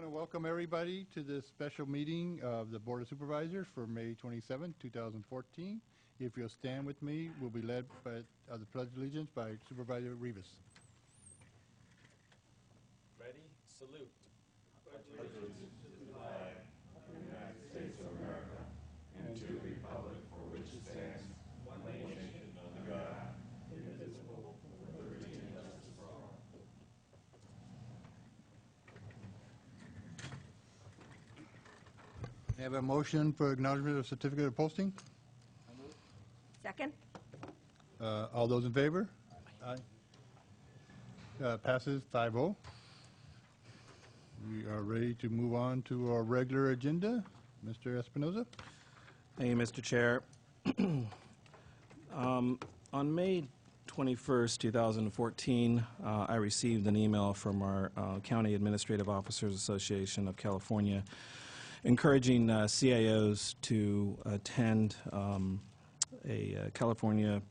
want to welcome everybody to this special meeting of the Board of Supervisors for May 27, 2014. If you'll stand with me, we'll be led by the Pledge of Allegiance by Supervisor Rivas. Ready? Salute. Allegiance to the flag of the United States of America and to the republic for which it stands, one nation, under God, indivisible, with liberty and justice for all. I have a motion for acknowledgement of certificate of posting. Second? All those in favor? Aye. Passes 5-0. We are ready to move on to our regular agenda. Mr. Espinoza. Thank you, Mr. Chair. On May 21st, 2014, I received an email from our County Administrative Officers Association of California encouraging CAOs to attend a California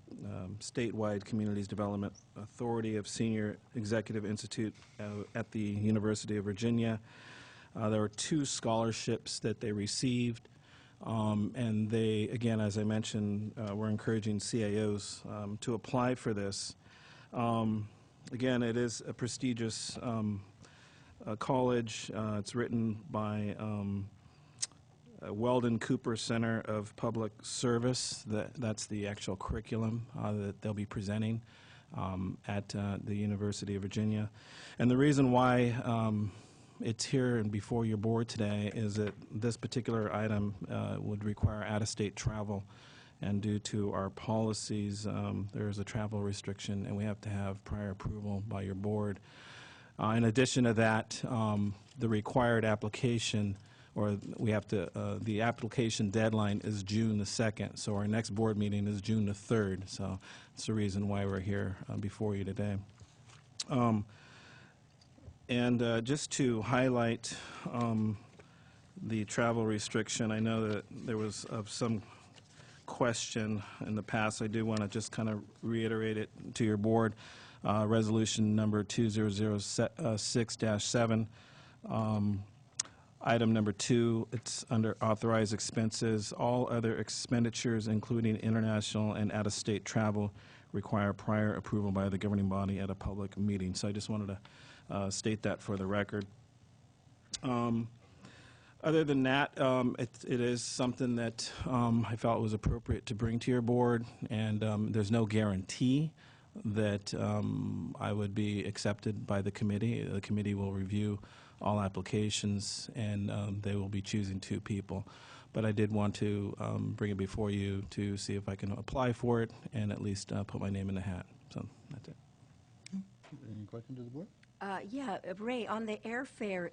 statewide Communities Development Authority of Senior Executive Institute at the University of Virginia. There were 2 scholarships that they received, and they, again, as I mentioned, were encouraging CAOs to apply for this. Again, it is a prestigious college. It's written by Weldon Cooper Center of Public Service. That's the actual curriculum that they'll be presenting at the University of Virginia. And the reason why it's here and before your board today is that this particular item would require out-of-state travel. And due to our policies, there is a travel restriction, and we have to have prior approval by your board. In addition to that, the required application, or we have to, the application deadline is June the 2nd, so our next board meeting is June the 3rd, so that's the reason why we're here before you today. Just to highlight the travel restriction, I know that there was some question in the past. I do want to just kind of reiterate it to your board. Resolution number 2006-7. Item number 2, it's under authorized expenses. All other expenditures, including international and out-of-state travel, require prior approval by the governing body at a public meeting. So I just wanted to state that for the record. Other than that, it is something that I felt was appropriate to bring to your board, and there's no guarantee that I would be accepted by the committee. The committee will review all applications, and they will be choosing 2 people. But I did want to bring it before you to see if I can apply for it and at least put my name in the hat. So that's it. Any questions to the board? Yeah, Ray, on the airfare,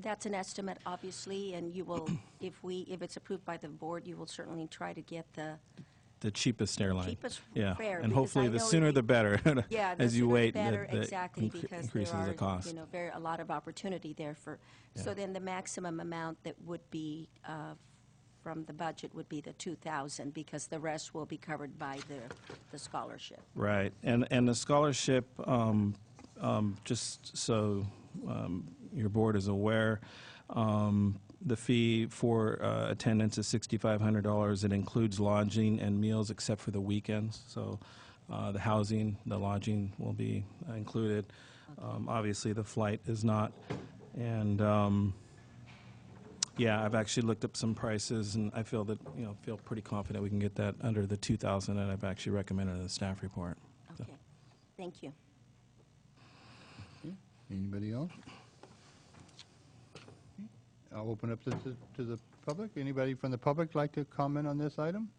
that's an estimate, obviously, and you will, if it's approved by the board, you will certainly try to get the cheapest airline. Cheapest fare, and because hopefully I the know sooner the better. Yeah, as you wait, better, exactly, because increases there are, the cost. a lot of opportunity there for. Yeah. So then the maximum amount that would be from the budget would be the $2,000, because the rest will be covered by the scholarship. Right, and the scholarship, just so your board is aware. The fee for attendance is $6,500. It includes lodging and meals except for the weekends. So the housing, the lodging will be included. Okay. Obviously, the flight is not. And yeah, I've actually looked up some prices, and I feel that feel pretty confident we can get that under the $2,000 that I've actually recommended in the staff report. Okay, so. Thank you. Okay. Anybody else? I'll open up to the public. Anybody from the public like to comment on this item?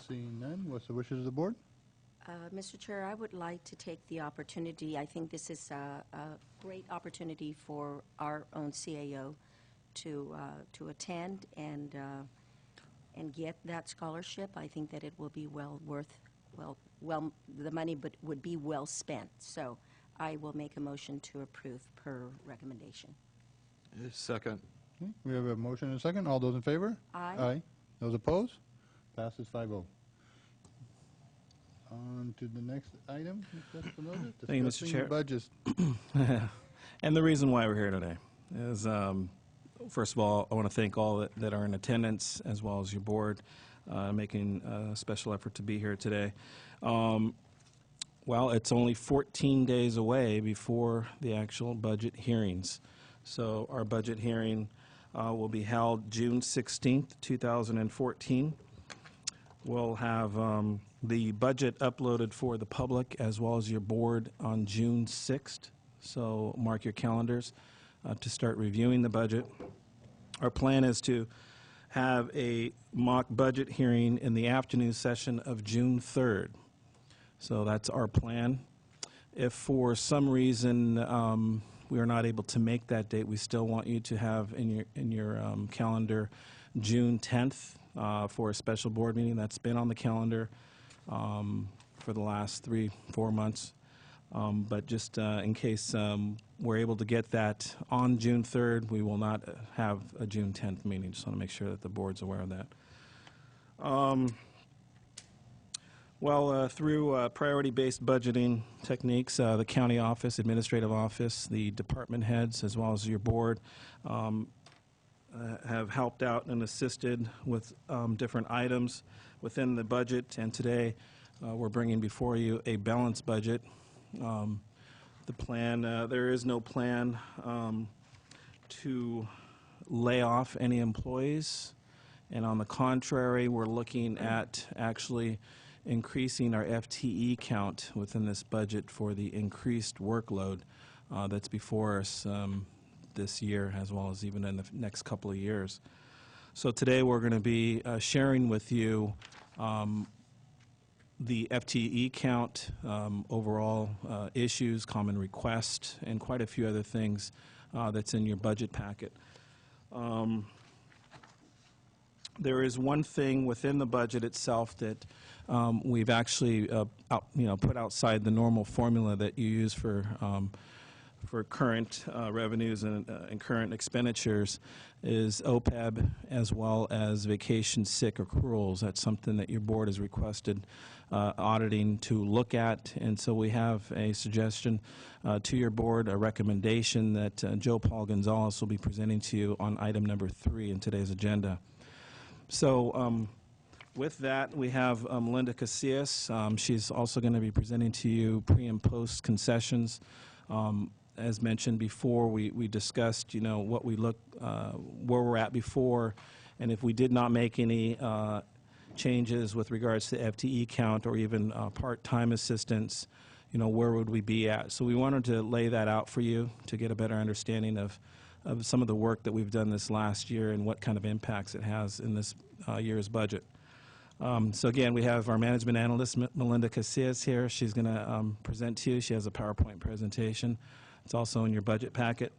Seeing none, what's the wishes of the board? Mr. Chair, I would like to take the opportunity. I think this is a great opportunity for our own CAO to attend and get that scholarship. I think that it will be well the money would be well spent. So I will make a motion to approve per recommendation. Second. Okay. We have a motion and a second. All those in favor? Aye. Aye. Those opposed? Passes 5-0. On to the next item, Mr. Espinoza. Thank you, Mr. Discussing Chair. budgets. And the reason why we're here today is, first of all, I want to thank all that are in attendance, as well as your board, making a special effort to be here today. Well, it's only 14 days away before the actual budget hearings. So our budget hearing will be held June 16th, 2014. We'll have the budget uploaded for the public as well as your board on June 6th. So mark your calendars to start reviewing the budget. Our plan is to have a mock budget hearing in the afternoon session of June 3rd. So that's our plan. If for some reason we are not able to make that date, we still want you to have in your calendar June 10th for a special board meeting. That's been on the calendar for the last 3-4 months. But just in case we're able to get that on June 3rd, we will not have a June 10th meeting. Just want to make sure that the board's aware of that. Through priority-based budgeting techniques, the county office, administrative office, the department heads, as well as your board, have helped out and assisted with different items within the budget. And today, we're bringing before you a balanced budget. The plan, there is no plan to lay off any employees. And on the contrary, we're looking at actually increasing our FTE count within this budget for the increased workload that's before us this year, as well as even in the next couple of years. So today we're going to be sharing with you the FTE count, overall issues, common request, and quite a few other things that's in your budget packet. There is one thing within the budget itself that we've actually put outside the normal formula that you use for current revenues and current expenditures is OPEB as well as vacation sick accruals. That's something that your board has requested auditing to look at, and so we have a suggestion to your board, a recommendation that Joe Paul Gonzalez will be presenting to you on item number 3 in today's agenda. So with that, we have Melinda Casillas. She's also going to be presenting to you pre- and post concessions. As mentioned before, we discussed, what we look, where we're at before, and if we did not make any changes with regards to FTE count or even part-time assistance, where would we be at? So we wanted to lay that out for you to get a better understanding of some of the work that we've done this last year and what kind of impacts it has in this year's budget. So again, we have our management analyst, Melinda Casillas, here. She's going to present to you. She has a PowerPoint presentation. It's also in your budget packet.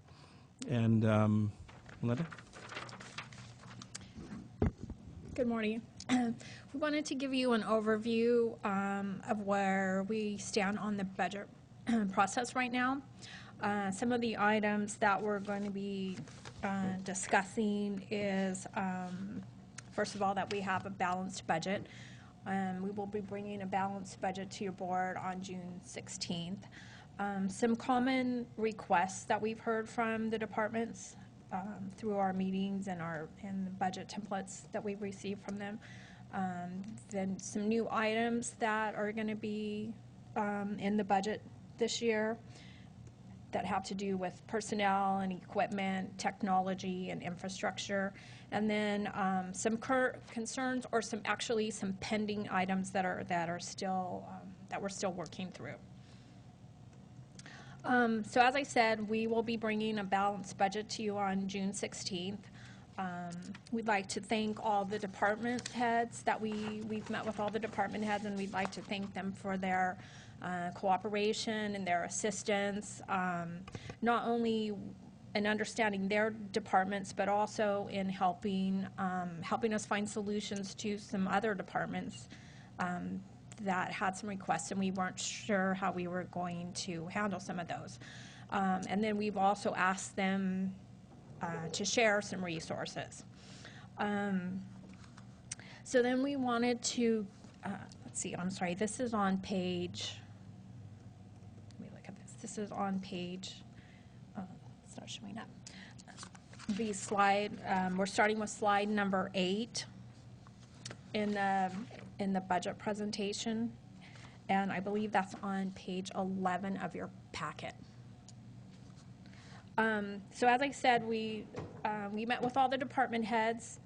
And Melinda? Good morning. We wanted to give you an overview of where we stand on the budget process right now. Some of the items that we're going to be discussing is, first of all, that we have a balanced budget. We will be bringing a balanced budget to your board on June 16th. Some common requests that we've heard from the departments through our meetings and the budget templates that we've received from them. Then some new items that are going to be in the budget this year that have to do with personnel and equipment, technology and infrastructure, and then some current concerns or some pending items that are still that we're still working through. So as I said, we will be bringing a balanced budget to you on June 16th. We'd like to thank all the department heads that we've met with all the department heads, and we'd like to thank them for their cooperation and their assistance, not only in understanding their departments, but also in helping us find solutions to some other departments that had some requests, and we weren't sure how we were going to handle some of those. And then we've also asked them to share some resources. So then we wanted to, let's see, I'm sorry, this is on page, let me look at this. This is on page, it's not showing up. The slide, we're starting with slide number 8 in the budget presentation, and I believe that's on page 11 of your packet. So as I said, we met with all the department heads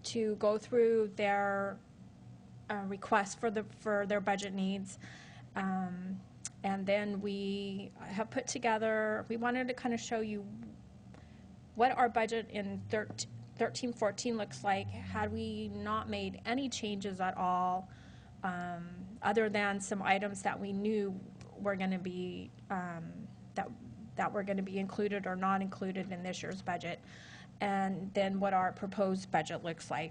to go through their requests for their budget needs. And then we have put together, we wanted to kind of show you what our budget in 13-14 looks like had we not made any changes at all, other than some items that we knew were going to be that were going to be included or not included in this year's budget, and then what our proposed budget looks like.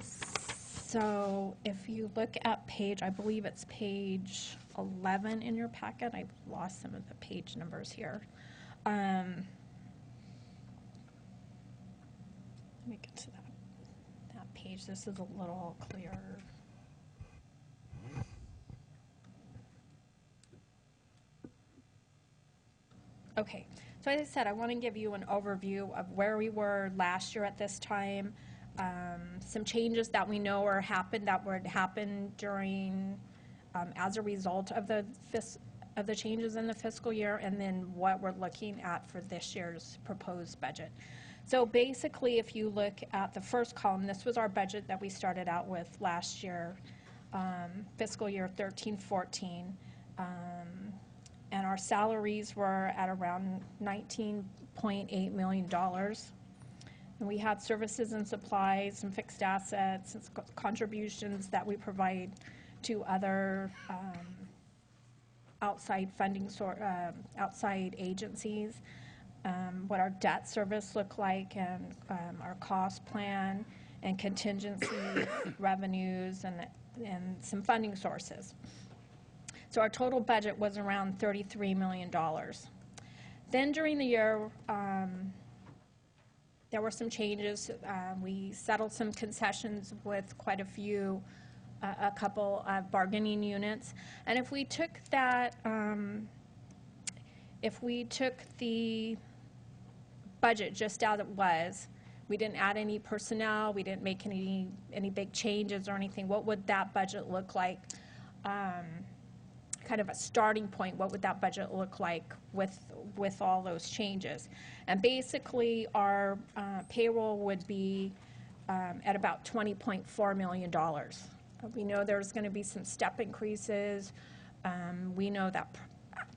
So if you look at page, I believe it's page 11 in your packet. I've lost some of the page numbers here. Let me get to that page. This is a little clearer. Okay, so as I said, I want to give you an overview of where we were last year at this time, some changes that we know would happen during, as a result of the changes in the fiscal year, and then what we're looking at for this year's proposed budget. So basically, if you look at the first column, this was our budget that we started out with last year, fiscal year 13-14. And our salaries were at around $19.8 million. And we had services and supplies and fixed assets and contributions that we provide to other outside funding outside agencies, what our debt service looked like, and our cost plan and contingency revenues and some funding sources. So our total budget was around $33 million. Then during the year, there were some changes. We settled some concessions with quite a couple of bargaining units. And if we took that, if we took the budget just as it was, we didn't add any personnel, we didn't make any big changes or anything, what would that budget look like? Kind of a starting point, what would that budget look like with all those changes? And basically our payroll would be at about $20.4 million. We know there's going to be some step increases. We know that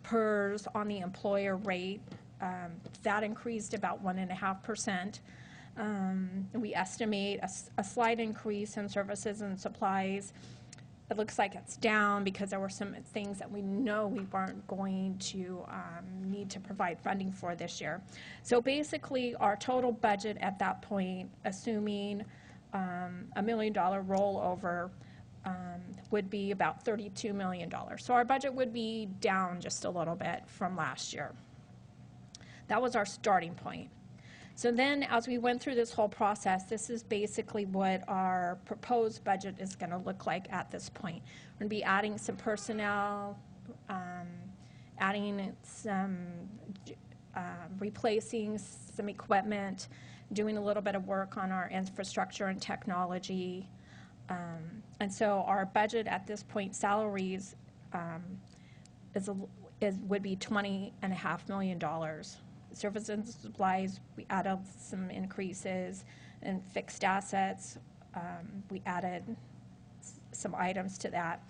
PERS on the employer rate, that increased about 1.5%. We estimate a slight increase in services and supplies. It looks like it's down because there were some things that we know we weren't going to need to provide funding for this year. So basically our total budget at that point, assuming $1 million rollover, would be about $32 million. So our budget would be down just a little bit from last year. That was our starting point. So then as we went through this whole process, this is basically what our proposed budget is going to look like at this point. We're going to be adding some personnel, adding some, replacing some equipment, doing a little bit of work on our infrastructure and technology. And so our budget at this point, salaries, would be $20.5 million. Services and supplies, we added some increases, and fixed assets, we added some items to that.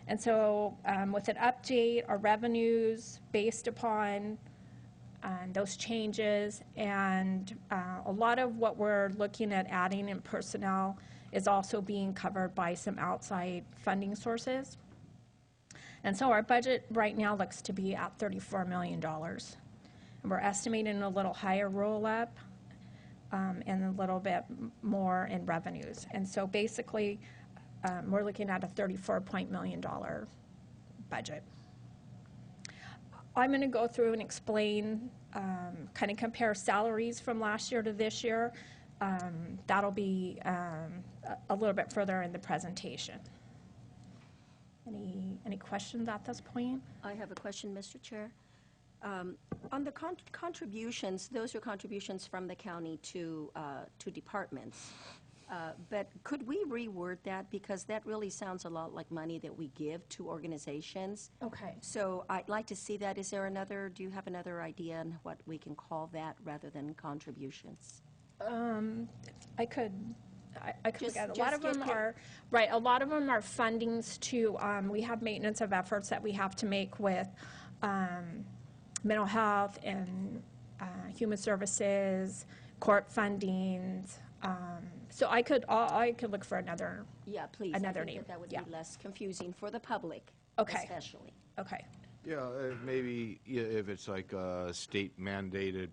And so with an update, our revenues based upon those changes, and a lot of what we're looking at adding in personnel is also being covered by some outside funding sources. And so our budget right now looks to be at $34 million. And we're estimating a little higher roll-up and a little bit more in revenues. And so basically, we're looking at a $34 million budget. I'm going to go through and explain, kind of compare salaries from last year to this year. That'll be a little bit further in the presentation. Any questions at this point? I have a question, Mr. Chair. On the contributions, those are contributions from the county to departments. But could we reword that? Because that really sounds a lot like money that we give to organizations. Okay. So I'd like to see that. Do you have another idea on what we can call that rather than contributions? I could Just- look at it. A just lot of get them your- are, right, a lot of them are fundings to, we have maintenance of efforts that we have to make with mental health and human services, court fundings. So I could look for another, Yeah, please. Another I think name, that would yeah. be less confusing for the public, Okay. especially. okay. Yeah, maybe if it's like a state mandated,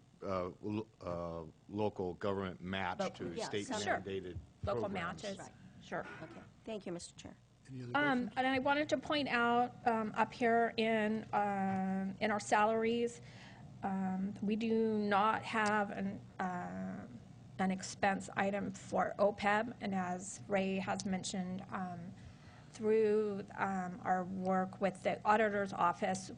local government match Local, to yeah, state some- Sure. mandated Local programs. matches, Right. sure. Okay, thank you, Mr. Chair. Any other questions? And I wanted to point out up here in our salaries, we do not have an expense item for OPEB, and as Ray has mentioned, through our work with the auditor's office,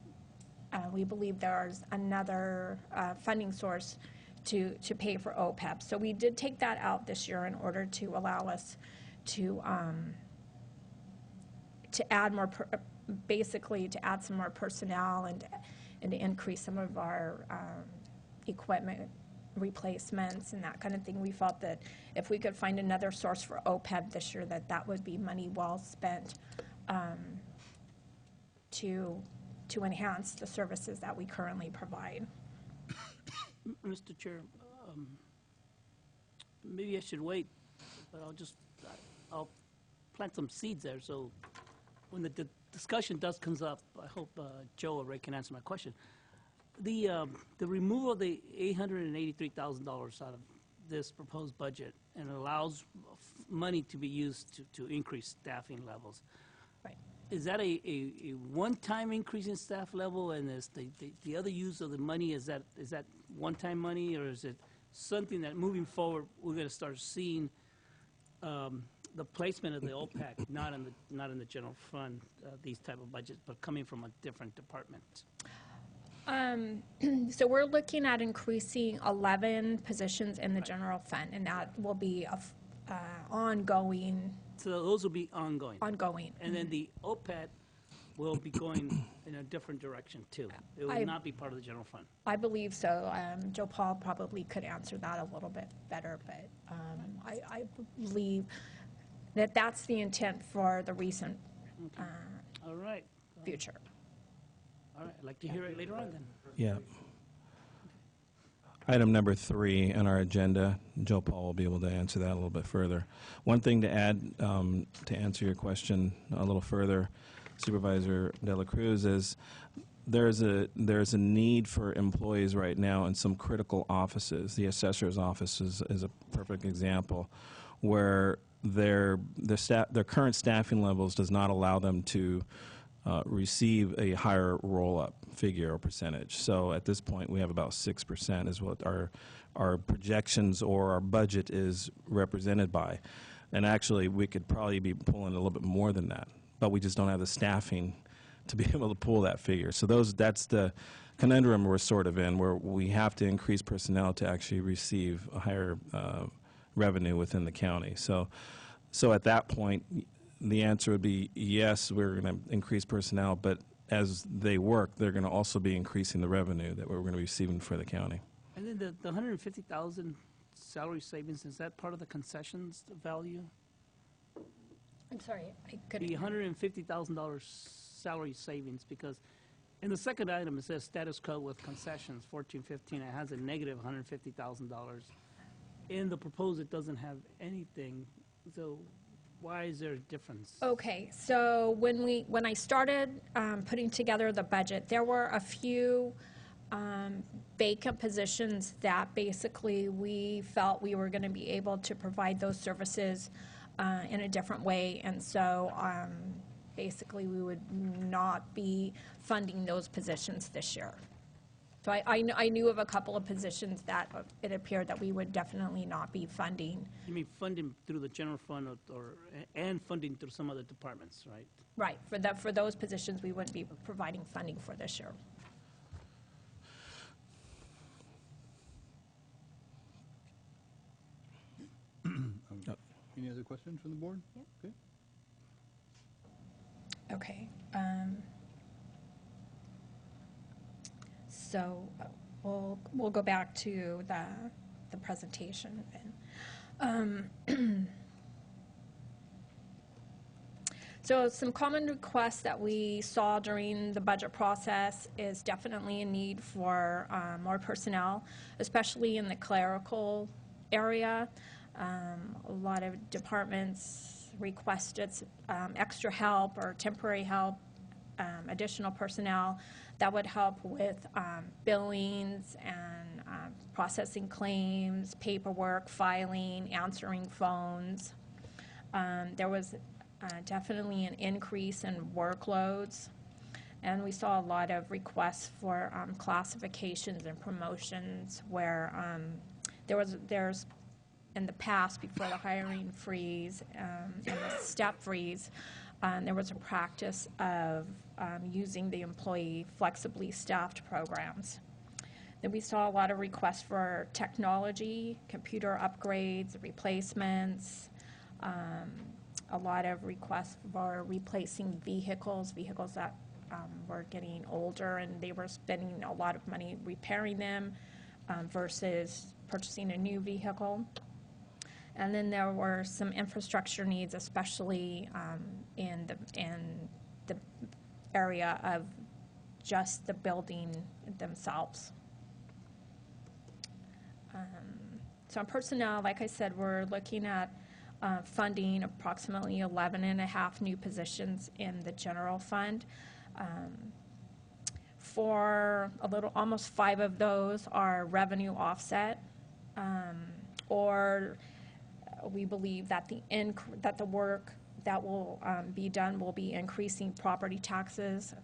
we believe there's another funding source to pay for OPEB. So we did take that out this year in order to allow us to add more, basically to add some more personnel and to increase some of our equipment replacements and that kind of thing. We felt that if we could find another source for OPEB this year, that would be money well spent to enhance the services that we currently provide. Mr. Chair, maybe I should wait, but I'll plant some seeds there, so when the discussion does comes up, I hope Joe or Ray can answer my question. The removal of the $883,000 out of this proposed budget and allows money to be used to increase staffing levels. Right. Is that a one-time increase in staff level, and is the other use of the money, is that one-time money, or is it something that moving forward we're going to start seeing the placement of the OPEC not in the general fund, these type of budgets, but coming from a different department? So we're looking at increasing 11 positions in the general fund, and that will be ongoing. So those will be ongoing. Ongoing. And then the OPEC will be going in a different direction too. It will I- not be part of the general fund. I believe so. Joe Paul probably could answer that a little bit better, but I believe that that's the intent for the recent All right. future. All right. I'd like to hear it later on then. Yeah. Item number 3 on our agenda, Joe Paul will be able to answer that a little bit further. One thing to add to answer your question a little further, Supervisor De La Cruz, is there's a need for employees right now in some critical offices. The assessor's office is a perfect example, where their current staffing levels does not allow them to receive a higher roll-up figure or percentage. So at this point, we have about 6% is what our projections or our budget is represented by. And actually, we could probably be pulling a little bit more than that, but we just don't have the staffing to be able to pull that figure. So that's the conundrum we're sort of in, where we have to increase personnel to actually receive a higher revenue within the county. So at that point, the answer would be yes, we're going to increase personnel, but as they work, they're going to also be increasing the revenue that we're going to be receiving for the county. And then the 150,000 salary savings, is that part of the concessions value? I'm sorry, I The couldn't. $150,000 salary savings, because in the second item, it says status quo with concessions, 1415, it has a negative $150,000. In the proposed, it doesn't have anything, so why is there a difference? Okay, so when I started putting together the budget, there were a few vacant positions that basically we felt we were going to be able to provide those services in a different way, and so basically we would not be funding those positions this year. So I knew of a couple of positions that it appeared that we would definitely not be funding. You mean funding through the general fund and funding through some other departments, right? Right, for those positions, we wouldn't be providing funding for this year. Any other questions from the board? Okay. Okay. So we'll go back to the presentation then. So some common requests that we saw during the budget process is definitely a need for more personnel, especially in the clerical area. A lot of departments requested extra help or temporary help, additional personnel that would help with billings and processing claims, paperwork, filing, answering phones. There was definitely an increase in workloads, and we saw a lot of requests for classifications and promotions where there's in the past, before the hiring freeze and the step freeze, there was a practice of using the employee flexibly staffed programs. Then we saw a lot of requests for technology, computer upgrades, replacements, a lot of requests for replacing vehicles that were getting older and they were spending a lot of money repairing them versus purchasing a new vehicle. And then there were some infrastructure needs, especially in the area of just the building themselves. So on personnel, like I said, we're looking at funding approximately 11.5 new positions in the general fund. For almost 5 of those are revenue offset, or we believe that the work that will be done will be increasing property taxes,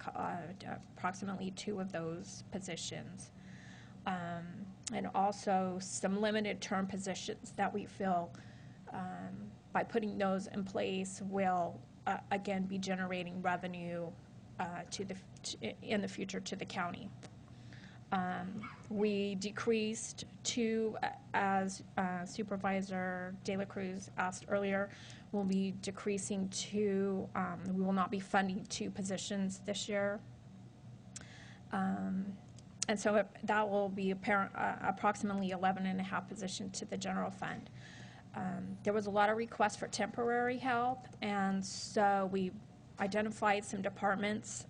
approximately 2 of those positions. And also some limited term positions that we feel by putting those in place will again be generating revenue in the future to the county. We decreased 2, as Supervisor De La Cruz asked earlier, we'll be decreasing 2, we will not be funding 2 positions this year. And so that will be approximately 11.5 positions to the general fund. There was a lot of requests for temporary help, and so we identified some departments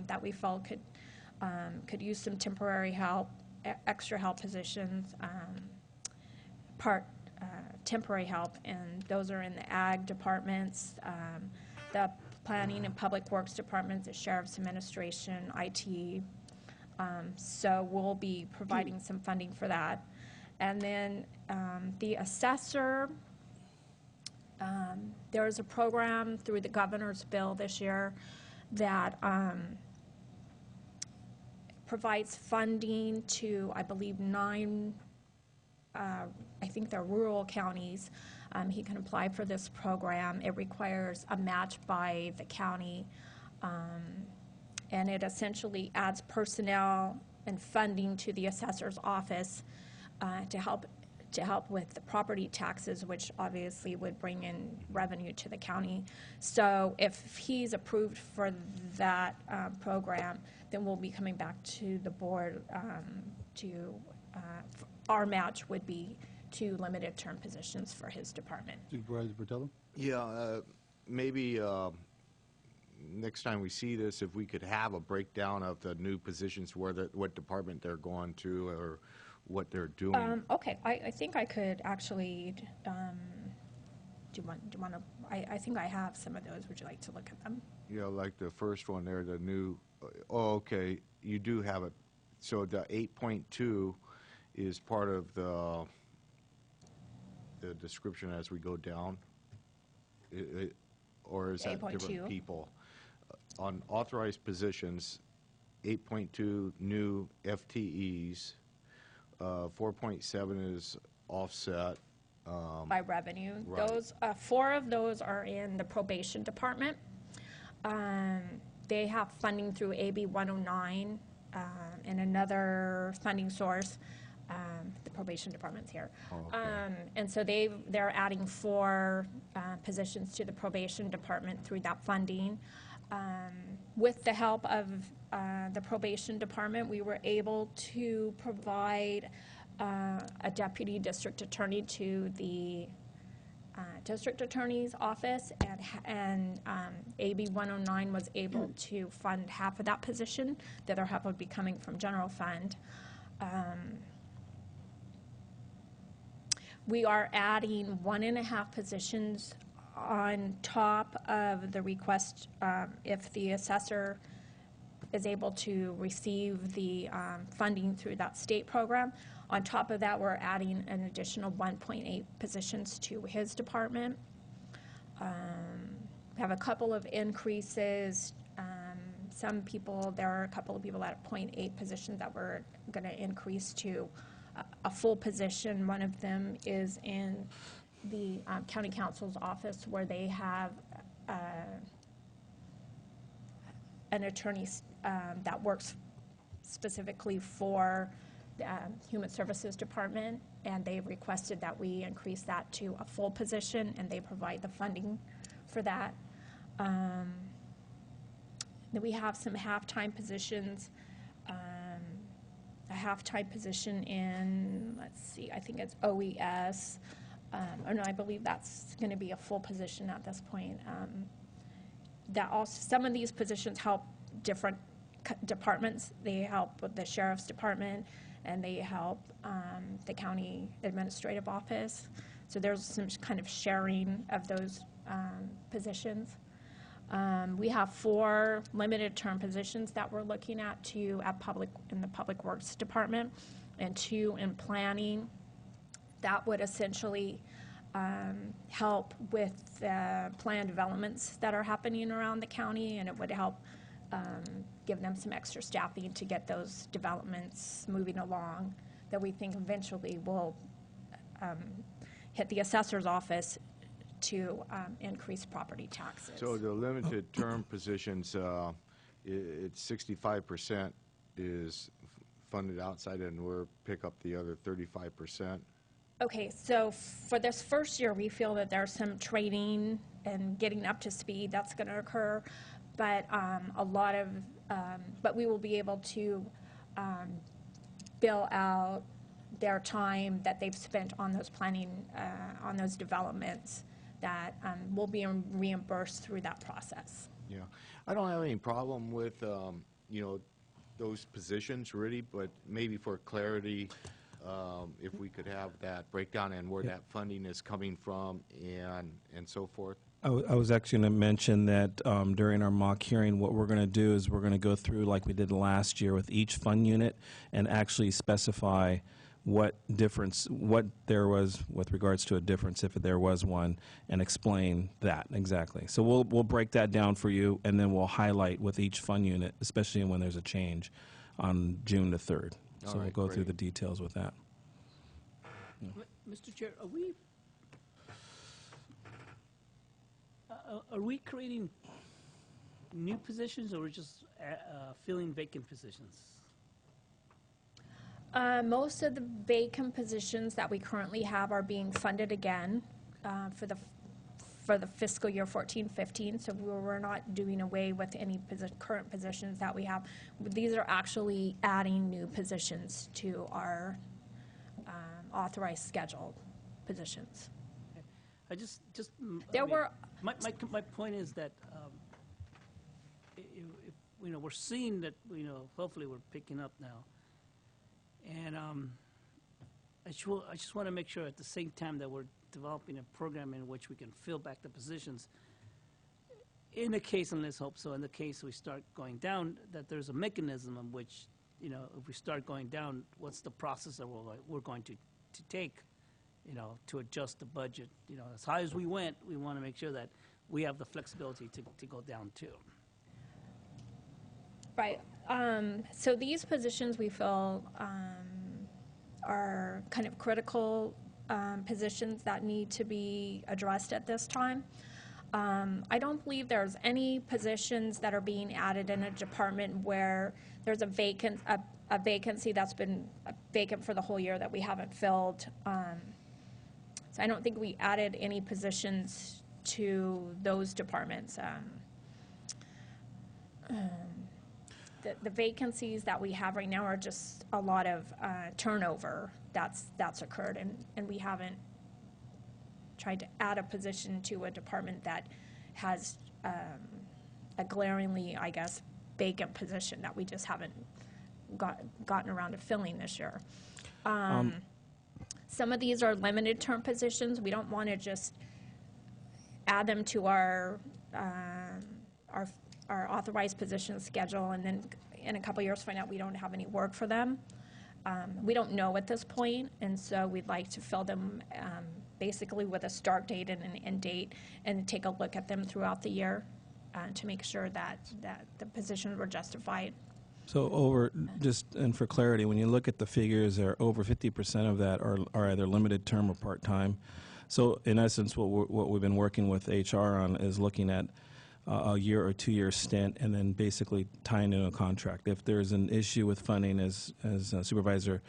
that we felt could use some temporary help, extra help positions, temporary help, and those are in the ag departments, the planning and public works departments, the sheriff's administration, IT. So we'll be providing some funding for that. And then the assessor, there is a program through the governor's bill this year that provides funding to, I believe, 9, I think they're rural counties. He can apply for this program. It requires a match by the county, and it essentially adds personnel and funding to the assessor's office to help with the property taxes, which obviously would bring in revenue to the county. So if he's approved for that program, then we'll be coming back to the board our match would be 2 limited term positions for his department. Supervisor Portello? Yeah, maybe next time we see this, if we could have a breakdown of the new positions, what department they're going to or what they're doing. Okay, I think I could actually, do you want to, I think I have some of those. Would you like to look at them? Yeah, like the first one there, the new, oh, okay, you do have it. So the 8.2 is part of the description as we go down? Or is that different 8.2? people? On authorized positions, 8.2 new FTEs. 4.7 is offset. By revenue. Right. Those, 4 of those are in the probation department. They have funding through AB 109 and another funding source. The probation department's here. Okay. And so they're adding 4 positions to the probation department through that funding. With the help of the probation department, we were able to provide a deputy district attorney to the district attorney's office, and AB 109 was able to fund half of that position. The other half would be coming from general fund. We are adding 1.5 positions on top of the request if the assessor is able to receive the funding through that state program. On top of that, we're adding an additional 1.8 positions to his department. We have a couple of increases. There are a couple of people at 0.8 positions that we're going to increase to a full position. One of them is in the county council's office, where they have an attorney that works specifically for the Human Services Department, and they've requested that we increase that to a full position, and they provide the funding for that. Then we have some half-time positions. A half-time position in, let's see, I think it's OES. Oh no, I believe that's going to be a full position at this point. That also, some of these positions help different departments. They help with the sheriff's department, and they help the county administrative office. So there's some kind of sharing of those positions. We have 4 limited term positions that we're looking at, in the Public Works Department and 2 in planning. That would essentially help with the plan developments that are happening around the county, and it would help give them some extra staffing to get those developments moving along that we think eventually will hit the assessor's office to increase property taxes. So the limited term positions, it's 65% is funded outside, and we'll pick up the other 35%. Okay, so for this first year, we feel that there's some training and getting up to speed that's going to occur, but but we will be able to bill out their time that they've spent on those planning, on those developments, that will be reimbursed through that process. Yeah, I don't have any problem with, those positions really, but maybe for clarity, if we could have that breakdown and where that funding is coming from and so forth. I was actually going to mention that during our mock hearing, what we're going to do is we're going to go through, like we did last year, with each fund unit and actually specify what there was with regards to a difference, if there was one, and explain that exactly. So we'll break that down for you, and then we'll highlight with each fund unit, especially when there's a change on June the 3rd. So we'll go through the details with that. Mr. Chair, are we creating new positions, or just filling vacant positions? Most of the vacant positions that we currently have are being funded again for the fiscal year 14-15. So we're not doing away with any current positions that we have. These are actually adding new positions to our authorized scheduled positions. I just There were. My point is that if we're seeing that hopefully we're picking up now, and I just want to make sure at the same time that we're developing a program in which we can fill back the positions. In the case, and let's hope so, in the case we start going down, that there's a mechanism in which if we start going down, what's the process that we're going to take, to adjust the budget. As high as we went, we want to make sure that we have the flexibility to go down too. Right. So these positions we feel are kind of critical positions that need to be addressed at this time. I don't believe there's any positions that are being added in a department where there's a vacancy that's been vacant for the whole year that we haven't filled. So I don't think we added any positions to those departments. The vacancies that we have right now are just a lot of turnover that's occurred, and we haven't tried to add a position to a department that has a glaringly, I guess, vacant position that we just haven't gotten around to filling this year. Some of these are limited term positions. We don't want to just add them to our authorized position schedule and then in a couple years find out we don't have any work for them. We don't know at this point, and so we'd like to fill them basically with a start date and an end date and take a look at them throughout the year to make sure that the positions were justified. So and for clarity, when you look at the figures, over 50% of that are either limited term or part-time. So in essence, what we've been working with HR on is looking at a year or 2 year stint and then basically tying in a contract. If there's an issue with funding, as Supervisor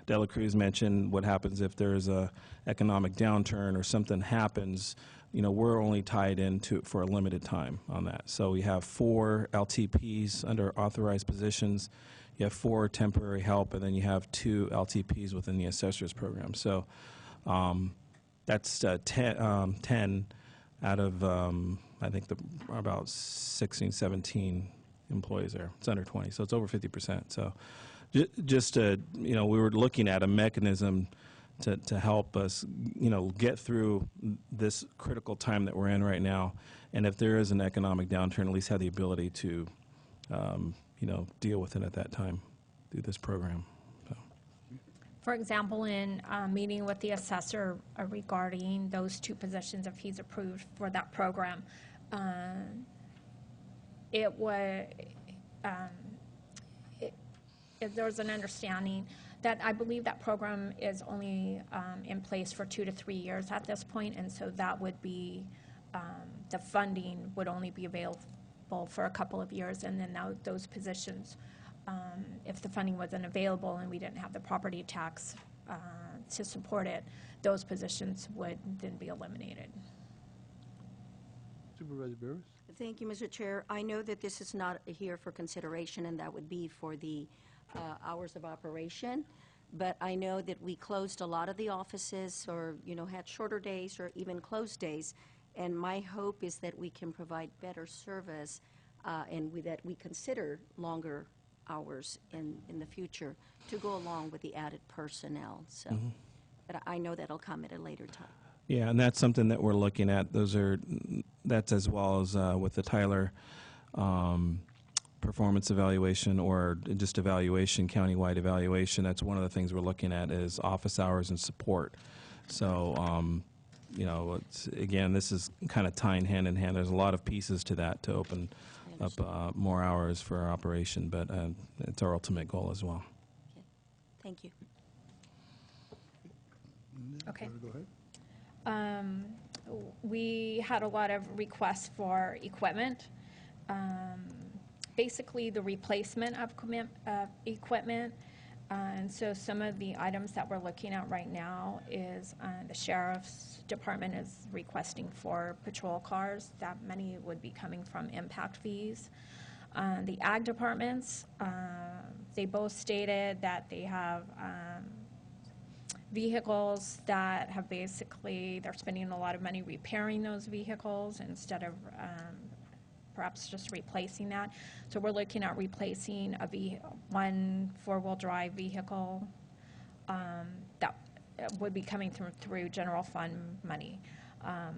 Dela Cruz mentioned, what happens if there's a economic downturn or something happens, we're only tied in for a limited time on that. So we have 4 LTPs under authorized positions, you have 4 temporary help, and then you have 2 LTPs within the assessors program. So that's 10 out of, I think, about 16, 17 employees there. It's under 20, so it's over 50%. So just we were looking at a mechanism to help us, get through this critical time that we're in right now. And if there is an economic downturn, at least have the ability to, deal with it at that time through this program. So. For example, in meeting with the assessor regarding those 2 positions, if he's approved for that program, there was an understanding that I believe that program is only in place for 2 to 3 years at this point, and so that would be, the funding would only be available for a couple of years, and then those positions, if the funding wasn't available and we didn't have the property tax to support it, those positions would then be eliminated. Supervisor Barros? Thank you, Mr. Chair. I know that this is not here for consideration, and that would be for the hours of operation, but I know that we closed a lot of the offices or, had shorter days or even closed days, and my hope is that we can provide better service and that we consider longer hours in the future to go along with the added personnel. So, but I know that'll come at a later time. Yeah, and that's something that we're looking at. That's as well as with the Tyler performance evaluation or just evaluation, countywide evaluation. That's one of the things we're looking at is office hours and support. So, again, this is kind of tying hand in hand. There's a lot of pieces to that to open up more hours for our operation, but it's our ultimate goal as well. Okay. Thank you. Okay. Go ahead. We had a lot of requests for equipment. Basically, the replacement of equipment. And so some of the items that we're looking at right now is the Sheriff's Department is requesting 4 patrol cars. That many would be coming from impact fees. The Ag departments, they both stated that they have vehicles that have basically, they're spending a lot of money repairing those vehicles instead of perhaps just replacing that. So we're looking at replacing one 4-wheel drive vehicle that would be coming through general fund money.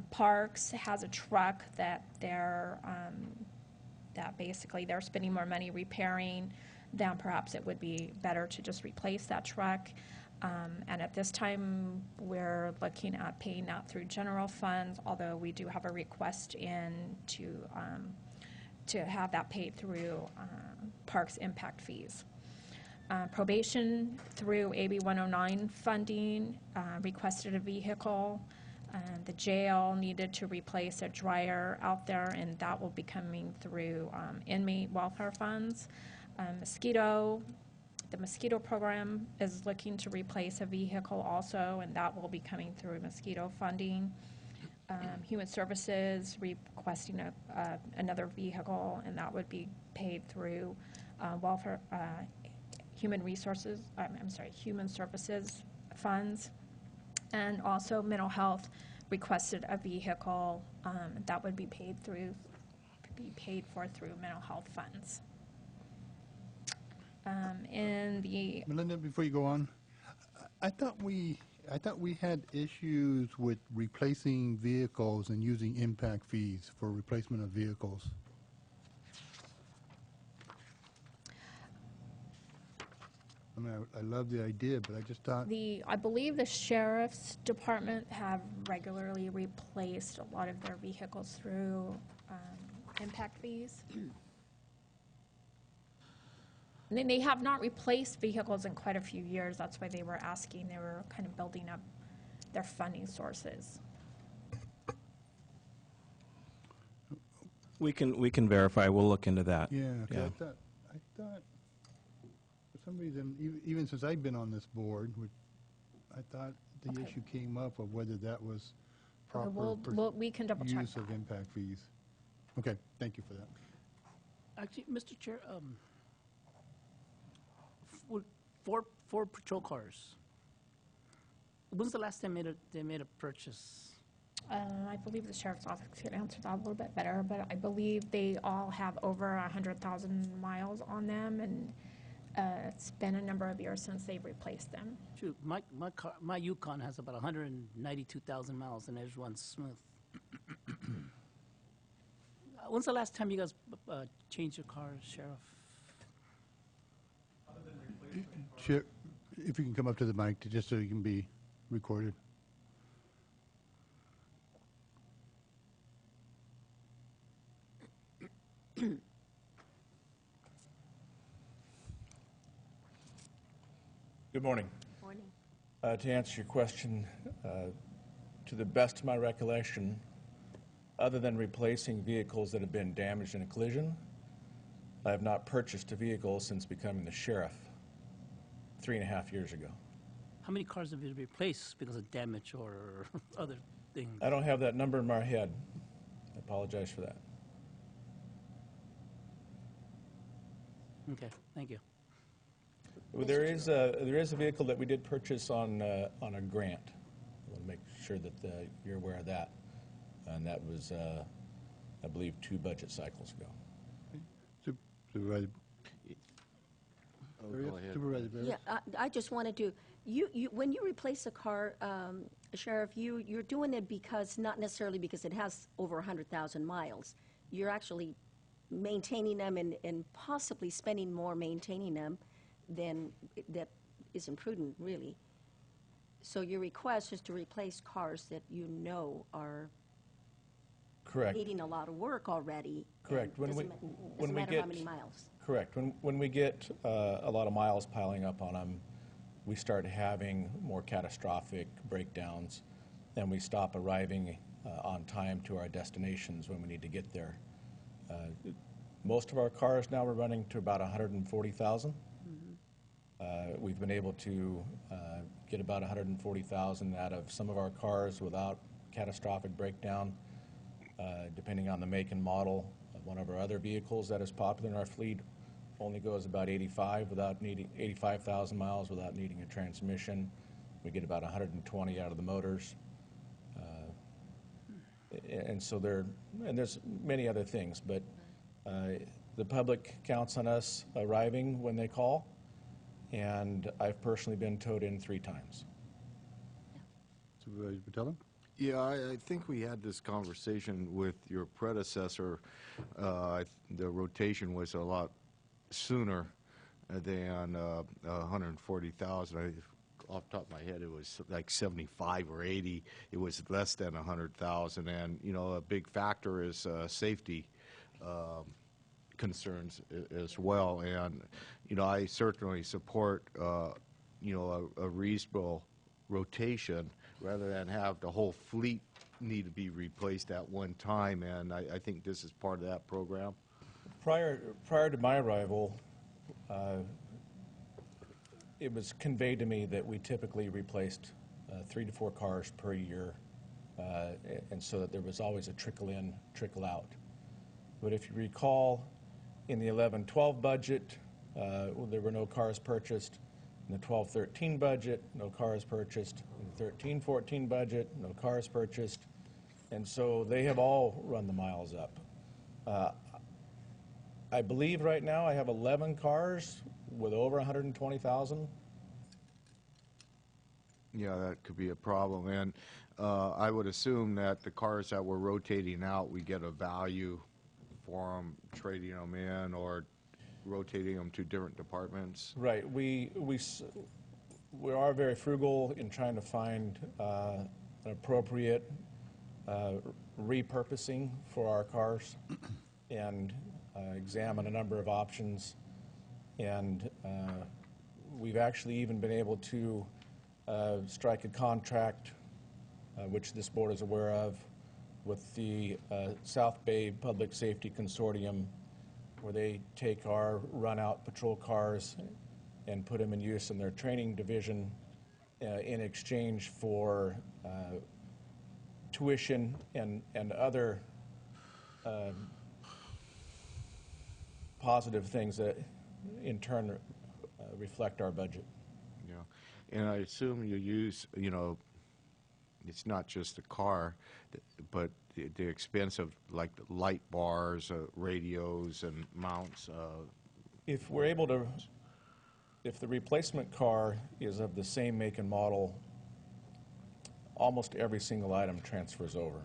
Parks has a truck that that basically they're spending more money repairing, then perhaps it would be better to just replace that truck. And at this time, we're looking at paying that through general funds, although we do have a request in to to have that paid through parks impact fees. Probation through AB 109 funding requested a vehicle. The jail needed to replace a dryer out there, and that will be coming through inmate welfare funds. The mosquito program is looking to replace a vehicle also, and that will be coming through mosquito funding. Human Services requesting another vehicle, and that would be paid through welfare, Human Services funds. And also Mental Health requested a vehicle that would be paid for through mental health funds. Melinda, before you go on, I thought we had issues with replacing vehicles and using impact fees for replacement of vehicles. I mean, I love the idea, but I just thought, I believe the sheriff's department have regularly replaced a lot of their vehicles through impact fees. And then they have not replaced vehicles in quite a few years. That's why they were asking. They were kind of building up their funding sources. We can verify. We'll look into that. yeah, 'cause Yeah. I thought, for some reason, even since I've been on this board, I thought the Okay. issue came up of whether that was Okay, proper we can double check use of that. impact fees. Okay, thank you for that. Actually, Mr. Chair, four patrol cars. When's the last time they made a purchase? I believe the sheriff's office could answer that a little bit better, but I believe they all have over 100,000 miles on them, and it's been a number of years since they've replaced them. Shoot, my Yukon has about 192,000 miles, and it runs smooth. When's the last time you guys changed your car, Sheriff? Chair, if you can come up to the mic, just so you can be recorded. Good morning. Morning. To answer your question, to the best of my recollection, other than replacing vehicles that have been damaged in a collision, I have not purchased a vehicle since becoming the sheriff 3.5 years ago. How many cars have you replaced because of damage or other things? I don't have that number in my head. I apologize for that. Okay, thank you. Well, there is a vehicle that we did purchase on a grant. I want to make sure that you're aware of that. And that was, I believe, 2 budget cycles ago. Supervisor. Go ahead. Supervisor Barrett? Yeah, I just wanted to, when you replace a car, Sheriff, you're doing it because, not necessarily because it has over 100,000 miles. You're actually maintaining them and possibly spending more maintaining them than that isn't prudent, really. So your request is to replace cars that you know are Correct. needing a lot of work already. Correct. And doesn't matter how many miles. Correct. When we get a lot of miles piling up on them, we start having more catastrophic breakdowns, and we stop arriving on time to our destinations when we need to get there. Most of our cars now are running to about 140,000. We've been able to get about 140,000 out of some of our cars without catastrophic breakdown. Depending on the make and model, one of our other vehicles that is popular in our fleet only goes about 85,000 miles without needing a transmission. We get about 120 out of the motors. And so there's many other things, but the public counts on us arriving when they call, and I've personally been towed in 3 times. Supervisor Patella? Yeah, I think we had this conversation with your predecessor. The rotation was a lot sooner than 140,000. Off the top of my head, it was like 75 or 80. It was less than 100,000, and you know, a big factor is safety. concerns as well. And, you know, I certainly support, you know, a reasonable rotation rather than have the whole fleet need to be replaced at one time. And I think this is part of that program. Prior to my arrival, it was conveyed to me that we typically replaced 3 to 4 cars per year, and so that there was always a trickle in, trickle out. But if you recall, in the 11-12 budget, there were no cars purchased. In the 12-13 budget, no cars purchased. In the 13-14 budget, no cars purchased. And so they have all run the miles up. I believe right now I have 11 cars with over 120,000. Yeah, that could be a problem. And I would assume that the cars that we're rotating out, we get a value for them, trading them in or rotating them to different departments. Right. We are very frugal in trying to find an appropriate repurposing for our cars and examine a number of options. And we've actually even been able to strike a contract, which this board is aware of, with the South Bay Public Safety Consortium, where they take our run-out patrol cars and put them in use in their training division in exchange for tuition and other positive things that in turn reflect our budget. Yeah, and I assume you use, you know, it's not just the car, but the expense of like the light bars, radios, and mounts. If we're able to, if the replacement car is of the same make and model, almost every single item transfers over.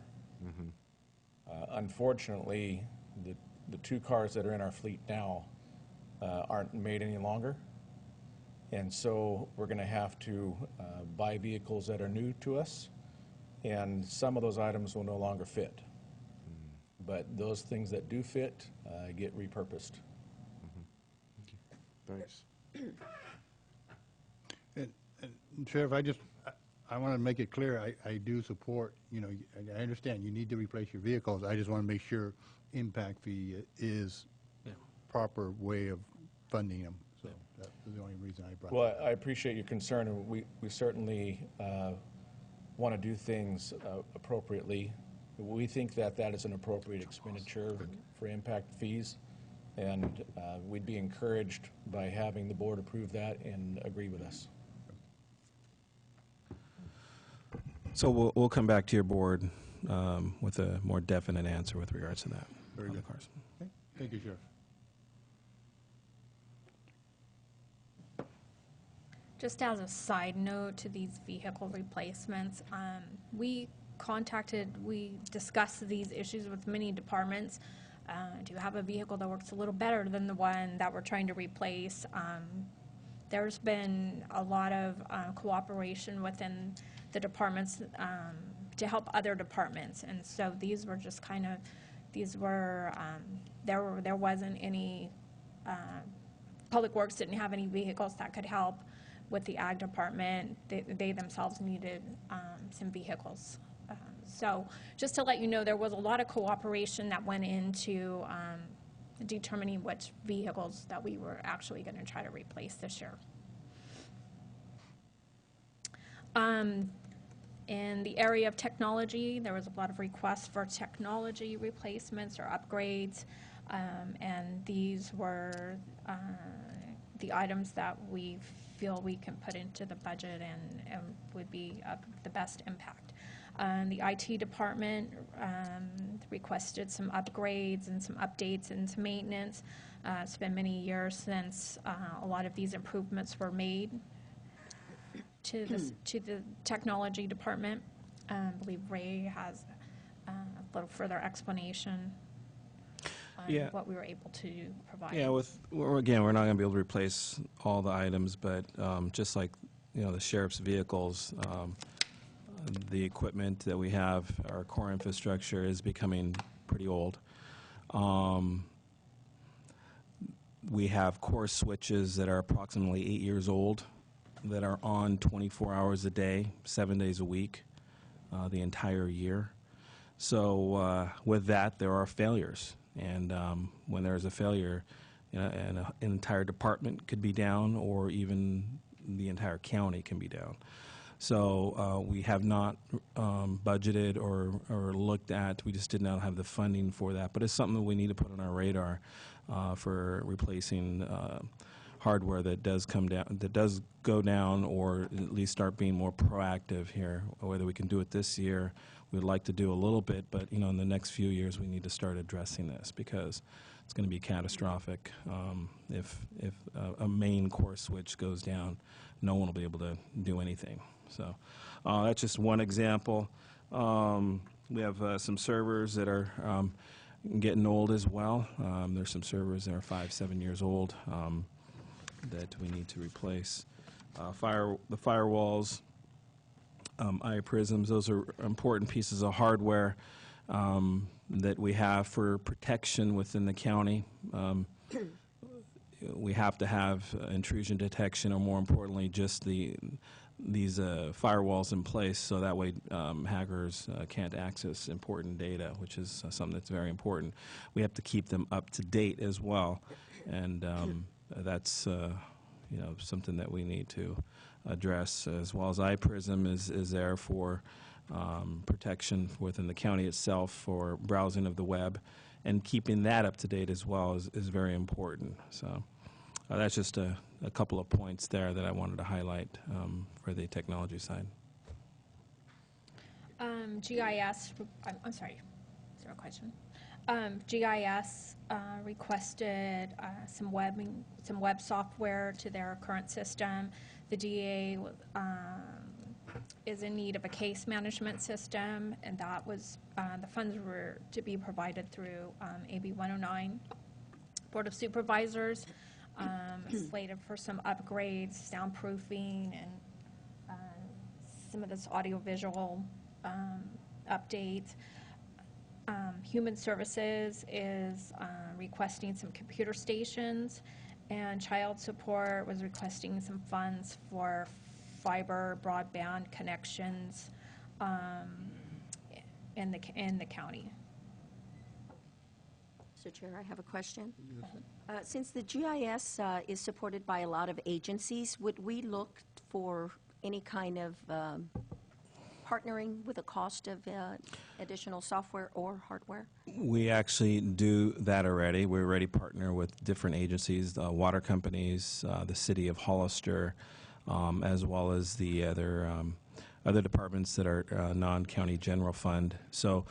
Unfortunately, the 2 cars that are in our fleet now aren't made any longer. And so we're going to have to buy vehicles that are new to us, and some of those items will no longer fit. But those things that do fit get repurposed. Thanks. And Sheriff, I want to make it clear, I do support, you know, I understand you need to replace your vehicles. I just want to make sure impact fee is proper way of funding them. So that's the only reason I brought Well, that up. I appreciate your concern, and we certainly want to do things appropriately. We think that that is an appropriate expenditure for impact fees, and we'd be encouraged by having the board approve that and agree with us. So we'll come back to your board with a more definite answer with regards to that. Very on the good. cars. Okay. Thank you, Sheriff. Just as a side note to these vehicle replacements, we discussed these issues with many departments. Do you have a vehicle that works a little better than the one that we're trying to replace? There's been a lot of cooperation within the departments to help other departments, and so these were just kind of, there wasn't any, Public Works didn't have any vehicles that could help with the ag department. They themselves needed some vehicles. So just to let you know, there was a lot of cooperation that went into determining which vehicles that we were actually going to try to replace this year. In the area of technology, there was a lot of requests for technology replacements or upgrades, and these were the items that we feel we can put into the budget and would be of the best impact. The IT department requested some upgrades and some updates and some maintenance. It's been many years since a lot of these improvements were made to the technology department. I believe Ray has a little further explanation on what we were able to provide. Yeah, again, we're not going to be able to replace all the items, but just like, you know, the sheriff's vehicles, the equipment that we have, our core infrastructure is becoming pretty old. We have core switches that are approximately 8 years old that are on 24 hours a day, 7 days a week, the entire year. So with that, there are failures. And when there's a failure, an entire department could be down, or even the entire county can be down. So we have not budgeted or looked at, we just did not have the funding for that. But it's something that we need to put on our radar for replacing hardware that does come down, that does go down, or at least start being more proactive here. Whether we can do it this year, we'd like to do a little bit, but in the next few years we need to start addressing this, because it's going to be catastrophic. If a main core switch goes down, no one will be able to do anything. So that's just one example. We have some servers that are getting old as well. There's some servers that are 5-7 years old that we need to replace. The firewalls, iPrisms, those are important pieces of hardware that we have for protection within the county. We have to have intrusion detection, or more importantly, just these firewalls in place, so that way hackers can't access important data, which is something that's very important. We have to keep them up to date as well, and that's something that we need to address, as well as iPrism is there for protection within the county itself for browsing of the web, and keeping that up to date as well is very important. So that's just a couple of points there that I wanted to highlight for the technology side. GIS, I'm sorry, is there a question? GIS requested some web software to their current system. The DA is in need of a case management system, and that was the funds were to be provided through AB 109. Board of Supervisors slated for some upgrades, soundproofing, and some of this audiovisual updates. Human Services is requesting some computer stations, and Child Support was requesting some funds for fiber broadband connections in the county. Mr. Chair, I have a question. Since the GIS is supported by a lot of agencies, would we look for any kind of partnering with a cost of additional software or hardware? We actually do that already. We already partner with different agencies, water companies, the city of Hollister, as well as the other departments that are non-county general fund. So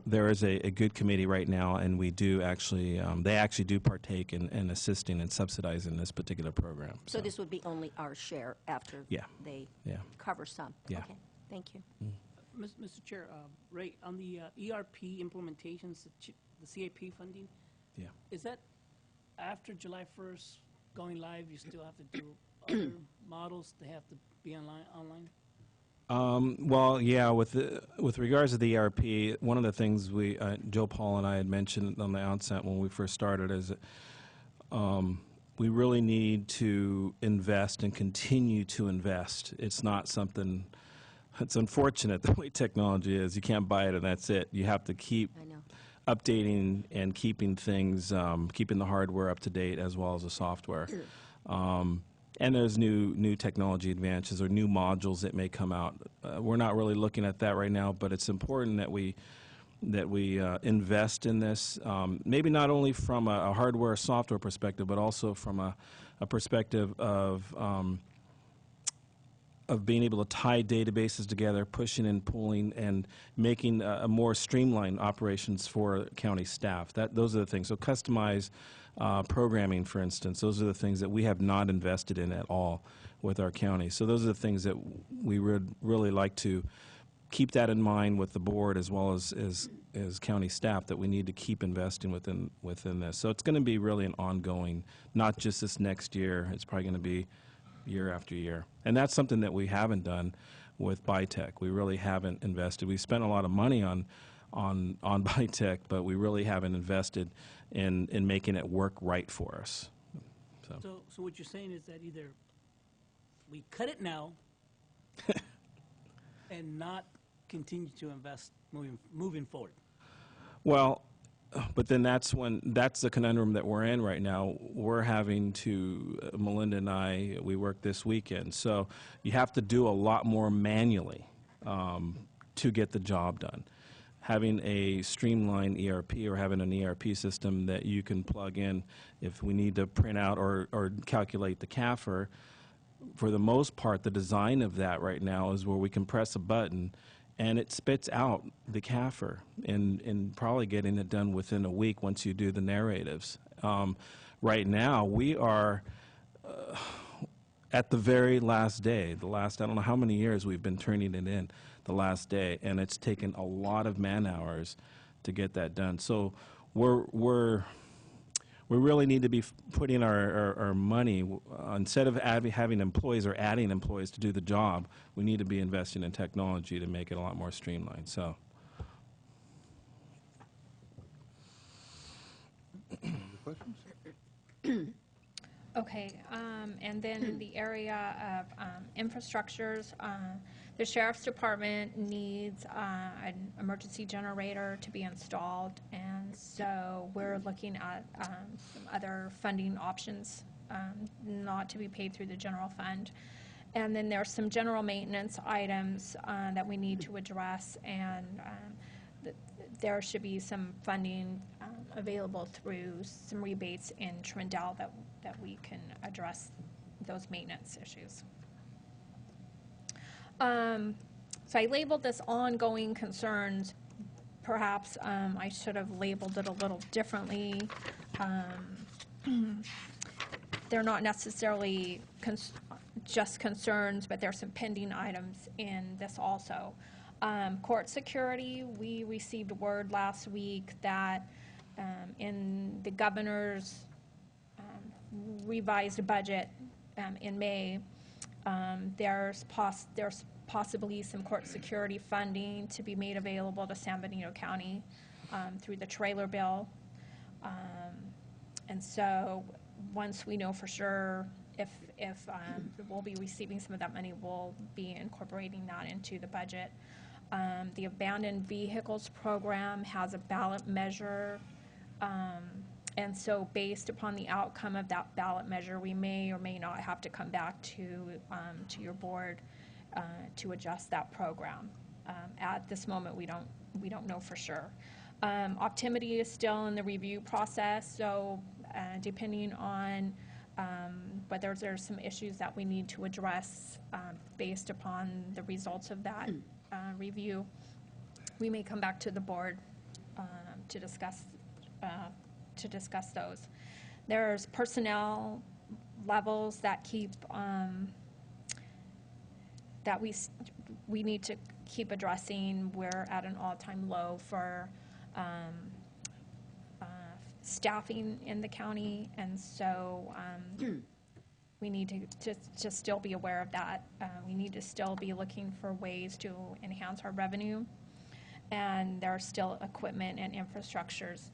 there is a good committee right now, and we do actually, they actually do partake in assisting and subsidizing this particular program. So this would be only our share after they cover some? Yeah. Okay, thank you. Mr. Chair, Ray, on the ERP implementations, the CAP funding, is that after July 1st going live, you still have to do other models? They have to be online? Well, yeah, with regards to the ERP, one of the things Joe Paul and I had mentioned on the outset when we first started is that we really need to invest and continue to invest. It's not something, it's unfortunate the way technology is. You can't buy it and that's it. You have to keep updating and keeping things, keeping the hardware up to date as well as the software. And there's new technology advances or new modules that may come out. We're not really looking at that right now, but it's important that we invest in this, maybe not only from a hardware software perspective, but also from a perspective of being able to tie databases together, pushing and pulling, and making a more streamlined operations for county staff. Those are the things. So customize programming, for instance, those are the things that we have not invested in at all with our county. So those are the things that we would really like to keep that in mind with the board as well as county staff, that we need to keep investing within this. So it's going to be really an ongoing, not just this next year. It's probably going to be year after year. And that's something that we haven't done with BITech. We really haven't invested. We spent a lot of money on BITech, but we really haven't invested in making it work right for us. So what you're saying is that either we cut it now and not continue to invest moving forward. Well, but then that's the conundrum that we're in right now. We're having to, Melinda and I, we work this weekend, so you have to do a lot more manually to get the job done. Having a streamlined ERP or having an ERP system that you can plug in if we need to print out or calculate the CAFR, for the most part, the design of that right now is where we can press a button and it spits out the CAFR and probably getting it done within a week once you do the narratives. Right now, we are at the very last day, I don't know how many years we've been turning it in, the last day, and it's taken a lot of man hours to get that done. So we really need to be putting our money, instead of having employees or adding employees to do the job, we need to be investing in technology to make it a lot more streamlined. So. Other questions? Okay, and then in the area of infrastructures, the Sheriff's Department needs an emergency generator to be installed, and so we're looking at some other funding options, not to be paid through the general fund. And then there's some general maintenance items that we need to address, and there should be some funding available through some rebates in Trindle that we can address those maintenance issues. So I labeled this ongoing concerns. Perhaps I should have labeled it a little differently. They're not necessarily just concerns, but there's some pending items in this also. Court security, we received word last week that in the governor's revised budget in May, there's possibly some court security funding to be made available to San Benito County through the trailer bill. And so once we know for sure if we'll be receiving some of that money, we'll be incorporating that into the budget. The abandoned vehicles program has a ballot measure, and so based upon the outcome of that ballot measure, we may or may not have to come back to your board to adjust that program. At this moment, we don't know for sure. Optimity is still in the review process, so depending on whether there's some issues that we need to address based upon the results of that review, we may come back to the board to discuss those. There's personnel levels that keep that we need to keep addressing. We're at an all-time low for staffing in the county, and so we need to still be aware of that. We need to still be looking for ways to enhance our revenue, and there are still equipment and infrastructures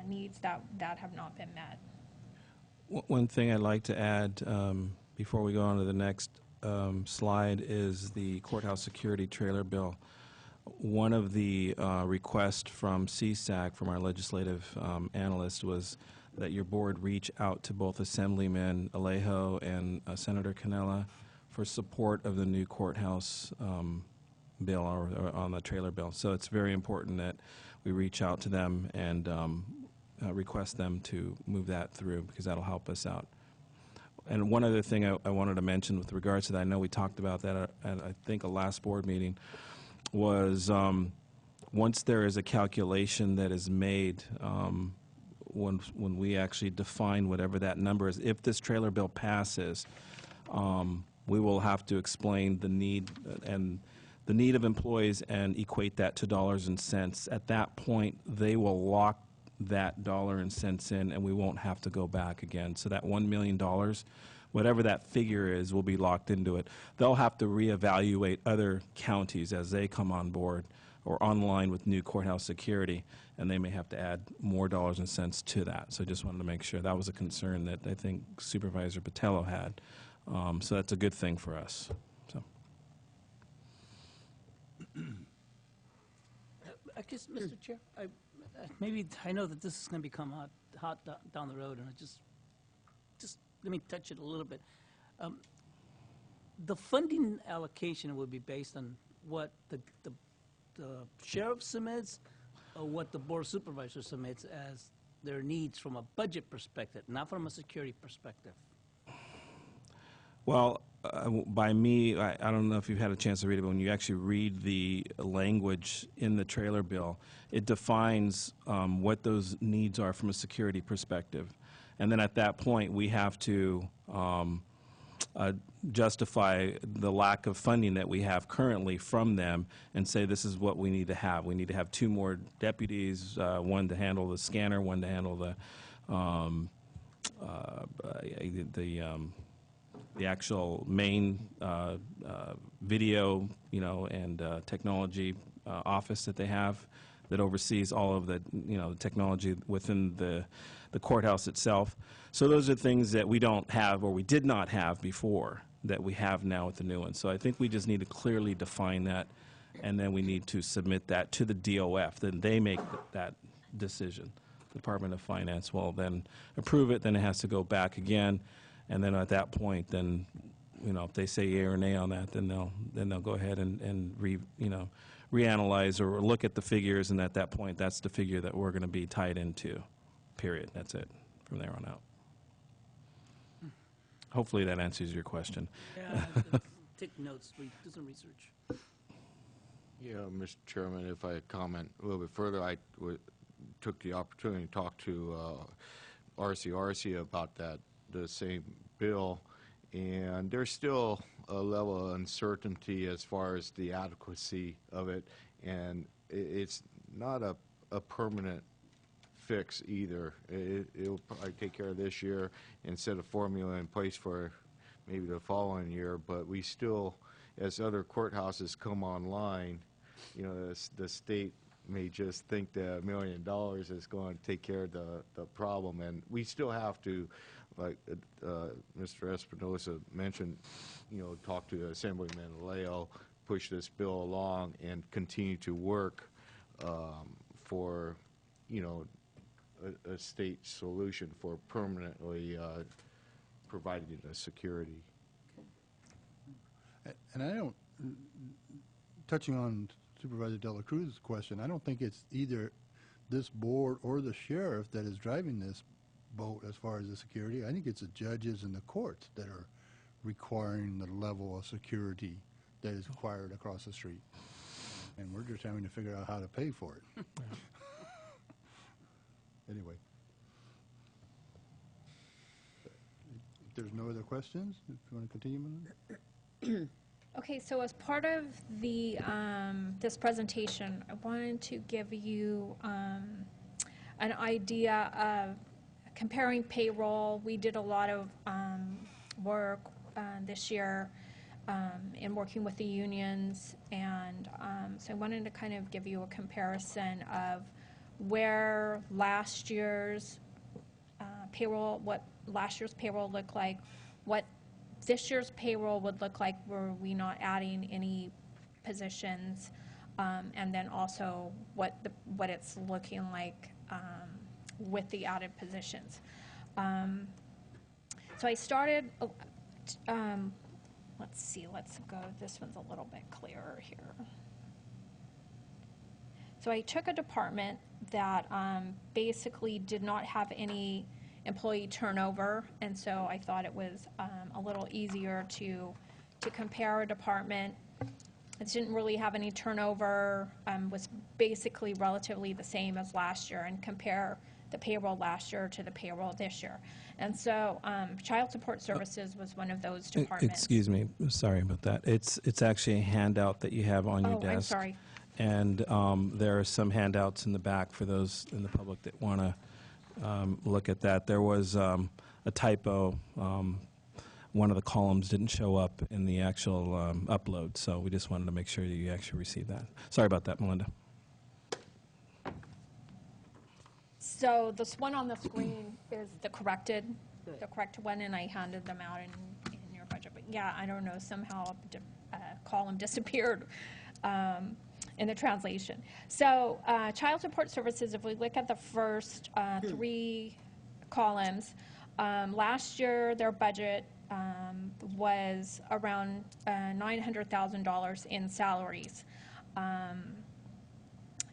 needs that have not been met. One thing I'd like to add before we go on to the next slide is the courthouse security trailer bill. One of the requests from CSAC, from our legislative analyst, was that your board reach out to both Assemblyman Alejo and Senator Canella for support of the new courthouse bill or on the trailer bill. So it's very important that we reach out to them and request them to move that through, because that'll help us out. And one other thing I wanted to mention with regards to that, I know we talked about that at I think a last board meeting, was once there is a calculation that is made, when we actually define whatever that number is, if this trailer bill passes, we will have to explain the need of employees and equate that to dollars and cents. At that point, they will lock that dollar and cents in, and we won't have to go back again. So that $1 million, whatever that figure is, will be locked into it. They'll have to reevaluate other counties as they come on board or online with new courthouse security, and they may have to add more dollars and cents to that. So I just wanted to make sure that was a concern that I think Supervisor Patello had. So that's a good thing for us. So. I guess, Mr. Chair, maybe I know that this is going to become hot down the road, and just let me touch it a little bit. The funding allocation would be based on what the sheriff submits, or what the board of supervisors submits as their needs from a budget perspective, not from a security perspective. Well, by me, I don't know if you've had a chance to read it, but when you actually read the language in the trailer bill, it defines what those needs are from a security perspective. And then at that point, we have to justify the lack of funding that we have currently from them and say this is what we need to have. We need to have 2 more deputies, one to handle the scanner, one to handle the actual main video, and technology office that they have that oversees all of the, the technology within the courthouse itself. So those are things that we don't have, or we did not have before, that we have now with the new one. So I think we just need to clearly define that, and then we need to submit that to the DOF. Then they make that decision. Department of Finance will then approve it, then it has to go back again. And then at that point, then, if they say yea or nay on that, then they'll go ahead and reanalyze or look at the figures, and at that point, that's the figure that we're going to be tied into. Period. That's it from there on out. Hopefully that answers your question. Yeah, take notes, do some research. Yeah, Mr. Chairman, if I comment a little bit further, I took the opportunity to talk to RCRC about the same bill, and there's still a level of uncertainty as far as the adequacy of it, and it's not a permanent fix either. It'll probably take care of this year and set a formula in place for maybe the following year, but we still, as other courthouses come online, the state may just think that $1 million is going to take care of the problem, and we still have to, like Mr. Espinosa mentioned, talk to Assemblyman Leo, push this bill along, and continue to work for, a state solution for permanently providing the security. And I don't, touching on Supervisor Dela Cruz's question, I don't think it's either this board or the sheriff that is driving this boat as far as the security. I think it's the judges and the courts that are requiring the level of security that is required across the street. And we're just having to figure out how to pay for it. Anyway. If there's no other questions, if you want to continue. Okay, so as part of the this presentation, I wanted to give you an idea of comparing payroll. We did a lot of work this year in working with the unions, and so I wanted to kind of give you a comparison of where last year's payroll, what last year's payroll looked like, what this year's payroll would look like were we not adding any positions, and then also what it's looking like with the added positions. So I started, let's see, let's go, this one's a little bit clearer here. So I took a department that basically did not have any employee turnover, and so I thought it was a little easier to compare a department. It didn't really have any turnover, was basically relatively the same as last year, and compare the payroll last year to the payroll this year. And so Child Support Services was one of those departments. Excuse me, sorry about that. It's actually a handout that you have on your desk. I'm sorry. And there are some handouts in the back for those in the public that want to look at that. There was a typo. one of the columns didn't show up in the actual upload, so we just wanted to make sure that you actually received that. Sorry about that, Melinda. So this one on the screen is the corrected one, and I handed them out in your budget. But yeah, I don't know, somehow a column disappeared in the translation. So child support services, if we look at the first three columns, last year their budget was around $900,000 in salaries.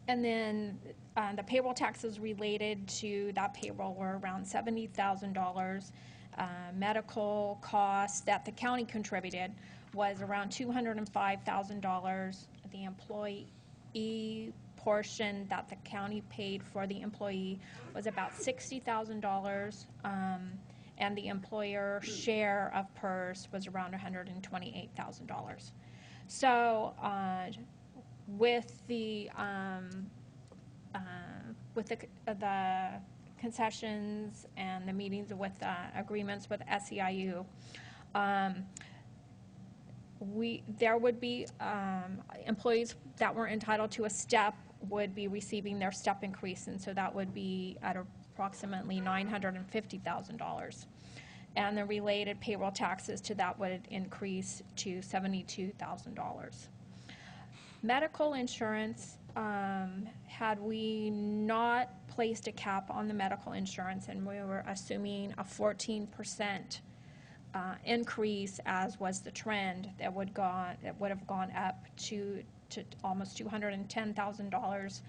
And then the payroll taxes related to that payroll were around $70,000. Medical costs that the county contributed was around $205,000. The employee portion that the county paid for the employee was about $60,000. And the employer share of PERS was around $128,000. So with the concessions and the meetings with agreements with SEIU, there would be employees that were entitled to a step would be receiving their step increase, and so that would be at approximately $950,000. And the related payroll taxes to that would increase to $72,000. Medical insurance, had we not placed a cap on the medical insurance and we were assuming a 14% increase, as was the trend, that would have gone up to almost $210,000,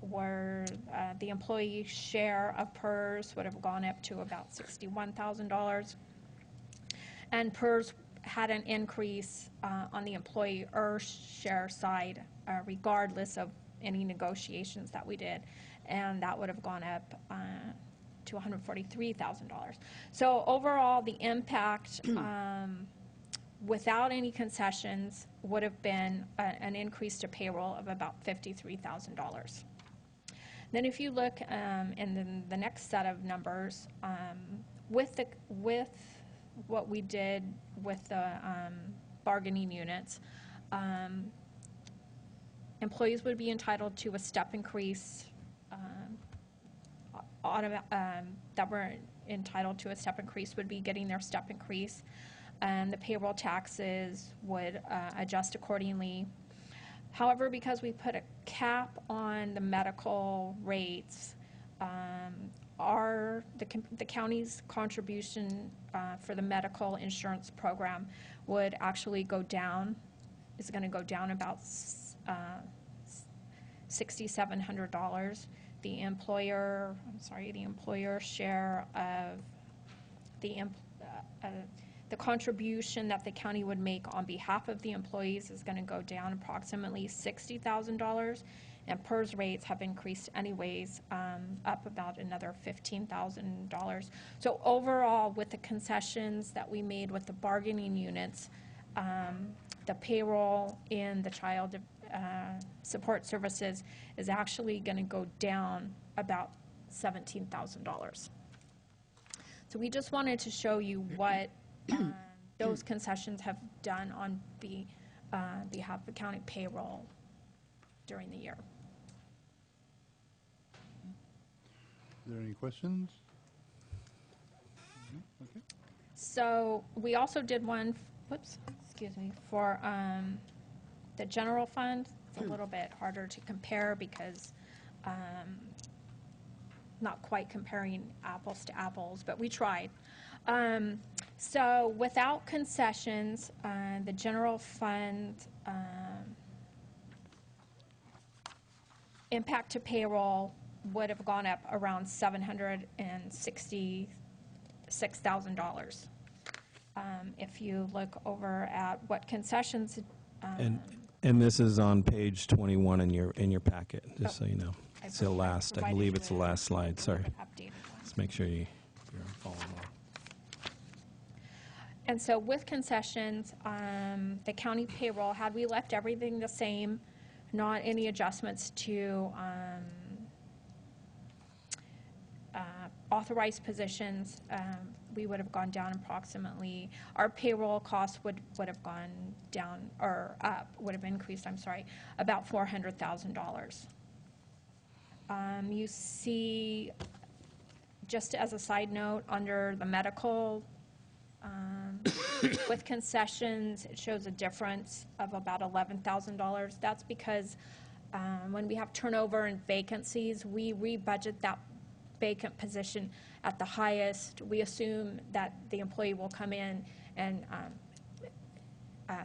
where the employee share of PERS would have gone up to about $61,000, and PERS had an increase on the employer share side, regardless of any negotiations that we did, and that would have gone up to $143,000. So overall, the impact without any concessions would have been an increase to payroll of about $53,000. Then if you look in the next set of numbers, with what we did with the bargaining units, employees would be entitled to a step increase, that were entitled to a step increase would be getting their step increase, and the payroll taxes would adjust accordingly. However, because we put a cap on the medical rates, the county's contribution for the medical insurance program would actually go down. It's going to go down about $6,700. The employer share of the contribution that the county would make on behalf of the employees is going to go down approximately $60,000, and PERS rates have increased anyways, up about another $15,000. So overall, with the concessions that we made with the bargaining units, the payroll in the child support services is actually going to go down about $17,000. So we just wanted to show you what those concessions have done on behalf of the county payroll during the year. Are there any questions? Okay. So we also did one, for the general fund. It's a little bit harder to compare because not quite comparing apples to apples, but we tried. So without concessions, the general fund impact to payroll would have gone up around $766,000. If you look over at what concessions. And this is on page 21 in your packet, just so you know. It's the last, I believe it's the last slide, sorry. Let's make sure you're following along. And so with concessions, the county payroll, had we left everything the same, not any adjustments to authorized positions, we would have gone down approximately, our payroll costs would have gone down, or up, would have increased, I'm sorry, about $400,000. You see, just as a side note, under the medical, with concessions, it shows a difference of about $11,000. That's because when we have turnover and vacancies, we rebudget that vacant position at the highest. We assume that the employee will come in and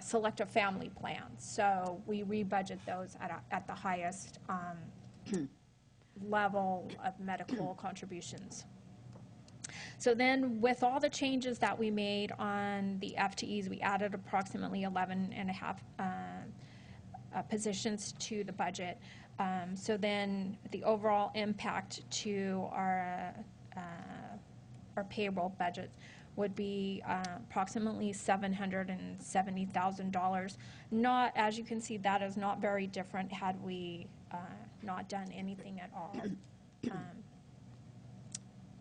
select a family plan. So we rebudget those at the highest level of medical contributions. So then with all the changes that we made on the FTEs, we added approximately 11 and a half positions to the budget. So then the overall impact to our payroll budget would be approximately $770,000. Not, as you can see, that is not very different had we not done anything at all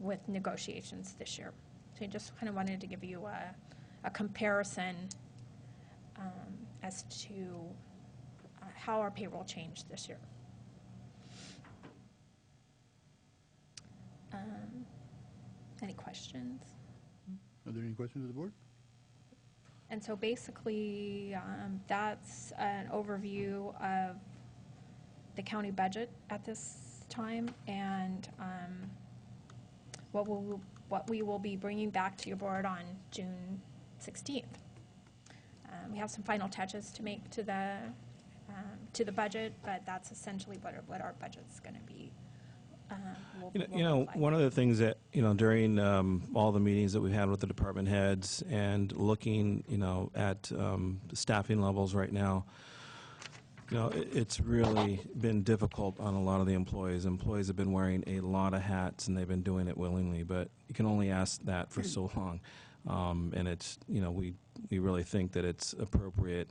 with negotiations this year. So I just kind of wanted to give you a comparison as to how our payroll changed this year. Any questions? Are there any questions of the board? And so basically, that's an overview of the county budget at this time, and what we will be bringing back to your board on June 16th. We have some final touches to make to the budget, but that's essentially what our budget's going to be. One of the things that, during all the meetings that we've had with the department heads and looking, at the staffing levels right now, it's really been difficult on a lot of the employees. Employees have been wearing a lot of hats, and they've been doing it willingly, but you can only ask that for so long. And it's, we really think that it's appropriate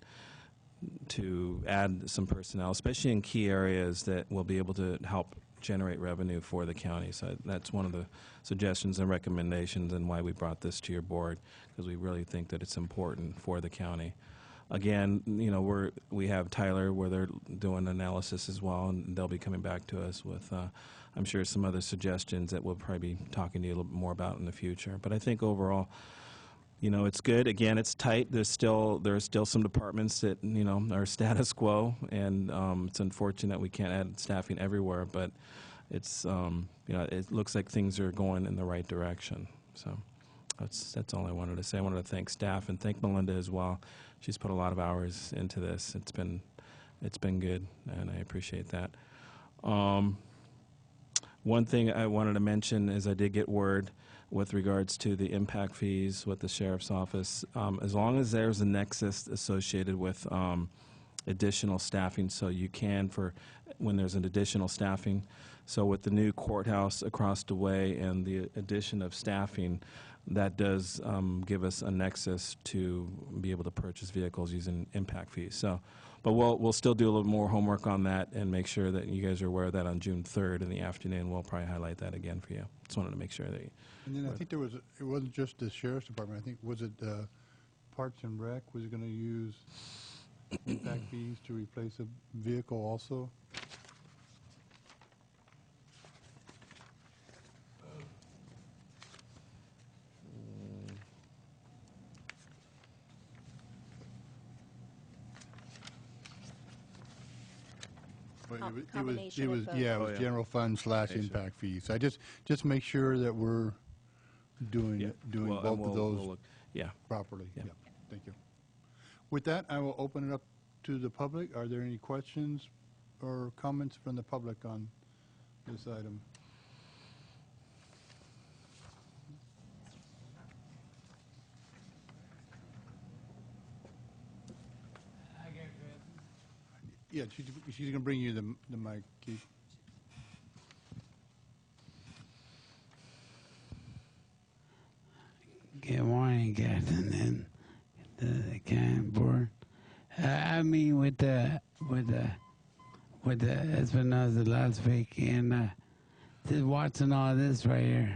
to add some personnel, especially in key areas that will be able to help generate revenue for the county. So that's one of the suggestions and recommendations and why we brought this to your board, because we really think that it's important for the county. Again, we have Tyler where they're doing analysis as well, and they'll be coming back to us with, I'm sure, some other suggestions that we'll probably be talking to you a little bit more about in the future. But I think overall, it's good. Again, it's tight. There are still some departments that, are status quo, and it's unfortunate we can't add staffing everywhere, but it's, it looks like things are going in the right direction. So that's all I wanted to say. I wanted to thank staff and thank Melinda as well. She's put a lot of hours into this. It's been good, and I appreciate that. One thing I wanted to mention is I did get word with regards to the impact fees with the sheriff's office, as long as there's a nexus associated with additional staffing, so you can, for when there's an additional staffing. So with the new courthouse across the way and the addition of staffing, that does give us a nexus to be able to purchase vehicles using impact fees. So, but we'll still do a little more homework on that and make sure that you guys are aware of that on June 3rd in the afternoon. We'll probably highlight that again for you. Just wanted to make sure that you... And then I think it wasn't just the sheriff's department. I think, was it Parks and Rec? Was it going to use impact fees to replace a vehicle also? But Combination it was of both. yeah, it was general fund / impact fees. So I just make sure that we're doing Well, both and of we'll those look- yeah. properly. Yeah. Yeah, thank you. With that, I will open it up to the public. Are there any questions or comments from the public on this item? Yeah, she's going to bring you the mic, Keith. Good morning, Captain, and the county board. I mean, with the Espinosa last week, and just watching all this right here,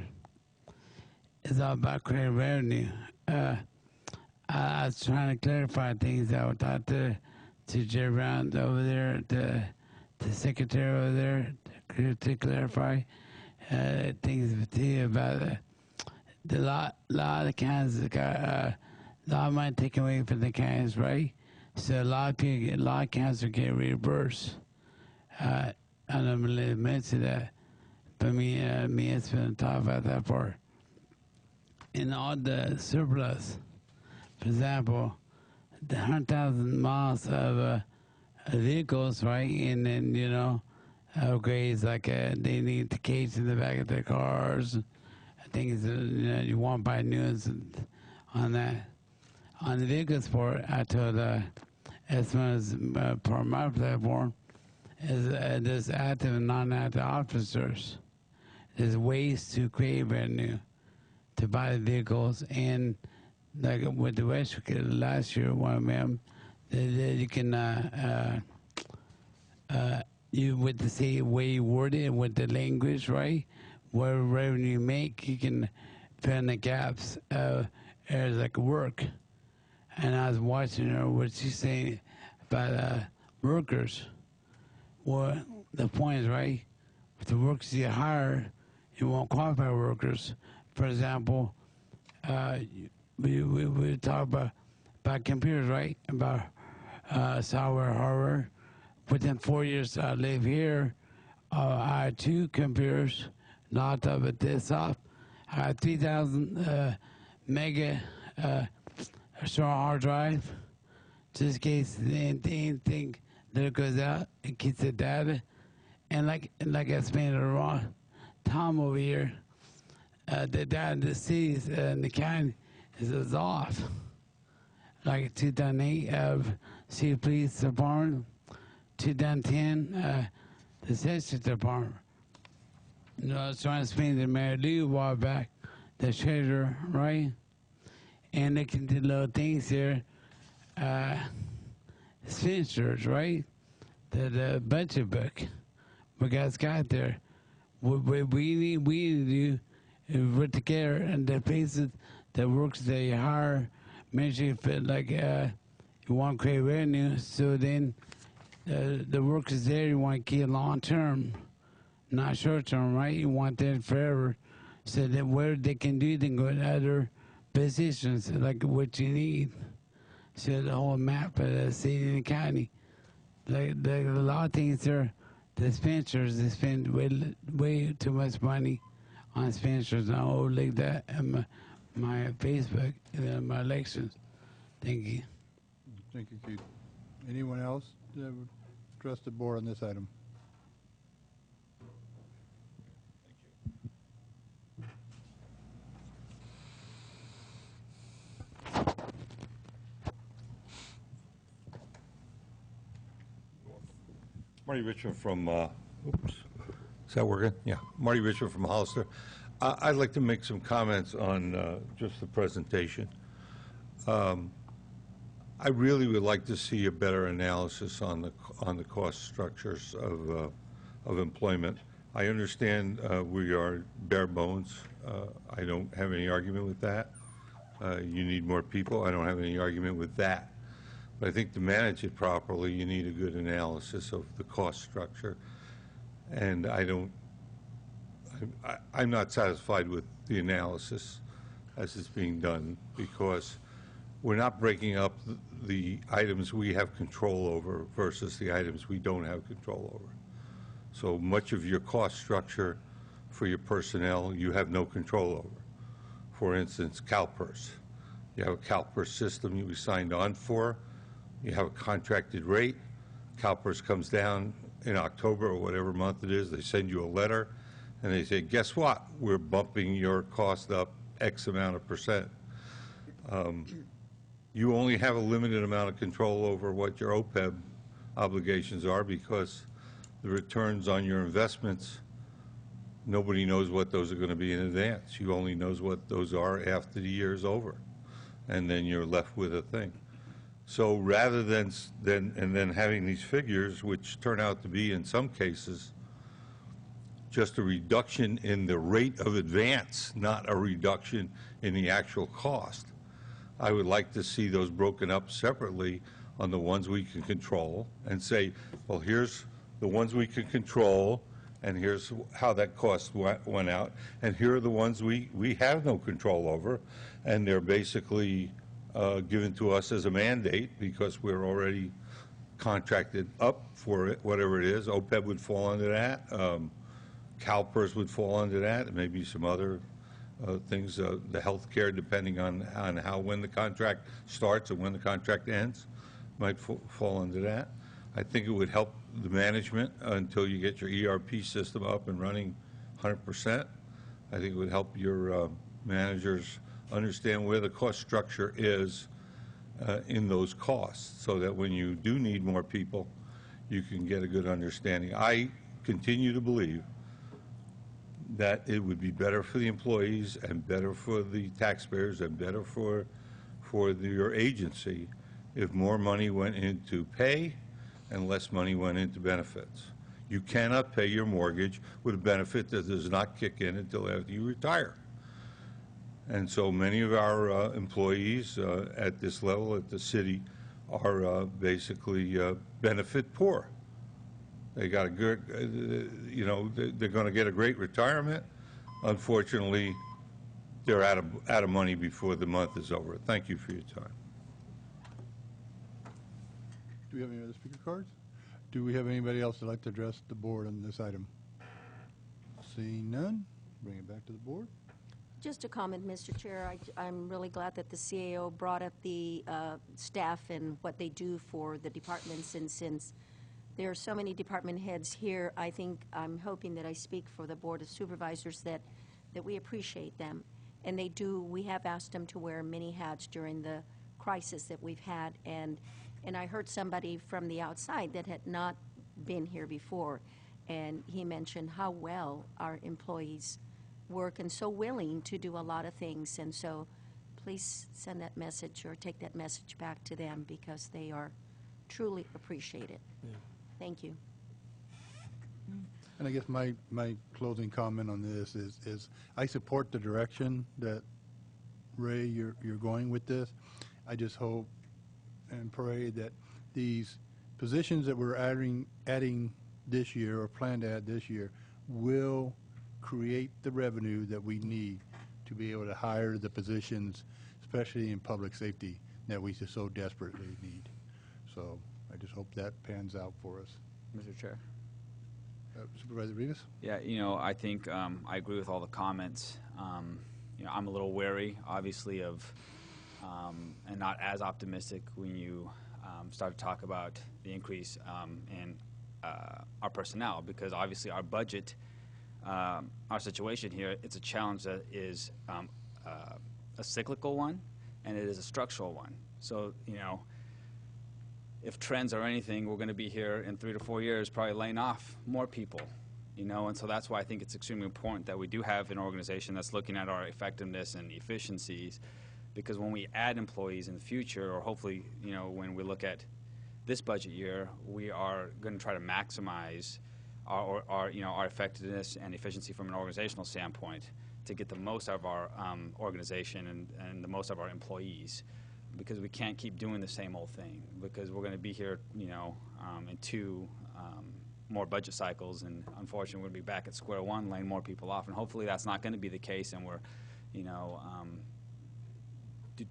it's all about creating revenue. I was trying to clarify things. I would talk to Jay Brown over there, the secretary over there, to clarify things with you about the lot of the counties got a lot of money taken away from the counties, right? So a lot of counties are getting reimbursed. I don't really mention that, but me has been talking about that part. And all the surplus, for example, the 100,000 miles of vehicles, right? And then, you know, upgrades like they need the cage in the back of their cars. Things you know, you want to buy new ones on that. On the vehicles part, I told as much as part of my platform is there's active and non-active officers. There's ways to create revenue to buy the vehicles, and like with the West last year, one of them, you can you with the same way you word it with the language, right? What revenue you make, you can fill in the gaps areas like work. And I was watching her, what she's saying about workers. Well, the point is, right, with the workers you hire, you won't qualify workers. For example, we talk about computers, right? About software, hardware. Within 4 years I live here, I had 2 computers, laptop and desktop. I had 3,000 mega strong hard drive, just in case anything that goes out, it keeps the data. And like I explained to Ron, Tom over here, the data in the cities and the county is off. Like 2008, City Police Department, 2010, the Census Department. You know, I was trying to explain to Mayor Lee a while back, the treasurer, right? And they can do little things here. Expenditures, right? The budget book. We guys got there. What we need to do is work together, and the places that works they hire, make sure you feel like you want to create revenue, so then the workers there you want to keep long term, not short term, right? You want that forever, so that where they can do, they can go to other positions like what you need. So the whole map of the city and the county, like a lot of things there. The expenditures, they spend way too much money on expenditures. I always like that on my Facebook and my elections. Thank you. Thank you, Keith. Anyone else that would address the board on this item? Marty Richmond from, oops, is that working? Yeah, Marty Richmond from Hollister. I'd like to make some comments on just the presentation. I really would like to see a better analysis on the cost structures of employment. I understand we are bare bones. I don't have any argument with that. You need more people. I don't have any argument with that. But I think to manage it properly, you need a good analysis of the cost structure. And I'm not satisfied with the analysis as it's being done, because we're not breaking up the items we have control over versus the items we don't have control over. So much of your cost structure for your personnel, you have no control over. For instance, CalPERS. You have a CalPERS system you signed on for. You have a contracted rate. CalPERS comes down in October or whatever month it is. They send you a letter, and they say, guess what? We're bumping your cost up X amount of percent. You only have a limited amount of control over what your OPEB obligations are, because the returns on your investments, nobody knows what those are going to be in advance. You only knows what those are after the year is over, and then you're left with a thing. So rather than having these figures, which turn out to be in some cases just a reduction in the rate of advance, not a reduction in the actual cost. I would like to see those broken up separately on the ones we can control and say, well, here's the ones we can control, and here's how that cost went out, and here are the ones we have no control over, and they're basically given to us as a mandate because we're already contracted up for it, whatever it is. OPEB would fall under that. CalPERS would fall under that, and maybe some other things, the health care, depending on when the contract starts and when the contract ends, might fall under that. I think it would help the management until you get your ERP system up and running 100%. I think it would help your managers understand where the cost structure is in those costs, so that when you do need more people, you can get a good understanding. I continue to believe that it would be better for the employees and better for the taxpayers and better for your agency if more money went into pay and less money went into benefits. You cannot pay your mortgage with a benefit that does not kick in until after you retire. And so many of our employees at this level at the city are basically benefit poor. They got a good, they're going to get a great retirement. Unfortunately, they're out of money before the month is over. Thank you for your time. Do we have any other speaker cards? Do we have anybody else that'd like to address the board on this item? Seeing none, bring it back to the board. Just a comment, Mr. Chair. I'm really glad that the CAO brought up the staff and what they do for the departments, and since there are so many department heads here, I'm hoping that I speak for the Board of Supervisors that we appreciate them. And they do. We have asked them to wear many hats during the crisis that we've had, and I heard somebody from the outside that had not been here before, and he mentioned how well our employees work and so willing to do a lot of things. And so please send that message or take that message back to them, because they are truly appreciated. Yeah. Thank you. And I guess my closing comment on this is I support the direction that, Ray, you're going with this. I just hope and pray that these positions that we're adding this year or plan to add this year will create the revenue that we need to be able to hire the positions, especially in public safety, that we so desperately need. So I just hope that pans out for us. Mr. Chair. Supervisor Rivas? Yeah, I think I agree with all the comments. I'm a little wary, obviously, of and not as optimistic when you start to talk about the increase in our personnel, because obviously our budget, our situation here, it's a challenge that is a cyclical one, and it is a structural one. So, if trends are anything, we're going to be here in 3 to 4 years probably laying off more people, and so that's why I think it's extremely important that we do have an organization that's looking at our effectiveness and efficiencies, because when we add employees in the future, or hopefully, when we look at this budget year, we are going to try to maximize our effectiveness and efficiency from an organizational standpoint to get the most out of our organization and the most of our employees, because we can't keep doing the same old thing, because we're going to be here, in 2 more budget cycles, and unfortunately we're going to be back at square one, laying more people off, and hopefully that's not going to be the case, and we're,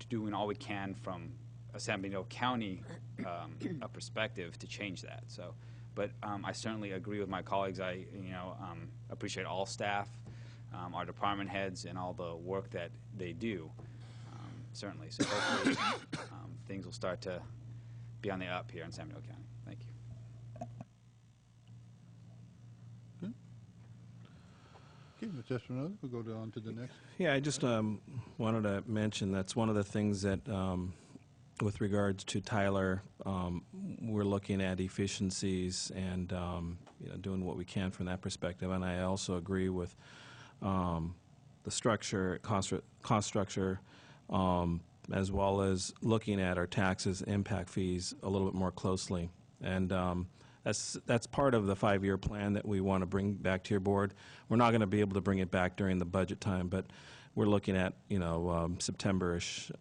doing all we can from a San Bernardino County a perspective to change that. So, but I certainly agree with my colleagues. I, appreciate all staff, our department heads, and all the work that they do. Certainly. So hopefully things will start to be on the up here in San Bernardino County. Thank you. Okay, Mr. Espinoza, we'll go on to the next. Yeah, I just wanted to mention that's one of the things that, with regards to Tyler, we're looking at efficiencies and doing what we can from that perspective. And I also agree with the structure, cost structure, as well as looking at our taxes, impact fees a little bit more closely. And That's part of the 5-year plan that we want to bring back to your board. We're not going to be able to bring it back during the budget time, but we're looking at, September-ish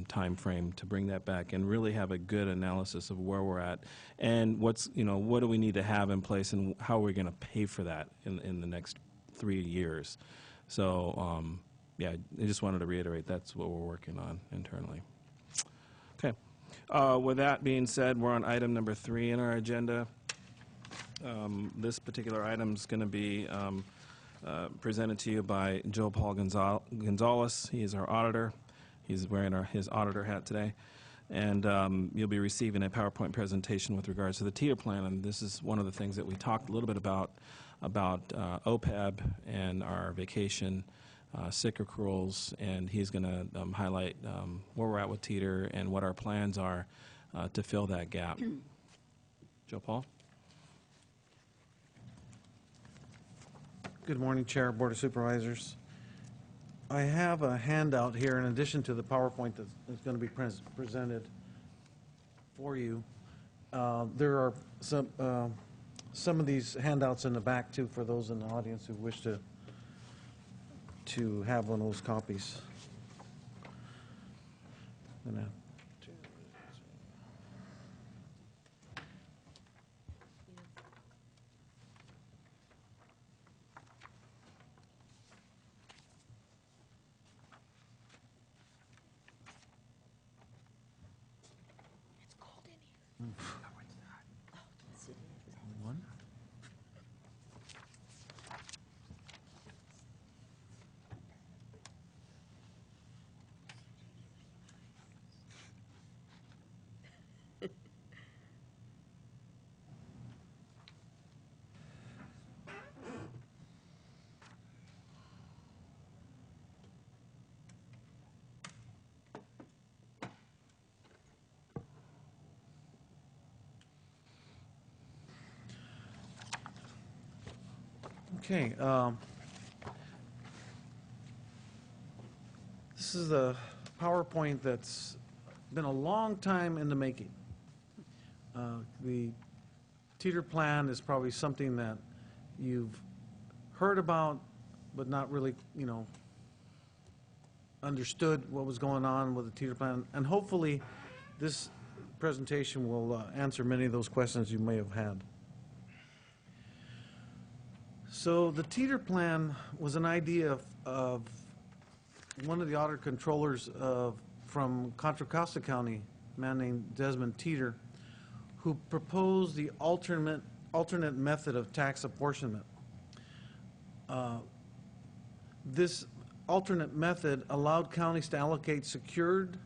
time frame to bring that back and really have a good analysis of where we're at and what do we need to have in place and how are we going to pay for that in the next 3 years. So, I just wanted to reiterate that's what we're working on internally. Okay. With that being said, we're on item number 3 in our agenda. This particular item is going to be presented to you by Joe Paul Gonzalez. He is our auditor. He's wearing his auditor hat today. And you'll be receiving a PowerPoint presentation with regards to the TIER plan. And this is one of the things that we talked a little bit about OPEB and our vacation, sick accruals. And he's going to highlight where we're at with TIER and what our plans are to fill that gap. Joe Paul? Good morning, Chair, Board of Supervisors. I have a handout here in addition to the PowerPoint that's going to be presented for you. There are some of these handouts in the back, too, for those in the audience who wish to have one of those copies. One. Okay. This is a PowerPoint that's been a long time in the making. The TIER plan is probably something that you've heard about, but not really, understood what was going on with the TIER plan. And hopefully, this presentation will answer many of those questions you may have had. So the TIER plan was an idea of one of the audit controllers from Contra Costa County, a man named Desmond Teeter, who proposed the alternate method of tax apportionment. This alternate method allowed counties to allocate secured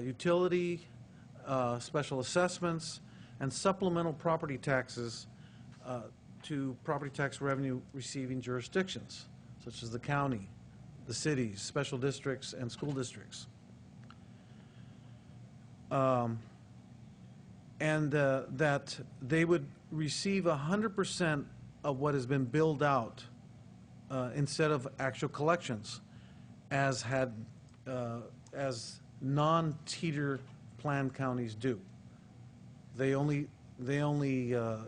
utility, special assessments, and supplemental property taxes to property tax revenue receiving jurisdictions, such as the county, the cities, special districts, and school districts. And that they would receive 100% of what has been billed out instead of actual collections, as non-TIER plan counties do. They only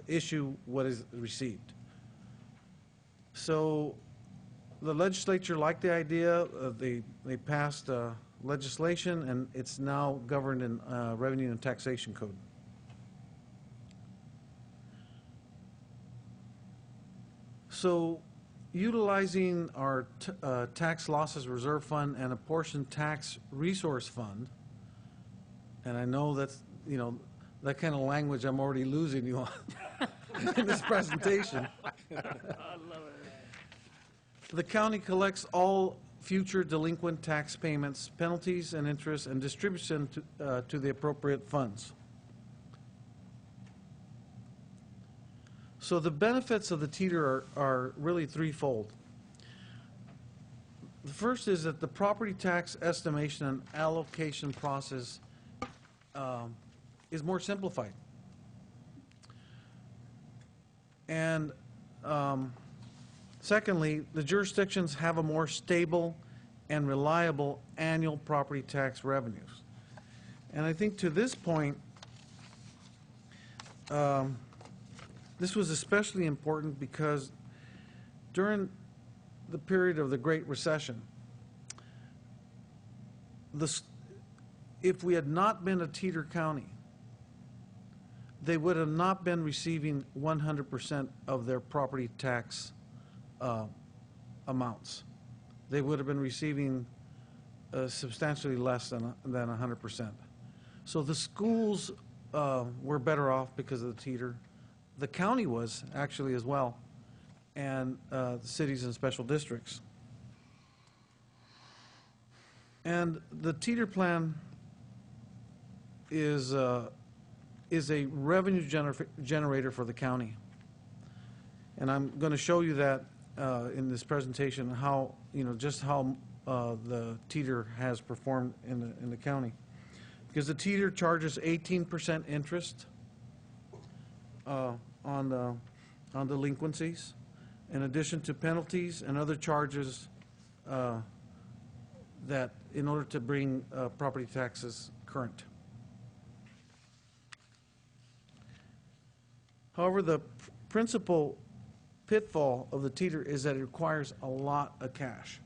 issue what is received. So the legislature liked the idea. They passed legislation, and it's now governed in Revenue and Taxation Code. So utilizing our Tax Losses Reserve Fund and a portion tax resource fund, and I know that's, that kind of language I'm already losing you on in this presentation. The county collects all future delinquent tax payments, penalties, and interest, and distributes them to the appropriate funds. So the benefits of the TIER are really threefold. The first is that the property tax estimation and allocation process is more simplified. And secondly, the jurisdictions have a more stable and reliable annual property tax revenues. And I think to this point, This was especially important because during the period of the Great Recession, if we had not been a Teeter County, they would have not been receiving 100% of their property tax amounts. They would have been receiving substantially less than 100%. So the schools were better off because of the Teeter. The county was actually as well, and the cities and special districts. And the Teeter plan is a revenue generator for the county. And I'm going to show you that in this presentation, how, just how the Teeter has performed in the county. Because the Teeter charges 18% interest on delinquencies, in addition to penalties and other charges that in order to bring property taxes current. However, the principal pitfall of the Teeter is that it requires a lot of cash,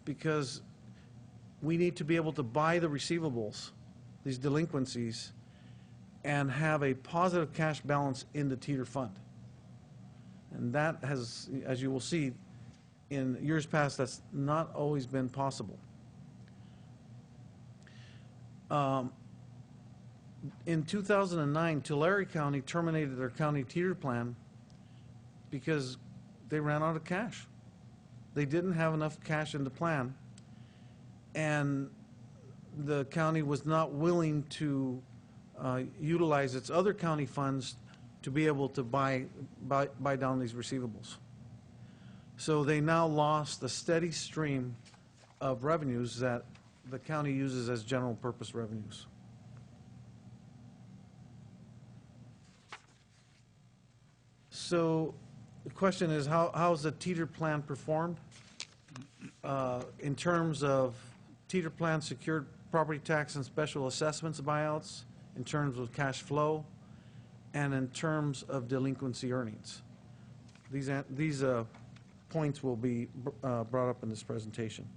because we need to be able to buy the receivables, these delinquencies, and have a positive cash balance in the Teeter fund. And that has, as you will see, in years past, that's not always been possible. In 2009, Tulare County terminated their county Teeter plan because they ran out of cash. They didn't have enough cash in the plan, and the county was not willing to utilize its other county funds to be able to buy down these receivables. So they now lost a steady stream of revenues that the county uses as general purpose revenues. So the question is, how's the Teeter plan performed? In terms of Teeter plan secured property tax and special assessments buyouts, in terms of cash flow, and in terms of delinquency earnings. These points will be brought up in this presentation.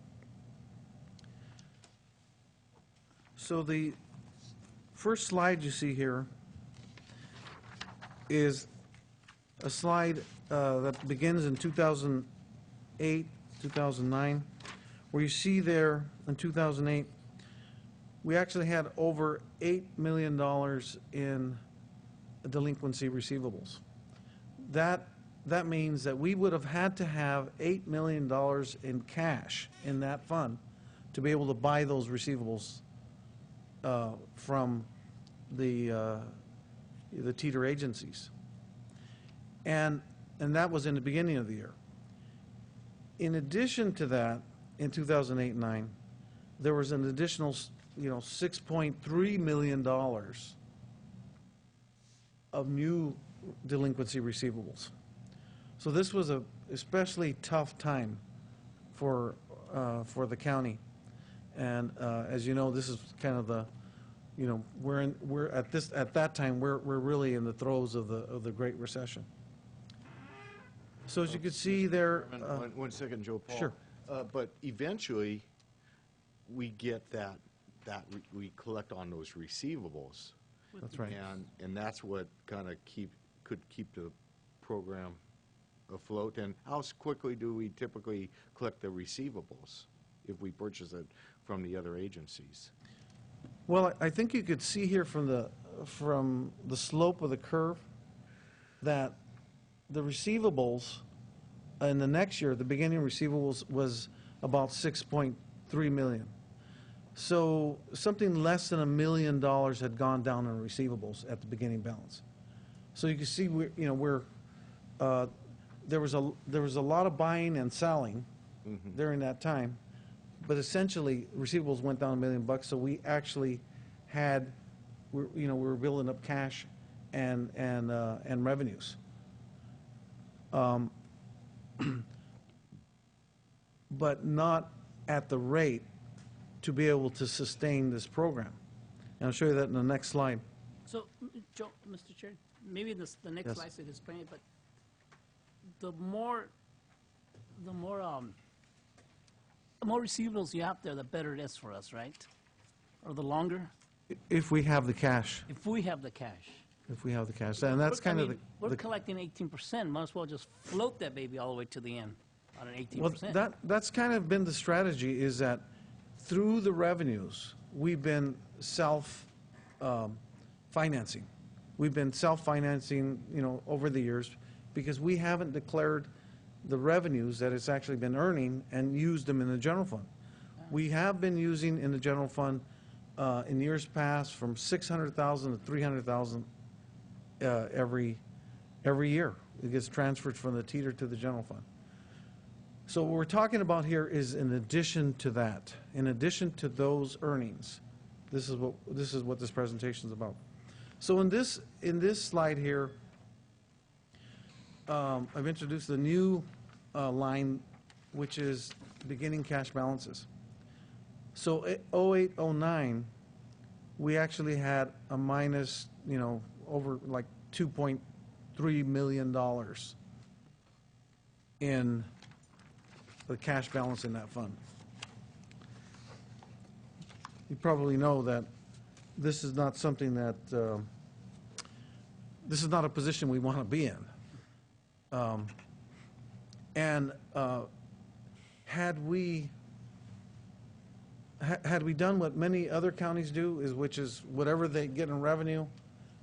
So the first slide you see here is a slide that begins in 2008, 2009, where you see there in 2008, we actually had over $8 million in delinquency receivables. That means that we would have had to have $8 million in cash in that fund to be able to buy those receivables from the Teeter agencies. And that was in the beginning of the year. In addition to that, in 2008-9, there was an additional, $6.3 million of new delinquency receivables. So this was a especially tough time for the county. And as you know, this is kind of the, we're at that time we're really in the throes of the Great Recession. So as you can see there, one second, Joe Paul. Sure. But eventually, we get we collect on those receivables. that's right. And that's what kind of could keep the program afloat. And how quickly do we typically collect the receivables if we purchase it from the other agencies? Well, I think you could see here from the slope of the curve that the receivables in the next year, the beginning receivables was about $6.3 million. So something less than $1 million had gone down in receivables at the beginning balance. So you can see there was a lot of buying and selling during that time, but essentially receivables went down $1 million. So we actually we were building up cash and revenues. But not at the rate to be able to sustain this program. And I'll show you that in the next slide. So, Joe, Mr. Chair, maybe the next Yes. slide should explain it, but the more receivables you have there, the better it is for us, right? Or the longer, If we have the cash, if we have the cash. if we have the cash. And that's I kind of mean, the. we're collecting 18%, might as well just float that baby all the way to the end on an 18%. Well, that's kind of been the strategy, is that through the revenues, we've been self-financing. We've been self-financing, over the years, because we haven't declared the revenues that it's actually been earning and used them in the general fund. We have been using in the general fund, in years past, from 600,000 to 300,000 every year. It gets transferred from the teeter to the general fund. So what we're talking about here is in addition to that, in addition to those earnings, this is what this presentation is about. So in this slide here, I've introduced the new line, which is beginning cash balances. So 0809, we actually had a minus, over like $2.3 million in the cash balance in that fund. You probably know that this is not something that, this is not a position we want to be in. Had we done what many other counties do, which is whatever they get in revenue,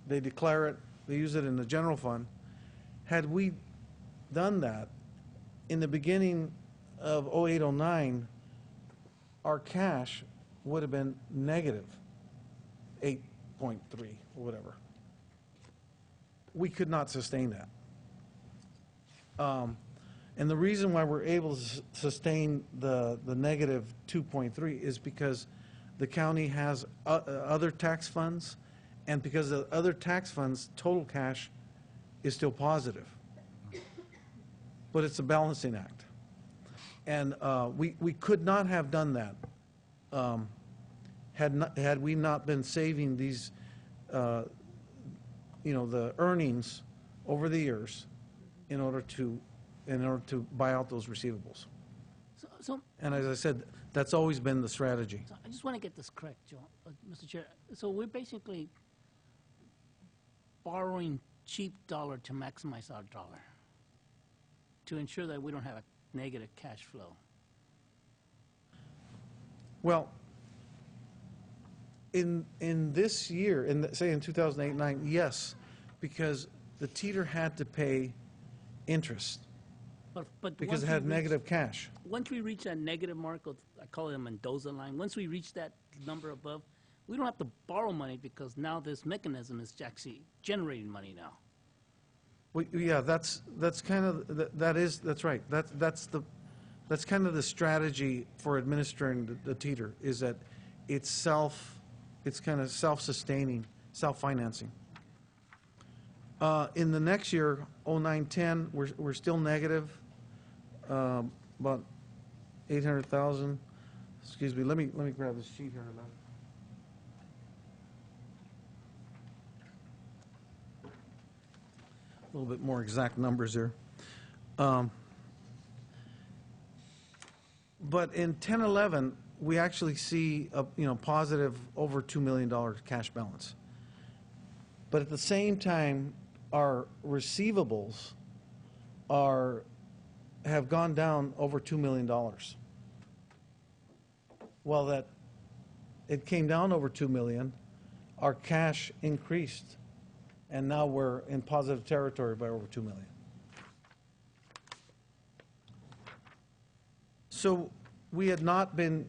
they declare it, they use it in the general fund. Had we done that in the beginning of 0809, our cash would have been negative 8.3 or whatever. We could not sustain that. And the reason why we're able to sustain the negative 2.3 is because the county has other tax funds, and because the other tax funds, total cash is still positive. But it's a balancing act. And we could not have done that had we not been saving these, the earnings over the years in order to buy out those receivables. So And as I said, that's always been the strategy. I just want to get this correct, Joe, Mr. Chair. So we're basically borrowing cheap dollar to maximize our dollar, to ensure that we don't have a negative cash flow. Well, in this year, say in 2008-9, yes, because the teeter had to pay interest But because once it we had reach- negative cash. Once we reach that negative mark, I call it a Mendoza line, once we reach that number above, we don't have to borrow money because now this mechanism is actually generating money now. Well, yeah, that's kind of, that's right. That's kind of the strategy for administering the teeter, is that it's kind of self-sustaining, self-financing. In the next year, 09-10, we're still negative, about 800,000. Excuse me, let me grab this sheet here. A little bit more exact numbers here. But in 10-11, we actually see a positive over $2 million cash balance. But at the same time, our receivables have gone down over $2 million. While that it came down over $2 million, our cash increased, and now we're in positive territory by over $2 million. So we had not been,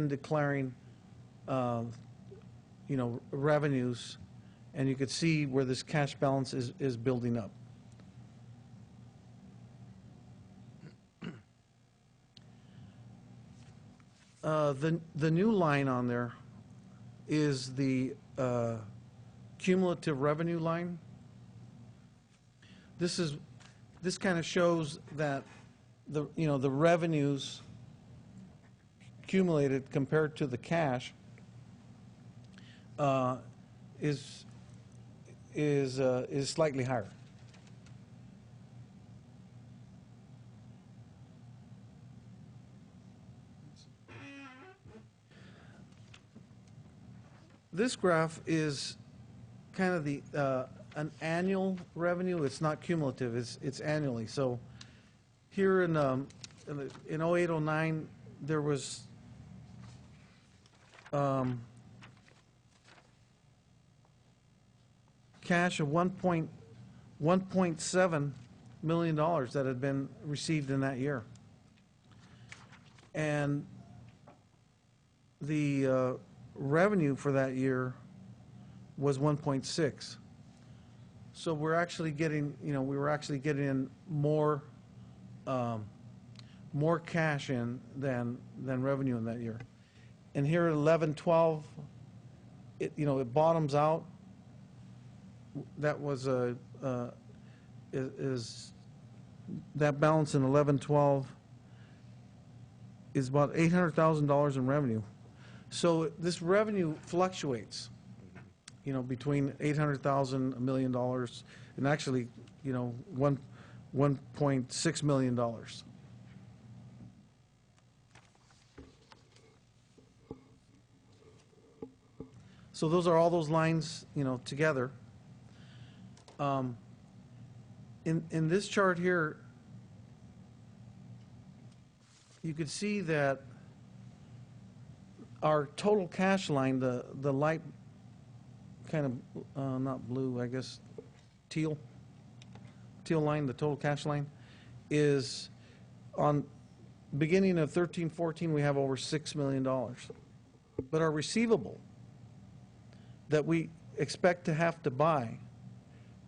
declaring, revenues, and you could see where this cash balance is building up. The new line on there is the cumulative revenue line. This kind of shows that the revenues accumulated compared to the cash is slightly higher. This graph is kind of the an annual revenue. It's not cumulative. It's annually. So here in 0809 there was cash of $1.7 million that had been received in that year, and the revenue for that year was 1.6. So we're actually getting, we were actually getting in more cash in than revenue in that year. And here at 11/12, it bottoms out. That was that balance in 11/12 is about $800,000 in revenue. So this revenue fluctuates, between $800,000, $1 million, and actually, $1.6 million. So those are all those lines, together. In this chart here, you could see that our total cash line, the light kind of, not blue, I guess, teal line, the total cash line, is on beginning of 13-14, we have over $6 million. But our receivable that we expect to have to buy,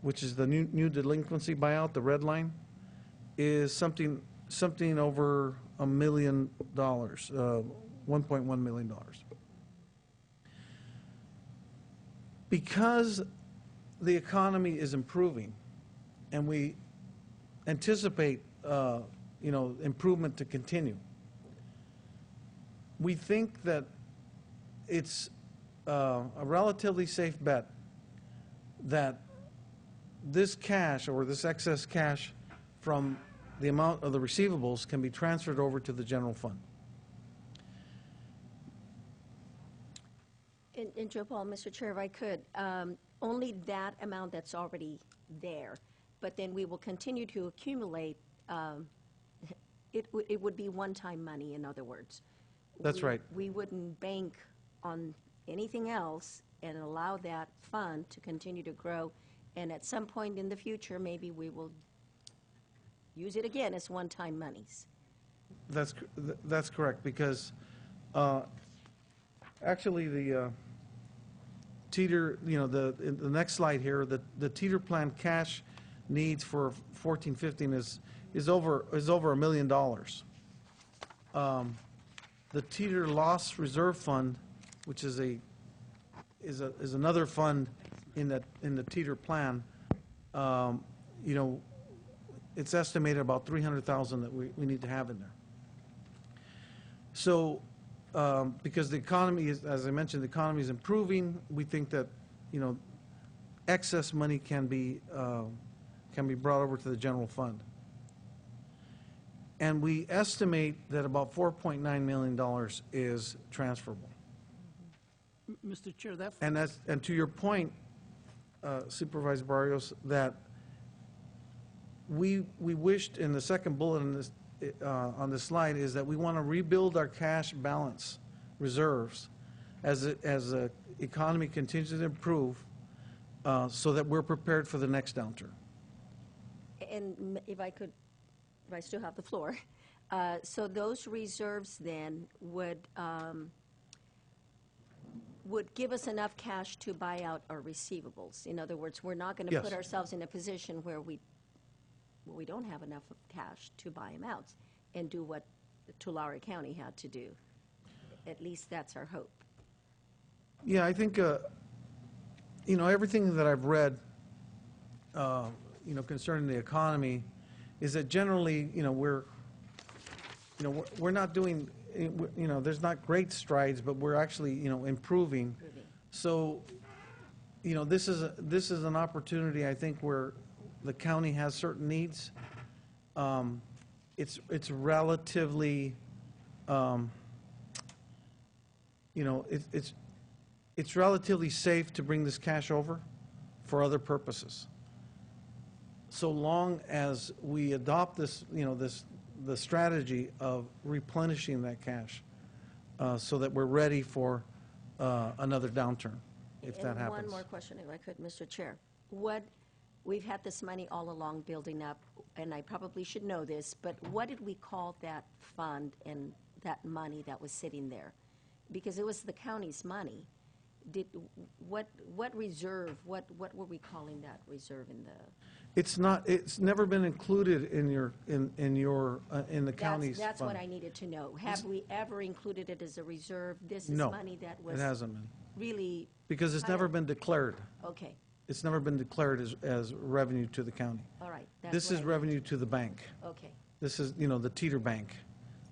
which is the new delinquency buyout, the red line, is something over $1 million, $1.1 million. Because the economy is improving, and we anticipate, improvement to continue, we think that it's a relatively safe bet that this cash or this excess cash from the amount of the receivables can be transferred over to the general fund. And Joe Paul, Mr. Chair, if I could, only that amount that's already there, but then we will continue to accumulate, it would be one-time money, in other words. That's right. We wouldn't bank on anything else and allow that fund to continue to grow, and at some point in the future, maybe we will use it again as one-time monies. That's correct, because actually the teeter, the next slide here, the teeter plan cash needs for 14-15 is over $1 million. The teeter loss reserve fund, which is another fund in the teeter plan, it's estimated about $300,000 that we need to have in there. So, because the economy is, as I mentioned, the economy is improving, we think that, excess money can be brought over to the general fund. And we estimate that about $4.9 million is transferable. Mr. Chair, And to your point, Supervisor Barrios, that we wished in the second bullet in this, on this slide, is that we want to rebuild our cash balance reserves as the economy continues to improve, so that we're prepared for the next downturn. And if I still have the floor, so those reserves then would give us enough cash to buy out our receivables. In other words, we're not going to put ourselves in a position where we don't have enough of cash to buy them out and do what Tulare County had to do. At least that's our hope. Yeah, I think, everything that I've read, concerning the economy, is that generally, we're not doing, there's not great strides, but we're actually, improving. So, you know, this is an opportunity, I think, where the county has certain needs. It's relatively, you know, it's relatively safe to bring this cash over for other purposes. So long as we adopt this, you know, the strategy of replenishing that cash, so that we're ready for another downturn, if that And happens. one more question, if I could, Mr. Chair. We've had this money all along building up, and I probably should know this, but what did we call that fund and that money that was sitting there? Because it was the county's money. What reserve, what were we calling that reserve in the? It's never been included in the county's That's what fund. I needed to know. Have we ever included it as a reserve? This is No, money that was it hasn't been, really, because it's kind never of- been declared. okay, It's never been declared as revenue to the county. all right. That's This what is I need. revenue to the bank. Okay. This is, you know, the teeter bank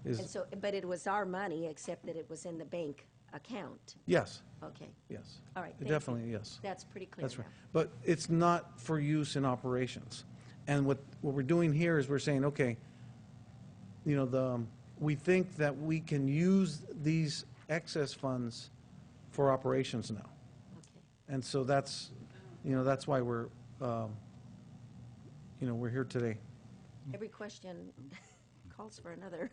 And is, so, but it was our money, except that it was in the bank account. yes, Okay, yes. all right. thank you. Definitely, yes. That's pretty clear That's right. now. But it's not for use in operations. And what we're doing here is we're saying, okay, you know, we think that we can use these excess funds for operations now. Okay. And so that's, you know, that's why we're, you know, we're here today. Every question calls for another,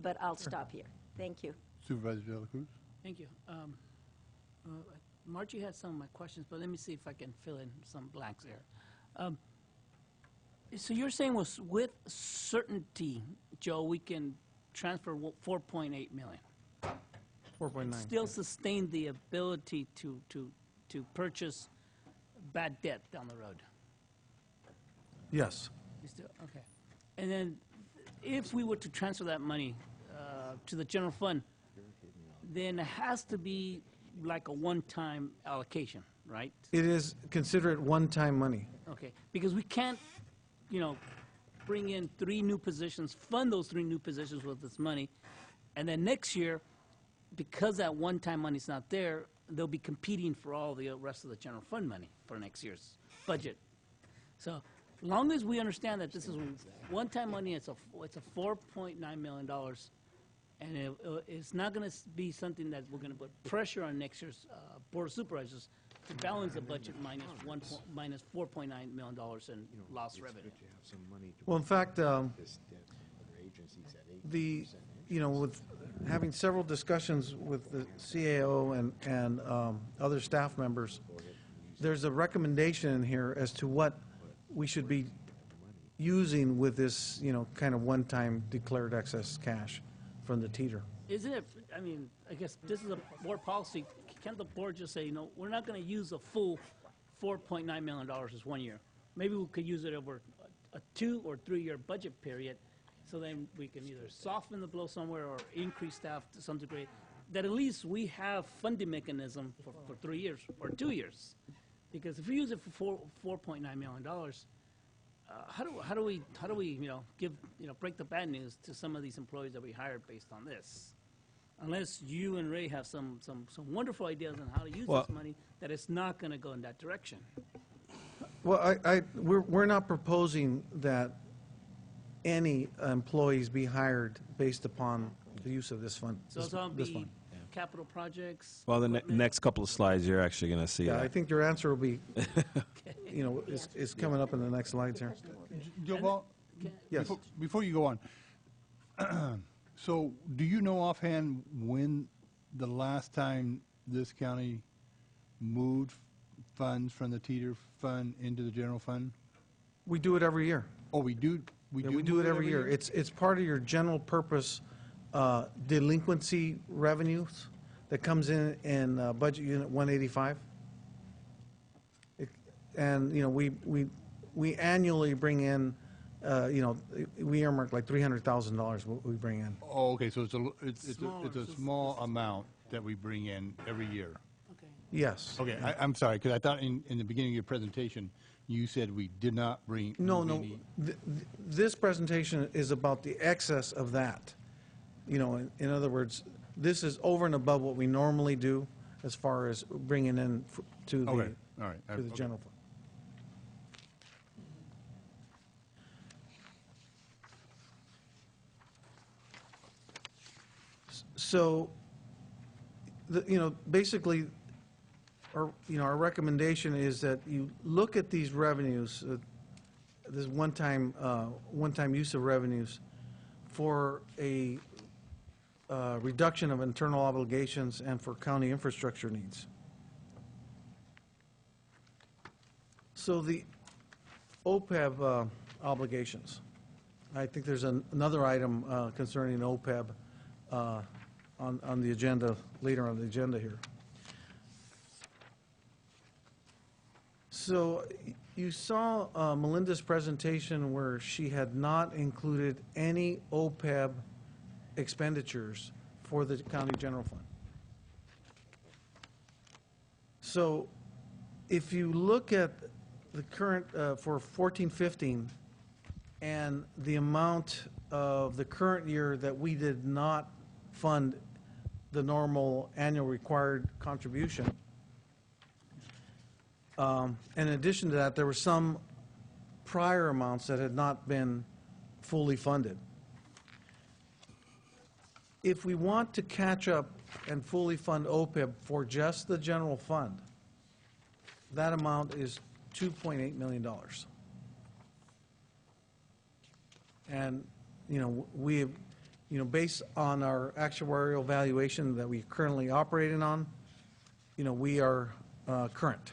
but I'll stop here. Thank you. Supervisor De La Cruz? Thank you. Margie had some of my questions, but let me see if I can fill in some blanks there. So you're saying with certainty, Joe, we can transfer 4.8 million? 4.9. Still sustain the ability to purchase bad debt down the road? Yes. You still, okay. And then if we were to transfer that money to the general fund, then it has to be like a one-time allocation, right? It is considered one-time money. Okay, because we can't, you know, bring in 3 new positions, fund those 3 new positions with this money, and then next year, because that one-time money's not there, they'll be competing for all the rest of the general fund money for next year's budget. So, long as we understand that this is one-time money, it's a $4.9 million, and it's not going to be something that we're going to put pressure on next year's Board of Supervisors to balance the budget minus $4.9 million in lost revenue. Well, in fact, you know, with having several discussions with the CAO and other staff members, there's a recommendation in here as to what we should be using with this, you know, kind of one-time declared excess cash from the teeter. Isn't it, I mean, I guess this is a board policy. Can't the board just say, you know, we're not going to use a full $4.9 million this one year? Maybe we could use it over a 2 or 3 year budget period, so then we can either soften the blow somewhere or increase staff to some degree, that at least we have funding mechanism for 3 years or 2 years. Because if we use it for $4.9 million, how do we break the bad news to some of these employees that we hired based on this? Unless you and Ray have some wonderful ideas on how to use this money, that it's not going to go in that direction. Well, we're not proposing that any employees be hired based upon the use of this fund. So it's all this be fund. capital projects. Well, the equipment. next couple of slides, you're actually going to see Yeah, I that. think your answer will be, you know, is coming up in the next slides here. Joe, Yes. before you go on, so do you know offhand when the last time this county moved funds from the teeter fund into the general fund? We do it every year. Oh, we do? Yeah, we do it every year. It's part of your general purpose delinquency revenues that comes in Budget Unit 185. And, you know, we annually bring in, you know, we earmark like $300,000 what we bring in. Oh, okay, so it's a Smaller, small amount that we bring in every year. Okay. Yes. Okay, I'm sorry, because I thought in the beginning of your presentation, you said we did not bring. No, move no. any- This presentation is about the excess of that. You know, in other words, this is over and above what we normally do as far as bringing in to the Okay. All right. to the Okay. general fund. So, basically, our recommendation is that you look at these revenues, this one-time use of revenues for a reduction of internal obligations and for county infrastructure needs. So the OPEB obligations, I think there's another item concerning OPEB on the agenda, later on the agenda here. So you saw Melinda's presentation where she had not included any OPEB expenditures for the county general fund. So if you look at the current, for 14-15, and the amount of the current year that we did not fund the normal annual required contribution, in addition to that, there were some prior amounts that had not been fully funded. If we want to catch up and fully fund OPEB for just the general fund, that amount is $2.8 million. And, we have, based on our actuarial valuation that we're currently operating on, we are current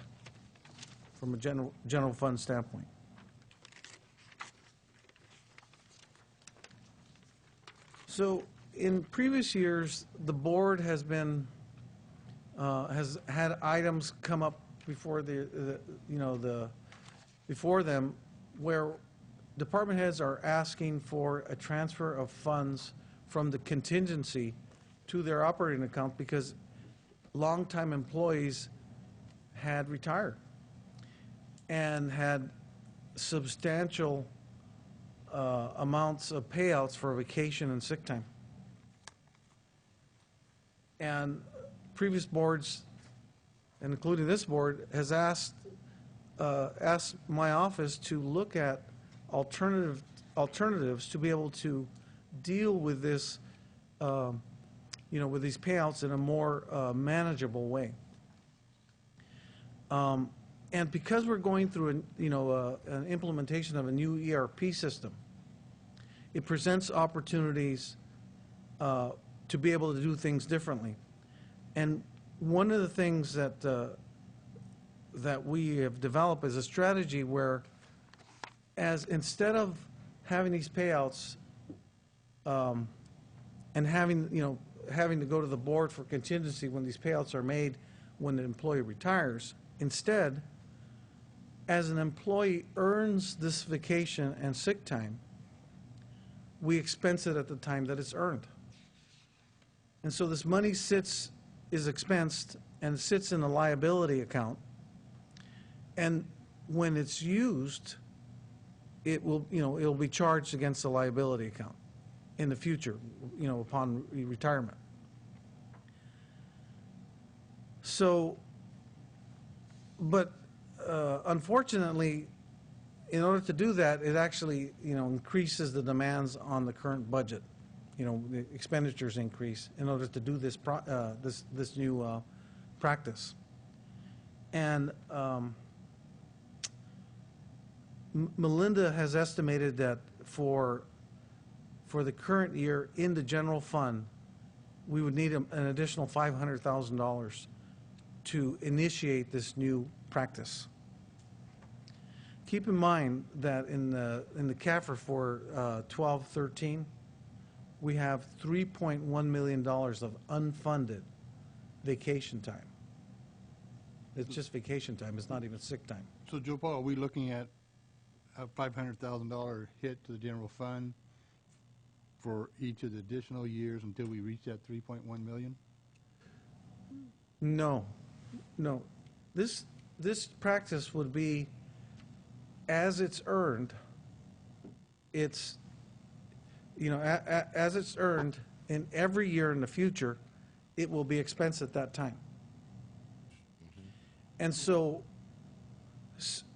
from a general fund standpoint. So in previous years, the board has had items come up before before them where department heads are asking for a transfer of funds from the contingency to their operating account because longtime employees had retired and had substantial amounts of payouts for vacation and sick time. And previous boards, and including this board, has asked my office to look at alternatives to be able to deal with this, with these payouts in a more manageable way. And because we're going through an implementation of a new ERP system, it presents opportunities to be able to do things differently. And one of the things that we have developed is a strategy where, instead of having these payouts and having to go to the board for contingency when these payouts are made when the employee retires, instead, as an employee earns this vacation and sick time, we expense it at the time that it's earned. And so this money is expensed and sits in a liability account. And when it's used, it'll be charged against the liability account in the future, upon retirement. So, but unfortunately, in order to do that, it actually, increases the demands on the current budget. The expenditures increase in order to do this this new practice. And Melinda has estimated that for the current year in the general fund, we would need an additional $500,000 to initiate this new practice. Keep in mind that in the CAFR for 12-13, we have $3.1 million of unfunded vacation time. It's just vacation time. It's not even sick time. So, Joe Paul, are we looking at a $500,000 hit to the general fund for each of the additional years until we reach that 3.1 million? No. This practice would be, as it's earned, as it's earned in every year in the future, it will be expensed at that time. And so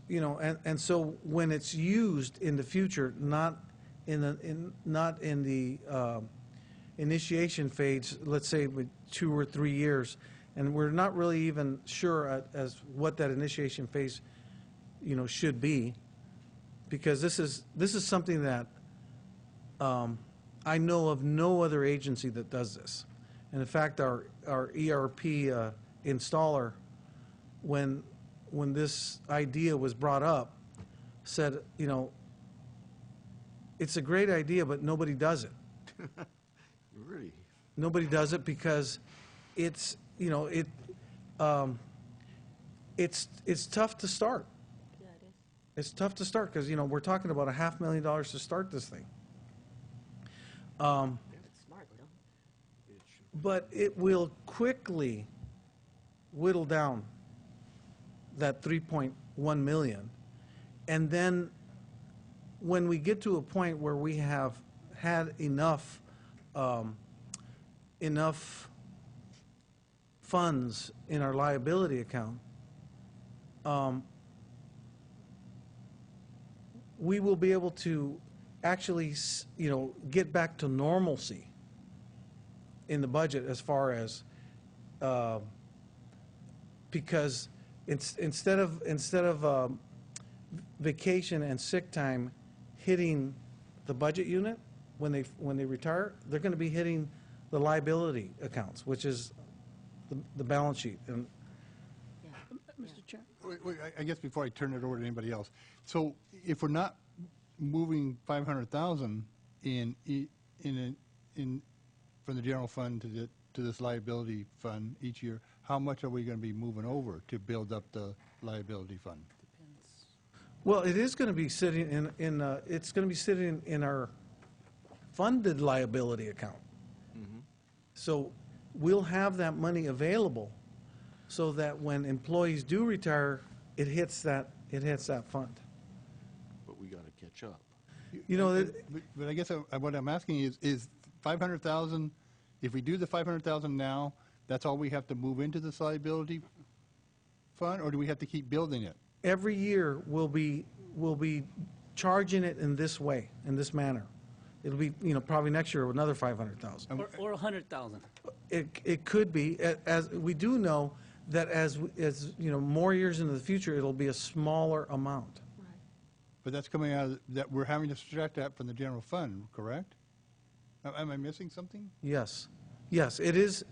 You know, and so when it's used in the future, not in the initiation phase, let's say with 2 or 3 years, and we're not really even sure as what that initiation phase, you know, should be, because this is something that I know of no other agency that does this. And in fact, our ERP installer, when this idea was brought up, said, you know, it's a great idea, but nobody does it. Really? Nobody does it because it's, you know, it's tough to start. Yeah, it is. It's tough to start because, you know, we're talking about $500,000 to start this thing. It's smart, though. But it will quickly whittle down that 3.1 million. And then when we get to a point where we have had enough funds in our liability account, we will be able to actually, you know, get back to normalcy in the budget as far as, because instead of vacation and sick time hitting the budget unit when they retire, they're going to be hitting the liability accounts, which is the balance sheet. And Mr. Chair? Wait, I guess before I turn it over to anybody else, so if we're not moving 500,000 from the general fund to this liability fund each year, how much are we going to be moving over to build up the liability fund? well, it is going to be sitting it's going to be sitting in our funded liability account. So we'll have that money available so that when employees do retire, it hits that fund. But we got to catch up. You know, But I guess what I'm asking is 500,000, if we do the 500,000 now, that's all we have to move into this liability fund, or do we have to keep building it? every year we'll be charging it in this way, in this manner. It'll be, you know, probably next year another 500,000. Or 100,000. It could be, as we do know that as you know, more years into the future, it'll be a smaller amount. But that's coming out of, that we're having to subtract that from the general fund, correct? Am I missing something? Yes, yes, it is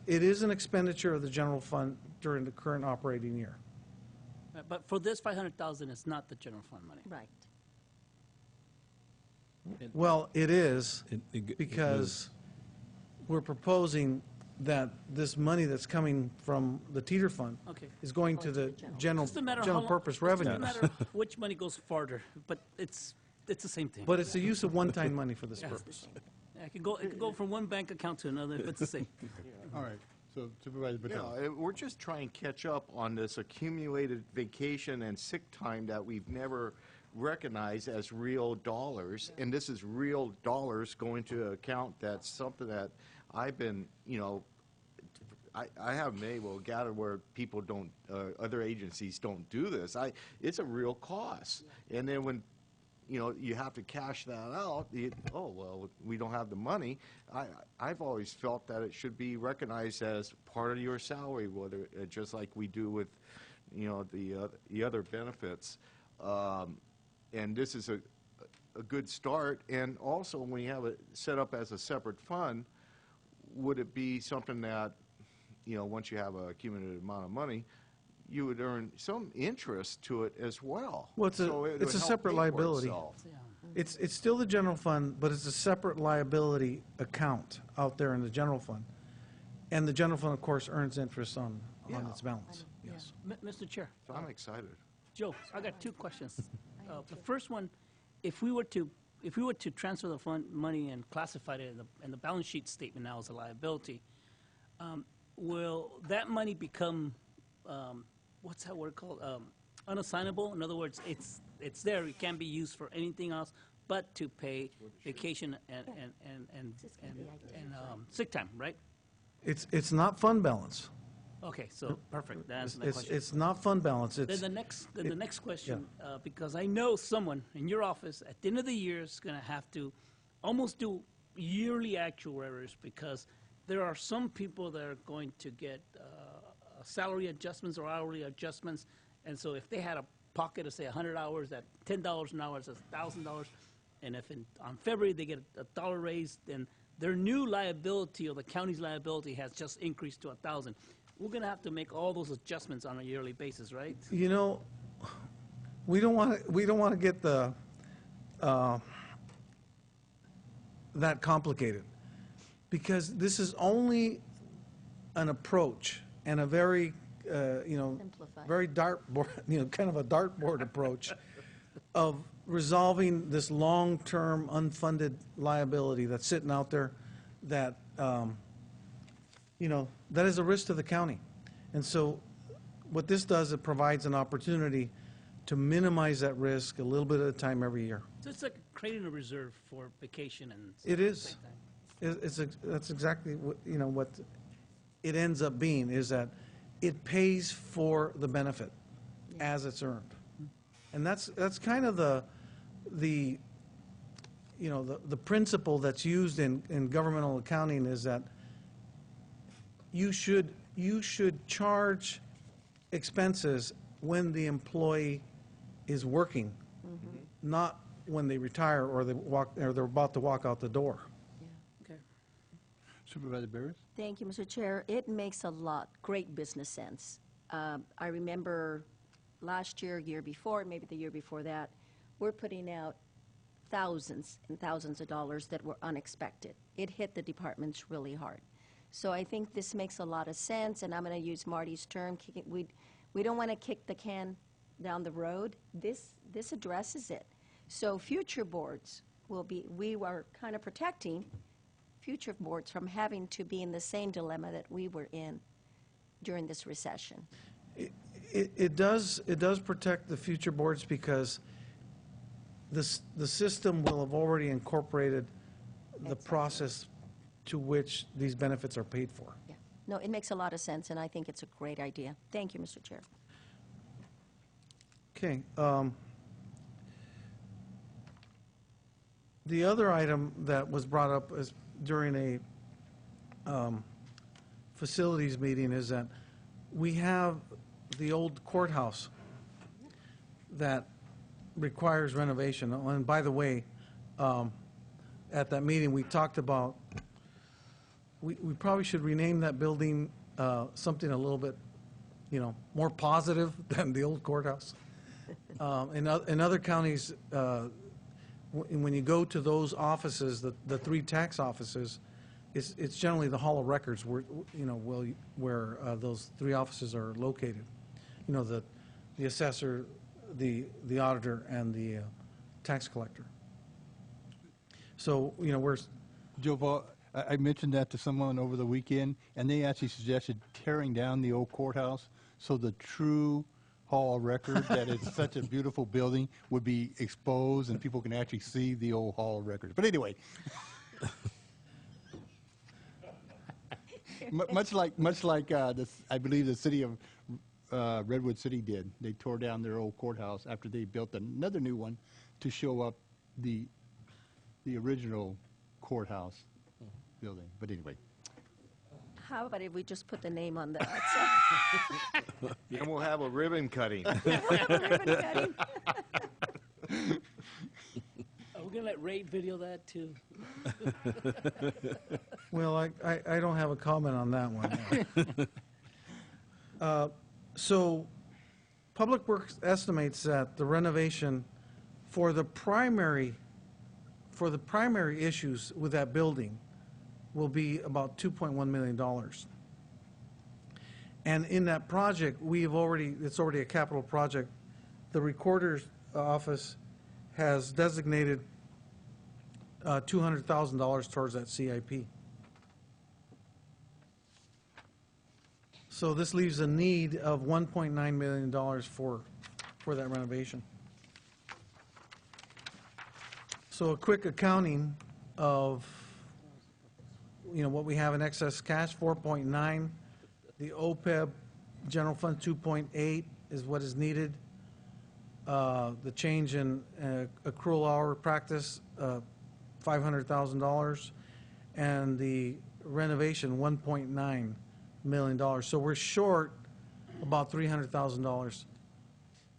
an expenditure of the general fund during the current operating year. But for this 500,000, it's not the general fund money. Right. Well, it is, It because we're proposing that this money that's coming from the teeter fund Okay. is going to the general Doesn't matter how general long- purpose Doesn't revenue. matter which money goes farther, but it's the same thing. But it's the use of one-time money for this Yeah. purpose. It could go from one bank account to another, but it's the same. All right, so Supervisor Patel. Yeah, we're just trying to catch up on this accumulated vacation and sick time that we've never recognized as real dollars. And this is real dollars going to an account that's something that I've been, you know, I haven't been able to gather where people don't, other agencies don't do this. It's a real cost. And then when, you know, you have to cash that out, oh, well, we don't have the money. I've always felt that it should be recognized as part of your salary, whether, just like we do with, you know, the other benefits. And this is a good start. And also, when you have it set up as a separate fund, would it be something that, you know, once you have a cumulative amount of money, you would earn some interest to it as well? Well, it's a- So it it's would a help separate pay for liability. itself. Yeah. It's still the general fund, but it's a separate liability account out there in the general fund. And the general fund, of course, earns interest on Yeah. its balance. Yes. Mr. Chair, So I'm excited. Joe, I got two questions. The first one, if we were to transfer the fund money and classify it in the balance sheet statement now as a liability, will that money become, what's that word called? Unassignable? In other words, it's there, it can't be used for anything else but to pay vacation and sick time, right? It's not fund balance. Okay, so, perfect, that answers my It's, question. it's not fund balance, Then it's, the next question, because I know someone in your office at the end of the year is going to have to almost do yearly actuaries, because there are some people that are going to get salary adjustments or hourly adjustments, and so if they had a pocket of, say, 100 hours at $10 an hour, that's $1,000, and if on February they get a dollar raise, then their new liability or the county's liability has just increased to 1,000. We're going to have to make all those adjustments on a yearly basis, right? you know, we don't want to get that complicated, because this is only an approach and a very, Simplified. very dartboard, kind of a dartboard approach of resolving this long-term unfunded liability that's sitting out there that, that is a risk to the county. And so what this does, it provides an opportunity to minimize that risk a little bit at a time every year. So it's like creating a reserve for vacation and. It is. sick time. That's exactly what it ends up being, is that it pays for the benefit as it's earned. And that's kind of the principle that's used in governmental accounting, is that you should charge expenses when the employee is working, not when they retire or they're about to walk out the door. Okay. Supervisor Barris? Thank you, Mr. Chair. It makes great business sense. I remember last year, year before, maybe the year before that, we're putting out thousands and thousands of dollars that were unexpected. It hit the departments really hard. So I think this makes a lot of sense, and I'm going to use Marty's term, we don't want to kick the can down the road. This addresses it. So future boards we are kind of protecting future boards from having to be in the same dilemma that we were in during this recession. It does protect the future boards, because the system will have already incorporated the process to which these benefits are paid for. Yeah. No, it makes a lot of sense, and I think it's a great idea. Thank you, Mr. Chair. Okay. The other item that was brought up during a facilities meeting is that we have the old courthouse that requires renovation. And by the way, at that meeting, we talked about, we probably should rename that building something a little bit, more positive than the old courthouse. In other counties, when you go to those offices, the three tax offices, it's generally the Hall of Records where those three offices are located. The assessor, the auditor, and the tax collector. So, we're, Joe Paul, I mentioned that to someone over the weekend, and they actually suggested tearing down the old courthouse so the true Hall of Record, that is such a beautiful building, would be exposed and people can actually see the old Hall of Records. But anyway, much like this, I believe the city of Redwood City did. They tore down their old courthouse after they built another new one to show up the original courthouse building. But anyway. How about if we just put the name on that? And we'll have a ribbon cutting. Ribbon cutting. Are we going to let Ray video that too? well, I don't have a comment on that one. So, Public Works estimates that the renovation for the primary issues with that building will be about $2.1 million. And in that project, it's already a capital project. The Recorder's Office has designated $200,000 towards that CIP. So this leaves a need of $1.9 million for that renovation. So a quick accounting of what we have in excess cash, 4.9 The OPEB, General Fund 2.8 is what is needed. The change in accrual hour practice, $500,000. And the renovation, $1.9 million. So we're short about $300,000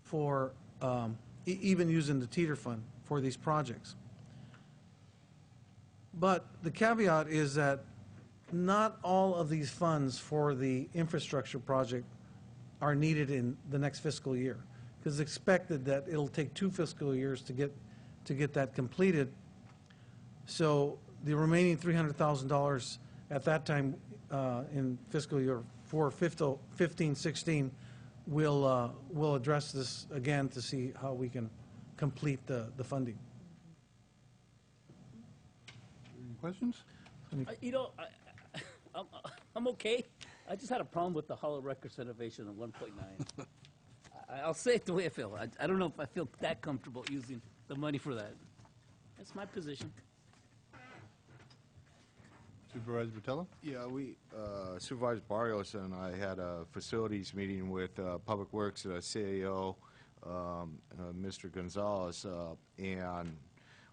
for, even using the teeter fund for these projects. But the caveat is that not all of these funds for the infrastructure project are needed in the next fiscal year, because it's expected that it'll take 2 fiscal years to get that completed. So the remaining $300,000 at that time in fiscal year 15-16, we'll address this again to see how we can complete the funding. Any questions? You know, I'm okay. I just had a problem with the Hall of Records renovation of 1.9. I'll say it the way I feel. I don't know if I feel that comfortable using the money for that. That's my position. Supervisor Botello? Yeah, Supervisor Barrios and I had a facilities meeting with Public Works CAO, Mr. Gonzalez, and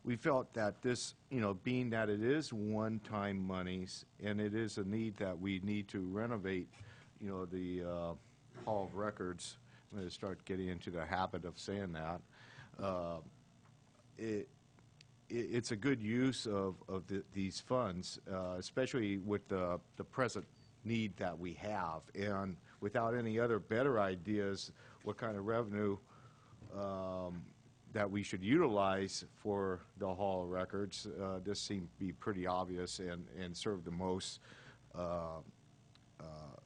we felt that this, being that it is one-time monies and it is a need that we need to renovate, the Hall of Records. I'm going to start getting into the habit of saying that. It's a good use of these funds, especially with the present need that we have, and without any other better ideas what kind of revenue that we should utilize for the Hall of Records. This seemed to be pretty obvious and serve the most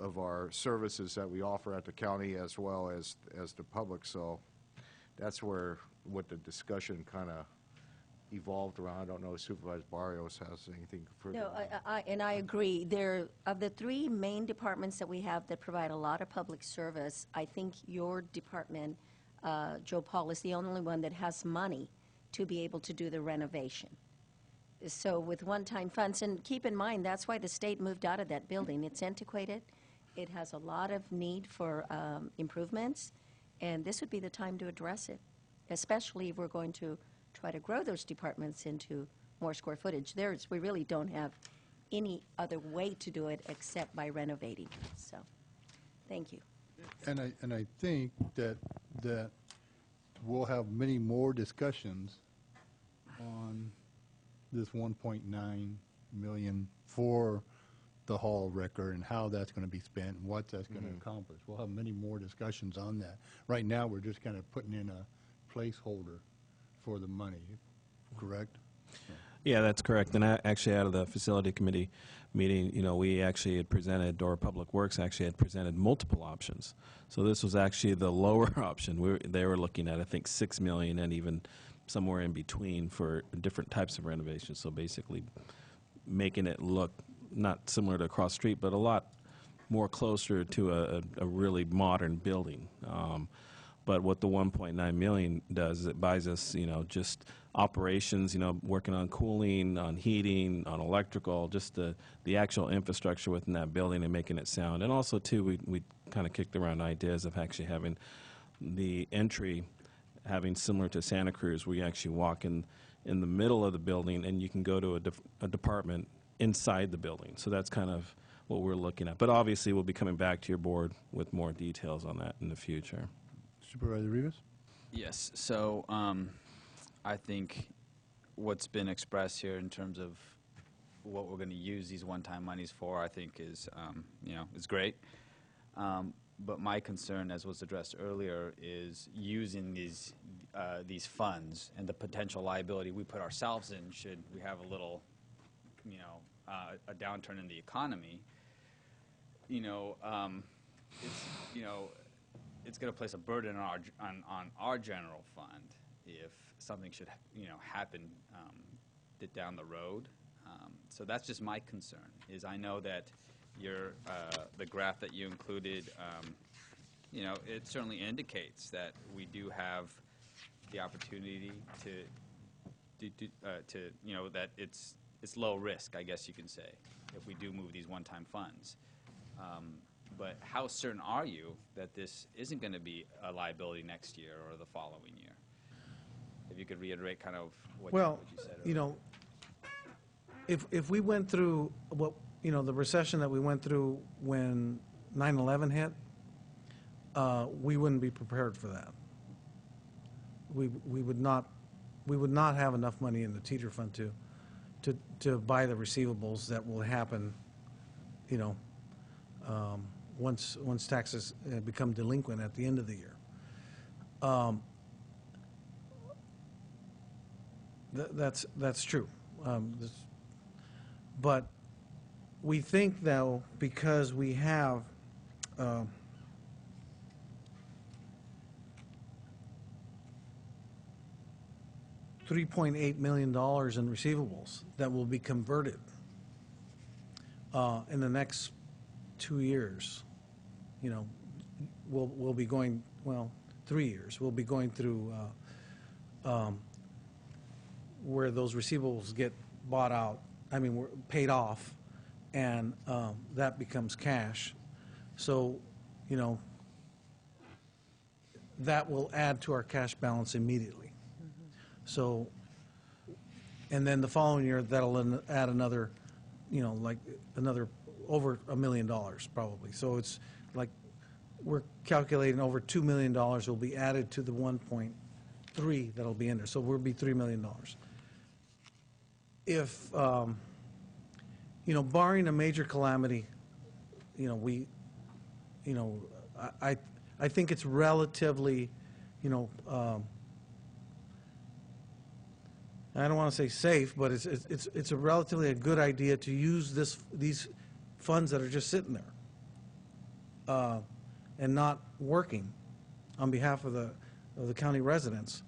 of our services that we offer at the county as well as the public. So that's what the discussion kind of evolved around. I don't know if Supervisor Barrios has anything further. No, I agree. Of the 3 main departments that we have that provide a lot of public service, I think your department, Joe Paul, is the only one that has money to be able to do the renovation. So with one-time funds, and keep in mind, that's why the state moved out of that building. It's antiquated. It has a lot of need for improvements, and this would be the time to address it, especially if we're going to try to grow those departments into more square footage. We really don't have any other way to do it except by renovating. So, thank you. And I think that we'll have many more discussions on this 1.9 million for the Hall record and how that's going to be spent and what that's going to accomplish. We'll have many more discussions on that. Right now, we're just kind of putting in a placeholder for the money, correct? Yeah, that's correct. And actually, out of the facility committee meeting, we actually had presented, or Public Works actually had presented multiple options. So this was actually the lower option. They were looking at, I think, $6 million and even somewhere in between for different types of renovations. So basically making it look not similar to across the street, but a lot more closer to a really modern building. But what the 1.9 million does is it buys us, just operations, working on cooling, on heating, on electrical, just the actual infrastructure within that building and making it sound. And also, too, we kind of kicked around ideas of actually having the entry having similar to Santa Cruz, where you actually walk in the middle of the building and you can go to a department inside the building. So that's kind of what we're looking at. But obviously, we'll be coming back to your board with more details on that in the future. Supervisor Rivas? Yes, so I think what's been expressed here in terms of what we're going to use these one-time monies for, I think is, is great. But my concern, as was addressed earlier, is using these funds and the potential liability we put ourselves in should we have a little, a downturn in the economy. It's going to place a burden on our general fund if something should, happen down the road. So that's just my concern. Is I know that the graph that you included, it certainly indicates that we do have the opportunity that it's low risk, I guess you can say, if we do move these one-time funds. But how certain are you that this isn't going to be a liability next year or the following year? If you could reiterate kind of what Well, you said. you know, if we went through what, you know, the recession that we went through when 9/11 hit, we wouldn't be prepared for that. We would not have enough money in the teeter fund to buy the receivables that will happen, you know, once taxes become delinquent at the end of the year. That's true. But we think, though, because we have $3.8 million in receivables that will be converted in the next 2 years. You know, we'll be going, well, 3 years. We'll be going through where those receivables get bought out, I mean, we're paid off, and that becomes cash. So, you know, that will add to our cash balance immediately. So, and then the following year, that'll add another, you know, like another over $1 million probably. So it's like we're calculating over $2 million will be added to the 1.3 that'll be in there. So we'll be $3 million. If, you know, barring a major calamity, you know, I think it's relatively, you know, I don't want to say safe, but it's a relatively a good idea to use these funds that are just sitting there and not working on behalf of the county residents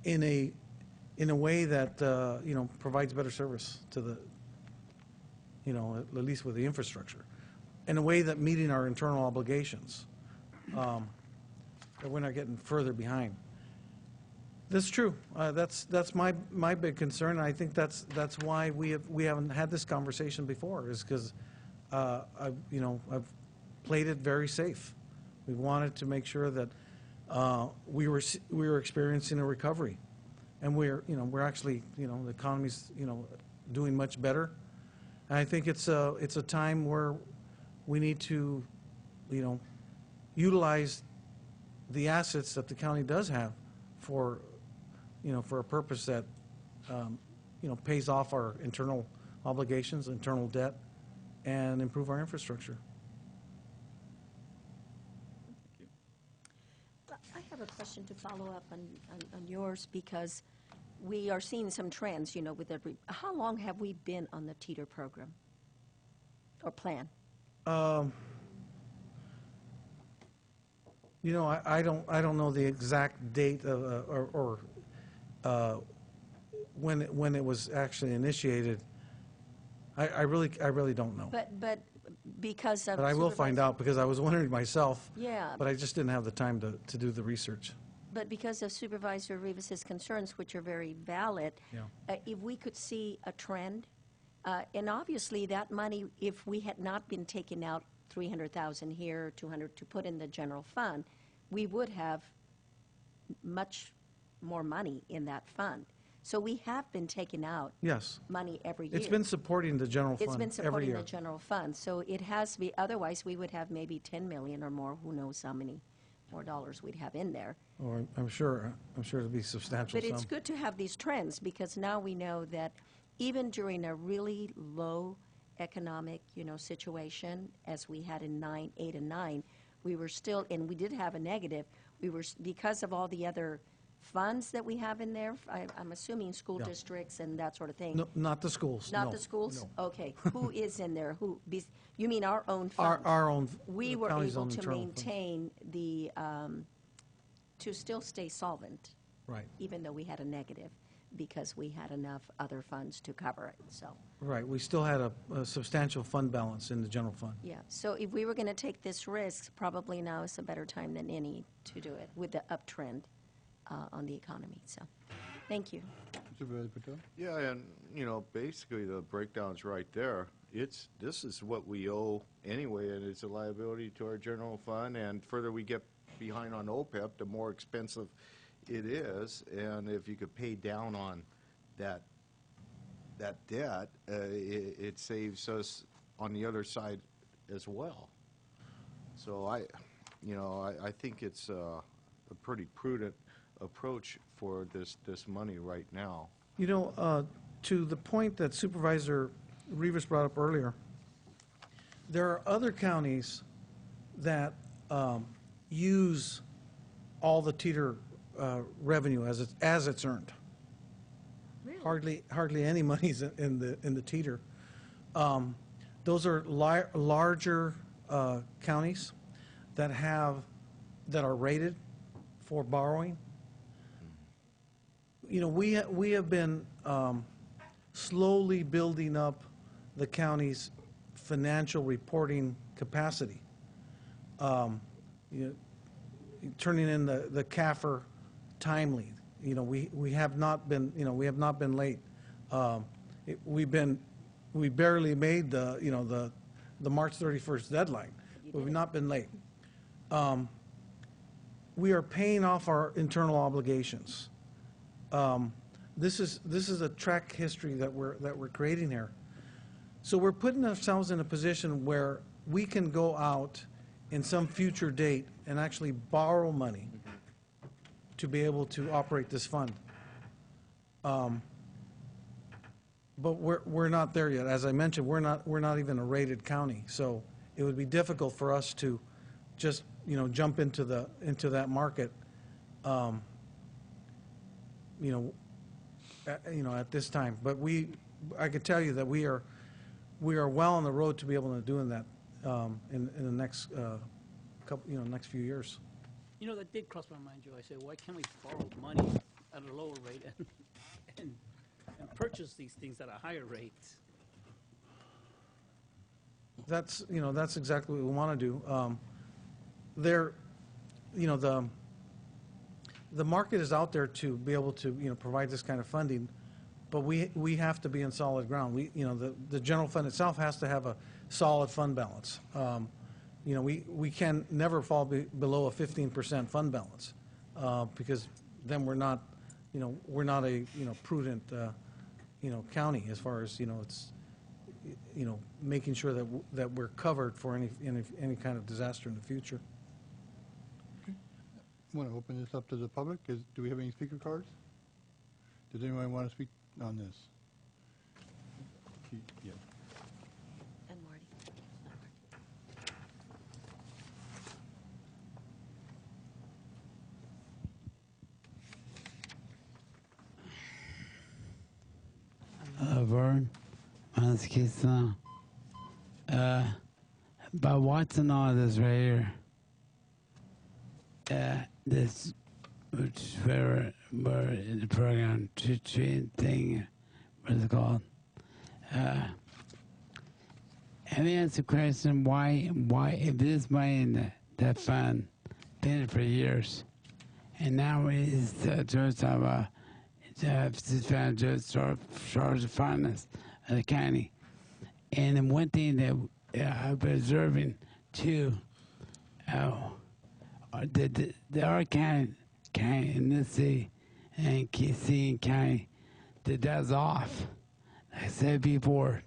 in a way that you know, provides better service to the, you know, at least with the infrastructure, in a way that meeting our internal obligations, that we're not getting further behind. That's true. That's my big concern. And I think that's why we haven't had this conversation before, is because I've played it very safe. We wanted to make sure that we were experiencing a recovery, and we're actually, you know, the economy's, you know, doing much better. And I think it's a time where we need to, you know, utilize the assets that the county does have for, you know, for a purpose that, you know, pays off our internal obligations, internal debt, and improve our infrastructure. I have a question to follow up on yours, because we are seeing some trends, you know, with every, how long have we been on the teeter program or plan? You know, I don't know the exact date of, or when it was actually initiated. I really don't know. But because of But I will find Supervisor- out, because I was wondering myself. Yeah. But I just didn't have the time to do the research. But because of Supervisor Rivas's concerns, which are very valid, Yeah. if we could see a trend, and obviously that money, if we had not been taking out 300,000 here, 200 to put in the general fund, we would have much more money in that fund. So we have been taking out Yes. money every year. It's been supporting the general fund It's been every supporting year. the general fund, so it has to be, otherwise we would have maybe 10 million or more, who knows how many more dollars we'd have in there. Or I'm sure it'll be substantial But it's sum. good to have these trends, because now we know that even during a really low economic, you know, situation, as we had in 8 and 9, we were still, and we did have a negative, we were, because of all the other funds that we have in there, I'm assuming school Yeah. districts and that sort of thing. No, not the schools. Not no, the schools? no. Okay. Who is in there? You mean our own funds? Our own. We the were county's able own to internal funds. maintain the, to still stay solvent, Right. even though we had a negative, because we had enough other funds to cover it, so. Right. We still had a substantial fund balance in the general fund. Yeah, so if we were going to take this risk, probably now is a better time than any to do it with the uptrend on the economy, so. Thank you. Supervisor Patel? Yeah, and, you know, basically the breakdown's right there. this is what we owe anyway, and it's a liability to our general fund, and further we get behind on OPEB, the more expensive it is, and if you could pay down on that debt, it saves us on the other side as well. So I think it's a pretty prudent approach for this money right now. You know, to the point that Supervisor Rivas brought up earlier, there are other counties that use all the teeter revenue as it's earned. Really? Hardly any money's in the teeter. Those are larger counties that are rated for borrowing. You know, we have been slowly building up the county's financial reporting capacity. You know, turning in the CAFR timely. You know, we have not been late. We barely made the March 31st deadline. We've not been late. We are paying off our internal obligations. This is a track history that we're creating here. So we're putting ourselves in a position where we can go out in some future date and actually borrow money to be able to operate this fund. But we're not there yet. As I mentioned, we're not even a rated county, so it would be difficult for us to just jump into that market. At this time. But I could tell you that we are well on the road to be able to doing that in the next next few years. You know, that did cross my mind, Joe. I said, why can't we borrow money at a lower rate and purchase these things at a higher rate? That's exactly what we want to do. The market is out there to be able to provide this kind of funding, but we have to be in solid ground. The general fund itself has to have a solid fund balance. We can never fall below a 15% fund balance because then we're not a prudent county as far as it's making sure that we're covered for any kind of disaster in the future. I want to open this up to the public. Do we have any speaker cards? Does anyone want to speak on this? Yeah. And Marty. Vern, Manskisa. By watching all this right here, this which where the program thing, what is it called? Let me ask the question: Why if this money in that fund been for years, and now is just have a this fund just charge the finance of the county, and then one thing that I've been observing too. Our county in this city and seeing county that does off. Like I said before,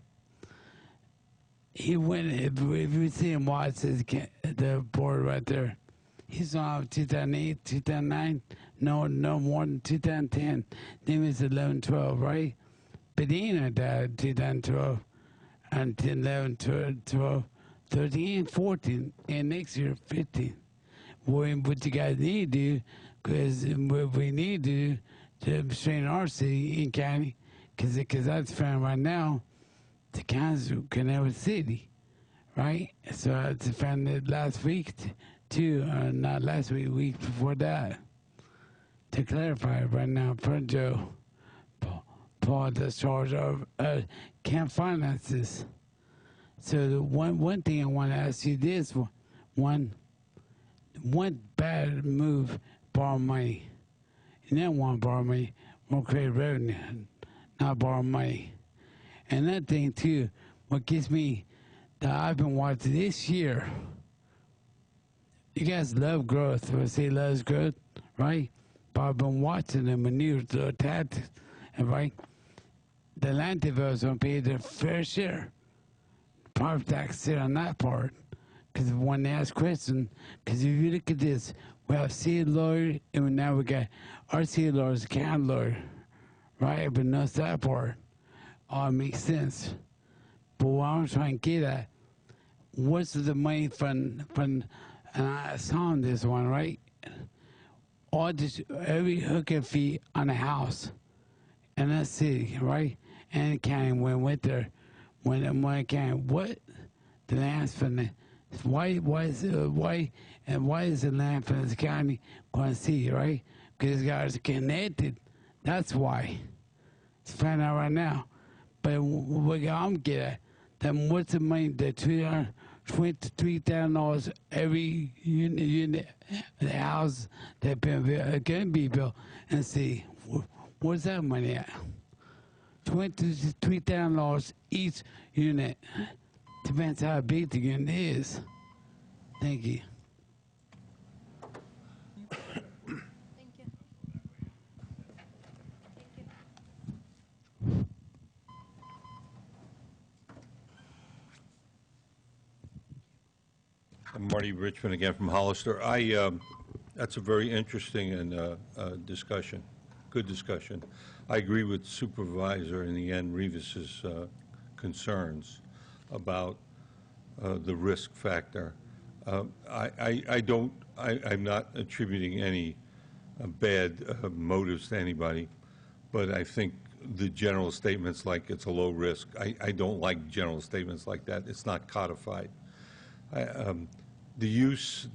he went, if you see him watch the board right there, he's on 2008, 2009, no more than 2010. Then it was 11, 12, right? Bedina died 2012 until 11, 12, 13, 14, and next year 15. What you guys need to do, because what we need to do to strengthen our city and county, because that's found right now, the county's Canal City, right? So I found it last week too, not last week, week before that. To clarify right now, for Joe, Paul does charge of camp finances. So the one thing I want to ask you this one bad move, borrow money. You never want to borrow money, want to create revenue, not borrow money. And that thing too, what gets me that I've been watching this year. You guys love growth. I say loves growth, right? But I've been watching the maneuvers, the tactics, and right, the land developers don't pay their fair share. Property tax sit on that part. Because when they ask questions, because if you look at this, we have city lawyer, and now we got our city lawyers, county lawyer, right? But not that part. All makes sense. But what I'm trying to get at, what's the money from and I saw on this one, right? All this, every hooking fee on a house in that city, right? And the county went there. When the county, what? The land's from the, why is the land from the county going to see, right? Because guys are connected. That's why. Let's find out right now. But what I'm getting at, then what's the money, the $23,000 every unit, the house that can be built, and see, where's that money at? $23,000 each unit. Depends how big the unit is. Thank you. I'm Marty Richmond again from Hollister. That's a very interesting and discussion, good discussion. I agree with Supervisor in the end Rivas's concerns about the risk factor. I'm not attributing any bad motives to anybody, but I think the general statements like it's a low risk, I don't like general statements like that. It's not codified. The use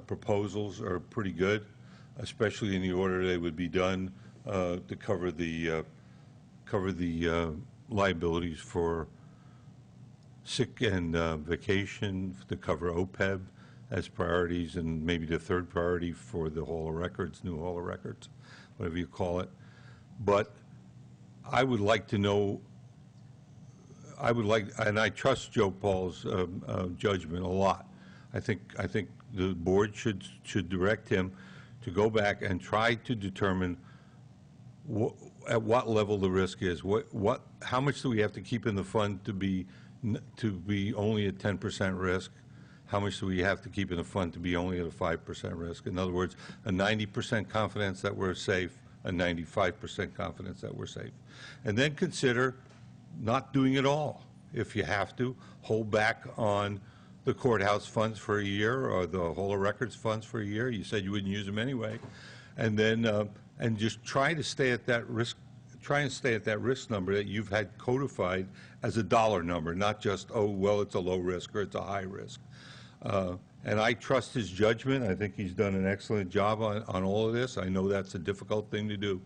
proposals are pretty good, especially in the order they would be done to cover the liabilities for sick and vacation, to cover OPEB as priorities, and maybe the third priority for the Hall of Records, new Hall of Records, whatever you call it. But I would like to know, and I trust Joe Paul's judgment a lot. I think the board should direct him to go back and try to determine at what level the risk is. How much do we have to keep in the fund to be only at 10% risk? How much do we have to keep in the fund to be only at a 5% risk? In other words, a 90% confidence that we're safe, a 95% confidence that we're safe. And then consider not doing it all. If you have to, hold back on the courthouse funds for a year or the Hall of Records funds for a year. You said you wouldn't use them anyway. And then, and just try to stay at that risk, try and stay at that risk number that you've had codified as a dollar number, not just, oh, well, it's a low risk or it's a high risk. And I trust his judgment. I think he's done an excellent job on all of this. I know that's a difficult thing to do.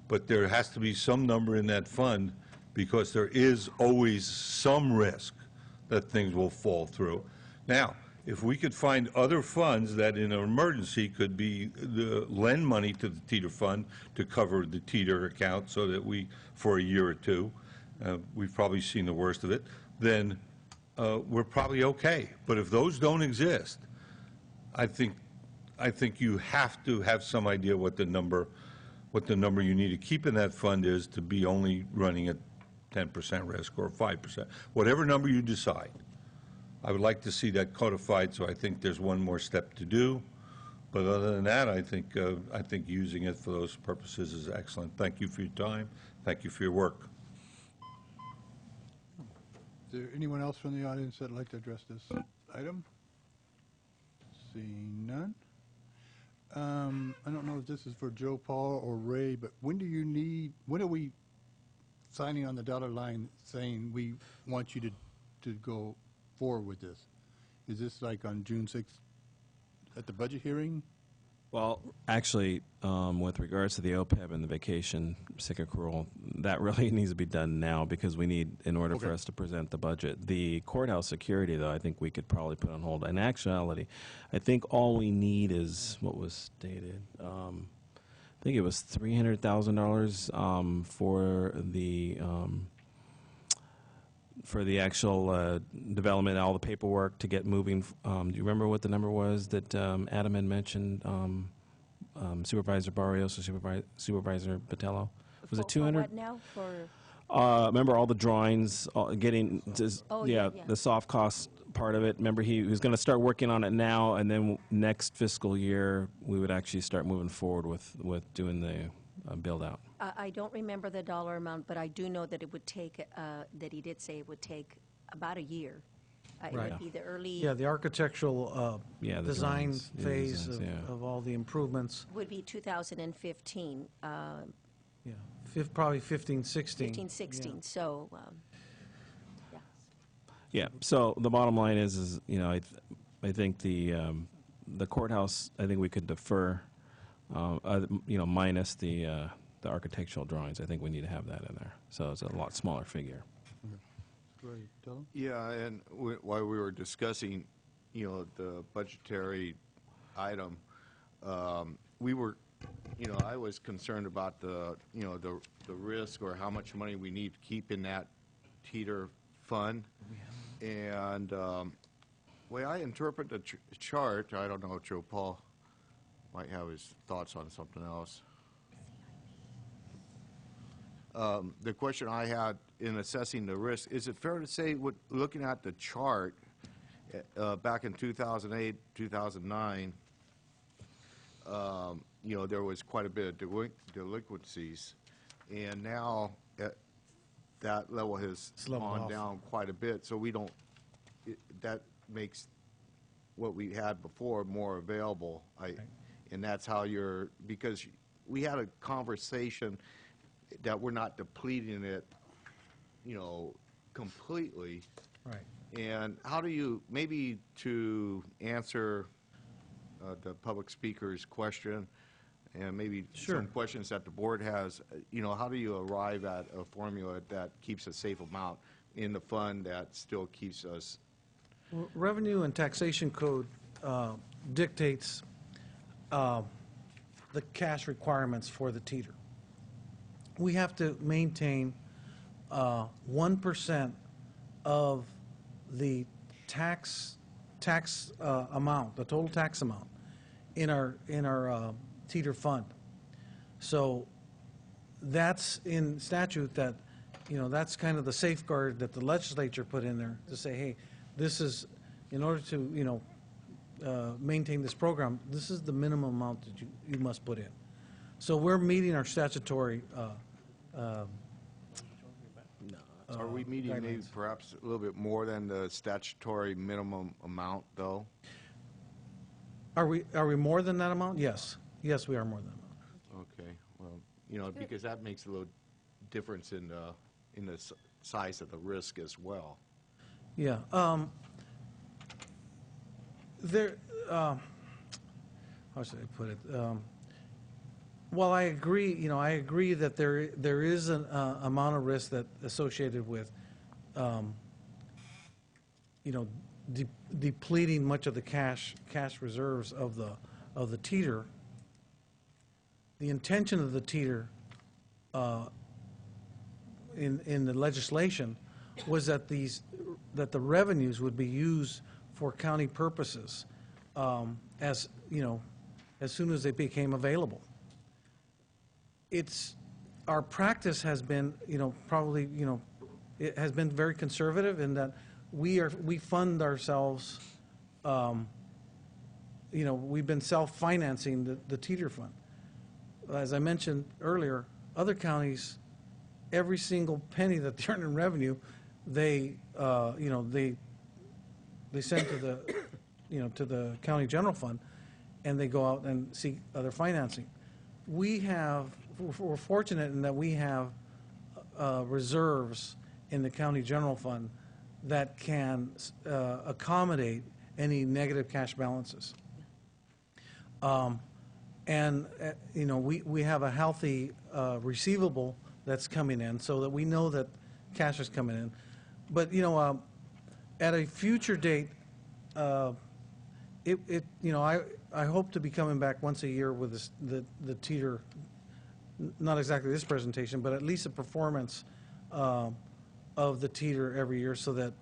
But there has to be some number in that fund because there is always some risk that things will fall through. Now, if we could find other funds that in an emergency could be lend money to the Teeter Fund to cover the Teeter account so that we, for a year or two, we've probably seen the worst of it, then we're probably okay. But if those don't exist, I think you have to have some idea what the number you need to keep in that fund is to be only running at 10% risk or 5%, whatever number you decide. I would like to see that codified, so I think there's one more step to do. But other than that, I think using it for those purposes is excellent. Thank you for your time. Thank you for your work. Is there anyone else from the audience that'd like to address this item? Seeing none. I don't know if this is for Joe Paul or Ray, but when are we signing on the dotted line saying we want you to go forward with this? Is this like on June 6th at the budget hearing? Well, actually, with regards to the OPEB and the vacation sick accrual, that really needs to be done now because we need, in order for us to present the budget. The courthouse security, though, I think we could probably put on hold. In actuality, I think all we need is what was stated. I think it was $300,000 for the actual development, all the paperwork to get moving. Do you remember what the number was that Adam had mentioned? Supervisor Barrios or Supervisor Patello? Was it For 200? what now? For, Remember all the drawings, getting, Oh, yeah, yeah. the soft cost part of it. Remember he was going to start working on it now, and then next fiscal year, we would actually start moving forward with doing the build-out. I don't remember the dollar amount, but I do know that it would take, that he did say it would take about a year. It Right. would be the early, Yeah, the architectural Yeah, the design drawings. Yeah, phase designs, yeah. of all the improvements. would be 2015, Yeah, probably 15, 16. 15, 16. So, yeah. Yeah. So the bottom line is I think the courthouse, I think we could defer, minus the architectural drawings. I think we need to have that in there. So it's a lot smaller figure. Right, tell 'em. Yeah, and while we were discussing, the budgetary item, we were, I was concerned about the risk or how much money we need to keep in that teeter fund. And way I interpret the chart, I don't know if Joe Paul might have his thoughts on something else. The question I had in assessing the risk, is it fair to say, looking at the chart back in 2008, 2009, there was quite a bit of delinquencies, and now that level has leveled gone off. down quite a bit, so that makes what we had before more available. And that's how because we had a conversation that we're not depleting it, completely. Right. And how do you, maybe to answer the public speaker's question, and maybe Sure. some questions that the board has, how do you arrive at a formula that keeps a safe amount in the fund that still keeps us? Revenue and Taxation Code dictates the cash requirements for the teeter. We have to maintain 1% of the tax amount, the total tax amount, in our teeter fund. So that's in statute that, that's kind of the safeguard that the legislature put in there to say, hey, this is, in order to, maintain this program, this is the minimum amount that you must put in. So we're meeting our statutory Are we meeting maybe guidelines. perhaps a little bit more than the statutory minimum amount, though? Are we more than that amount? Yes. Yes, we are more than that amount. Okay, well, because that makes a little difference in the size of the risk as well. Yeah. How should I put it? Well, I agree, I agree that there is an amount of risk that associated with, depleting much of the cash reserves of the teeter. The intention of the teeter in the legislation was that the revenues would be used for county purposes as soon as they became available. Our practice has been, probably, it has been very conservative in that we fund ourselves, we've been self-financing the teeter fund. As I mentioned earlier, other counties, every single penny that they earn in revenue, they send to the county general fund, and they go out and seek other financing. We're fortunate in that we have reserves in the county general fund that can accommodate any negative cash balances. We have a healthy receivable that's coming in, so that we know that cash is coming in. But, at a future date, I hope to be coming back once a year with the teeter not exactly this presentation, but at least a performance of the teeter every year so that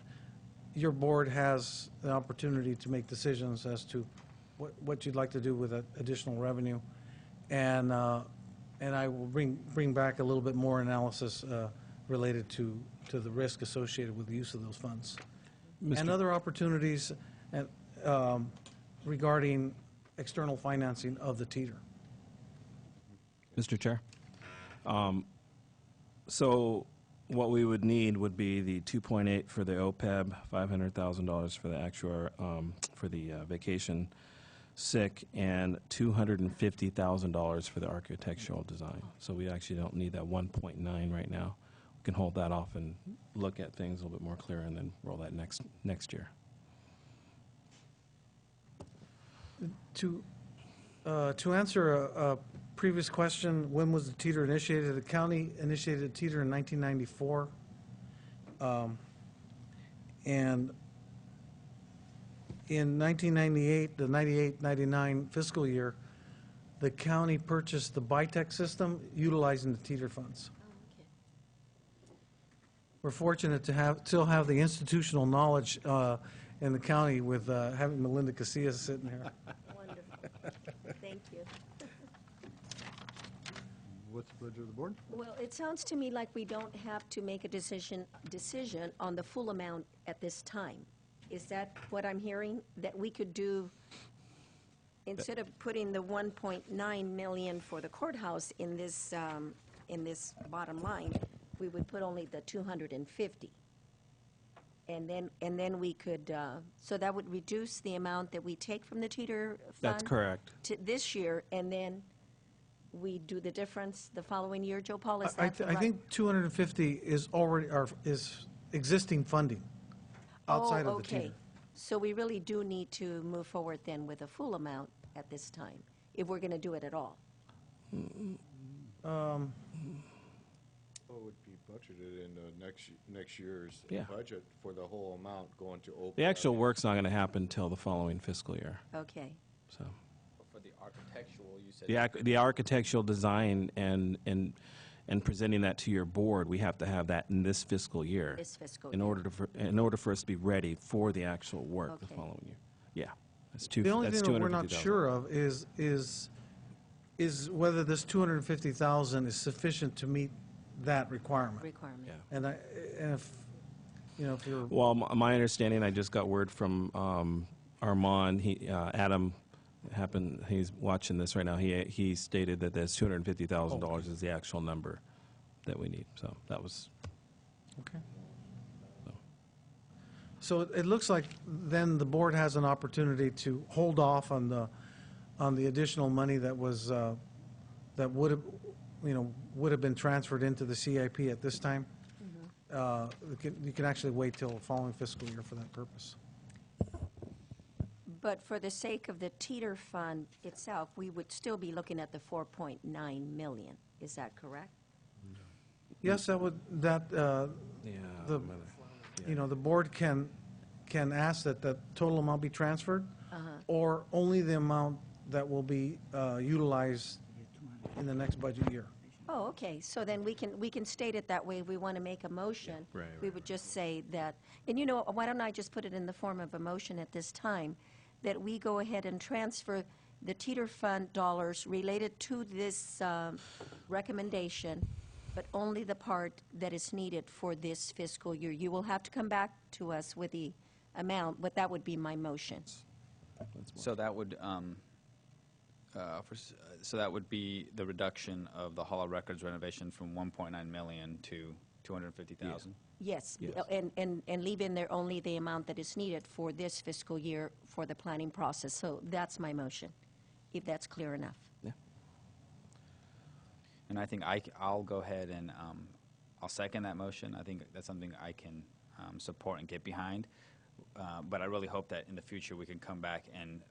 your board has the opportunity to make decisions as to what you'd like to do with that additional revenue. And I will bring back a little bit more analysis related to the risk associated with the use of those funds. And other opportunities regarding external financing of the teeter. Mr. Chair. So what we would need would be the 2.8 for the OPEB, $500,000 for the actual, for the vacation sick, and $250,000 for the architectural design. So we actually don't need that 1.9 right now. We can hold that off and look at things a little bit more clear and then roll that next year. To answer a previous question, when was the teeter initiated? The county initiated the teeter in 1994. And in 1998, the 98-99 fiscal year, the county purchased the BITEC system utilizing the teeter funds. We're fortunate to still have the institutional knowledge in the county with having Melinda Casillas sitting here. Wonderful. Thank you. What's the pleasure of the board? Well, it sounds to me like we don't have to make a decision on the full amount at this time. Is that what I'm hearing? That we could do, instead of putting the 1.9 million for the courthouse in this bottom line, we would put only the 250. And then we could, so that would reduce the amount that we take from the teeter fund? That's correct. To this year, and then we do the difference the following year, Joe Paul, is I that the right? think 250 is already, is existing funding outside of the teeter. Oh, okay. So we really do need to move forward then with a full amount at this time, if we're going to do it at all. What would be budgeted in the next year's Yeah. budget for the whole amount going to OPEB? The actual work's not going to happen until the following fiscal year. Okay. So For the architectural, you said. the architectural design and presenting that to your board, we have to have that in this fiscal year. This fiscal in year. order for us to be ready for the actual work the Okay. following year. Yeah, that's The only thing that we're not 250,000. sure of is whether this 250,000 is sufficient to meet that requirement. Requirement. Yeah. And if, you know, if you're, Well, my understanding, I just got word from Armand. Adam he's watching this right now. He stated that there's $250,000 is the actual number that we need. So that was. okay. So it looks like then the board has an opportunity to hold off on the additional money that was, that would have been transferred into the CIP at this time. You can actually wait till the following fiscal year for that purpose. But for the sake of the teeter fund itself, we would still be looking at the 4.9 million. Is that correct? Yes, that would, the, the board can ask that the total amount be transferred, or only the amount that will be utilized in the next budget year. Oh, okay. So then we can state it that way. If we want to make a motion, right, we would just say that, and why don't I just put it in the form of a motion at this time, that we go ahead and transfer the teeter fund dollars related to this recommendation, but only the part that is needed for this fiscal year. You will have to come back to us with the amount, but that would be my motion. So that would, so that would be the reduction of the Hall of Records renovation from 1.9 million to 250,000? Yes, Yes. and leave in there only the amount that is needed for this fiscal year for the planning process. So that's my motion, if that's clear enough. Yeah. And I think I'll go ahead and I'll second that motion. I think that's something I can support and get behind. But I really hope that in the future we can come back and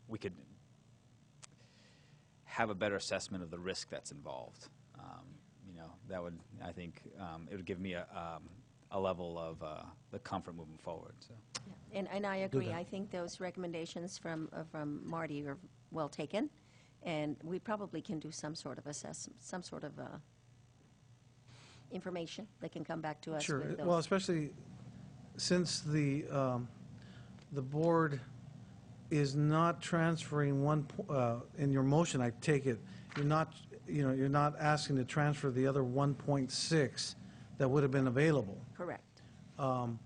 we could have a better assessment of the risk that's involved. That would, I think, it would give me a level of the comfort moving forward. So. And I agree. I think those recommendations from Marty are well taken, And we probably can do some sort of assessment, some sort of information. They can come back to us Sure. with those. Well, especially since the board is not transferring in your motion, I take it, you're not, you're not asking to transfer the other 1.6 that would have been available. Correct.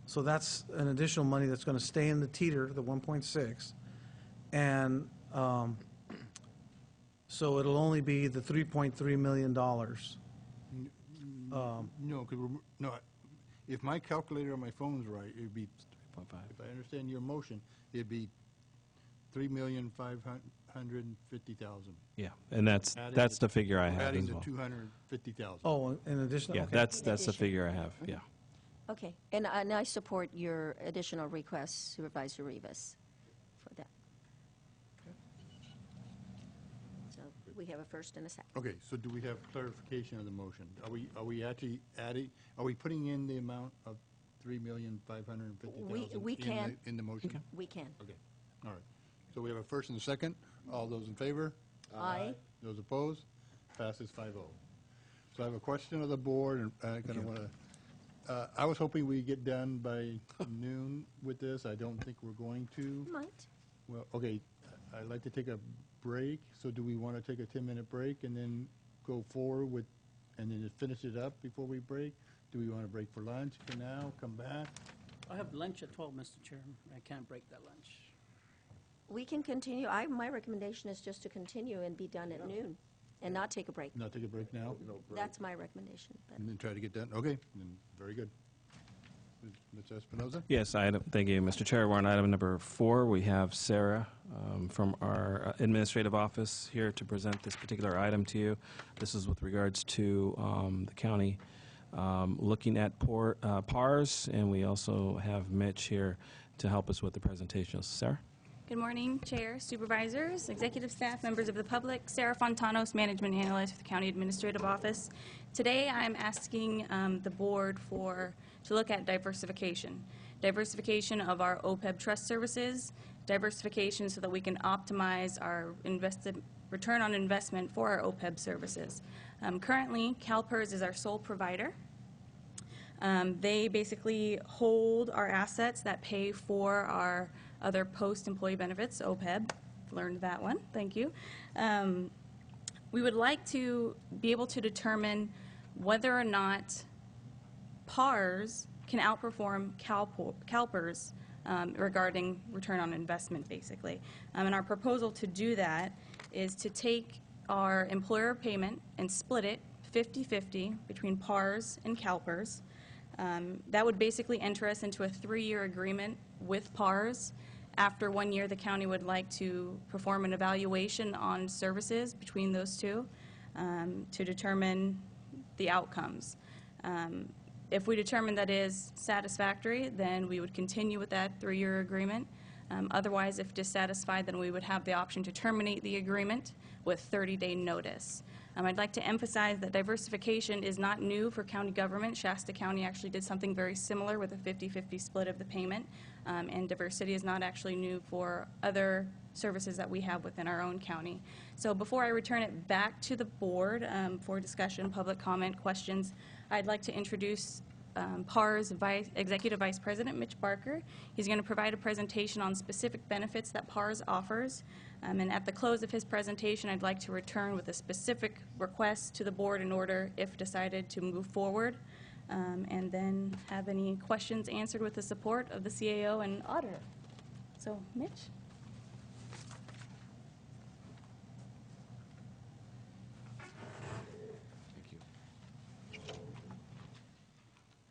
So that's an additional money that's going to stay in the teeter, the 1.6. And so it'll only be the $3.3 million. No, because no, if my calculator on my phone's right, it'd be, if I understand your motion, it'd be 3,550,000. Yeah, and that's the figure I have Adding as the well. 250,000. $250,000. Oh, in addition? Yeah, okay. that's the Addition. figure I have, yeah. Okay, and I support your additional request, Supervisor Rivas, for that. So we have a first and a second. Okay, so do we have clarification of the motion? Are we actually adding, are we putting in the amount of 3,550,000? We can. In the motion? We can. Okay, all right. So we have a first and a second. All those in favor? Aye. Those opposed? Passes 5-0. So I have a question of the board, and I kind of want to, I was hoping we'd get done by noon with this. I don't think we're going to. Might. Well, okay, I'd like to take a break, so do we want to take a 10-minute break and then go forward with, and then just finish it up before we break? Do we want to break for lunch for now, come back? I have lunch at 12, Mr. Chairman. I can't break that lunch. We can continue. My recommendation is just to continue and be done at noon and not take a break. Not take a break now? That's my recommendation. But And then try to get done? Okay, then, very good. Ms. Espinoza? Yes, thank you, Mr. Chair. We're on item number 4. We have Sarah from our administrative office here to present this particular item to you. This is with regards to the county looking at PARs, and we also have Mitch here to help us with the presentation. Sarah? Good morning, Chair, Supervisors, Executive Staff, members of the public. Sarah Fontanos, Management Analyst for the County Administrative Office. Today, I'm asking the board to look at diversification. Diversification of our OPEB trust services, diversification so that we can optimize our return on investment for our OPEB services. Currently, CalPERS is our sole provider. They basically hold our assets that pay for our other post-employee benefits, OPEB. Learned that one, thank you. We would like to be able to determine whether or not PARs can outperform CalPERS regarding return on investment, basically. And our proposal to do that is to take our employer payment and split it 50-50 between PARs and CalPERS. That would basically enter us into a 3-year agreement with PARs. After 1 year, the county would like to perform an evaluation on services between those two to determine the outcomes. If we determine that is satisfactory, then we would continue with that 3-year agreement. Otherwise, if dissatisfied, then we would have the option to terminate the agreement with 30-day notice. I'd like to emphasize that diversification is not new for county government. Shasta County actually did something very similar with a 50-50 split of the payment, and diversity is not actually new for other services that we have within our own county. So before I return it back to the board for discussion, public comment, questions, I'd like to introduce PAR's Executive Vice President, Mitch Barker. He's going to provide a presentation on specific benefits that PARS offers. And at the close of his presentation, I'd like to return with a specific request to the board in order, if decided, to move forward. And then have any questions answered with the support of the CAO and auditor. So, Mitch?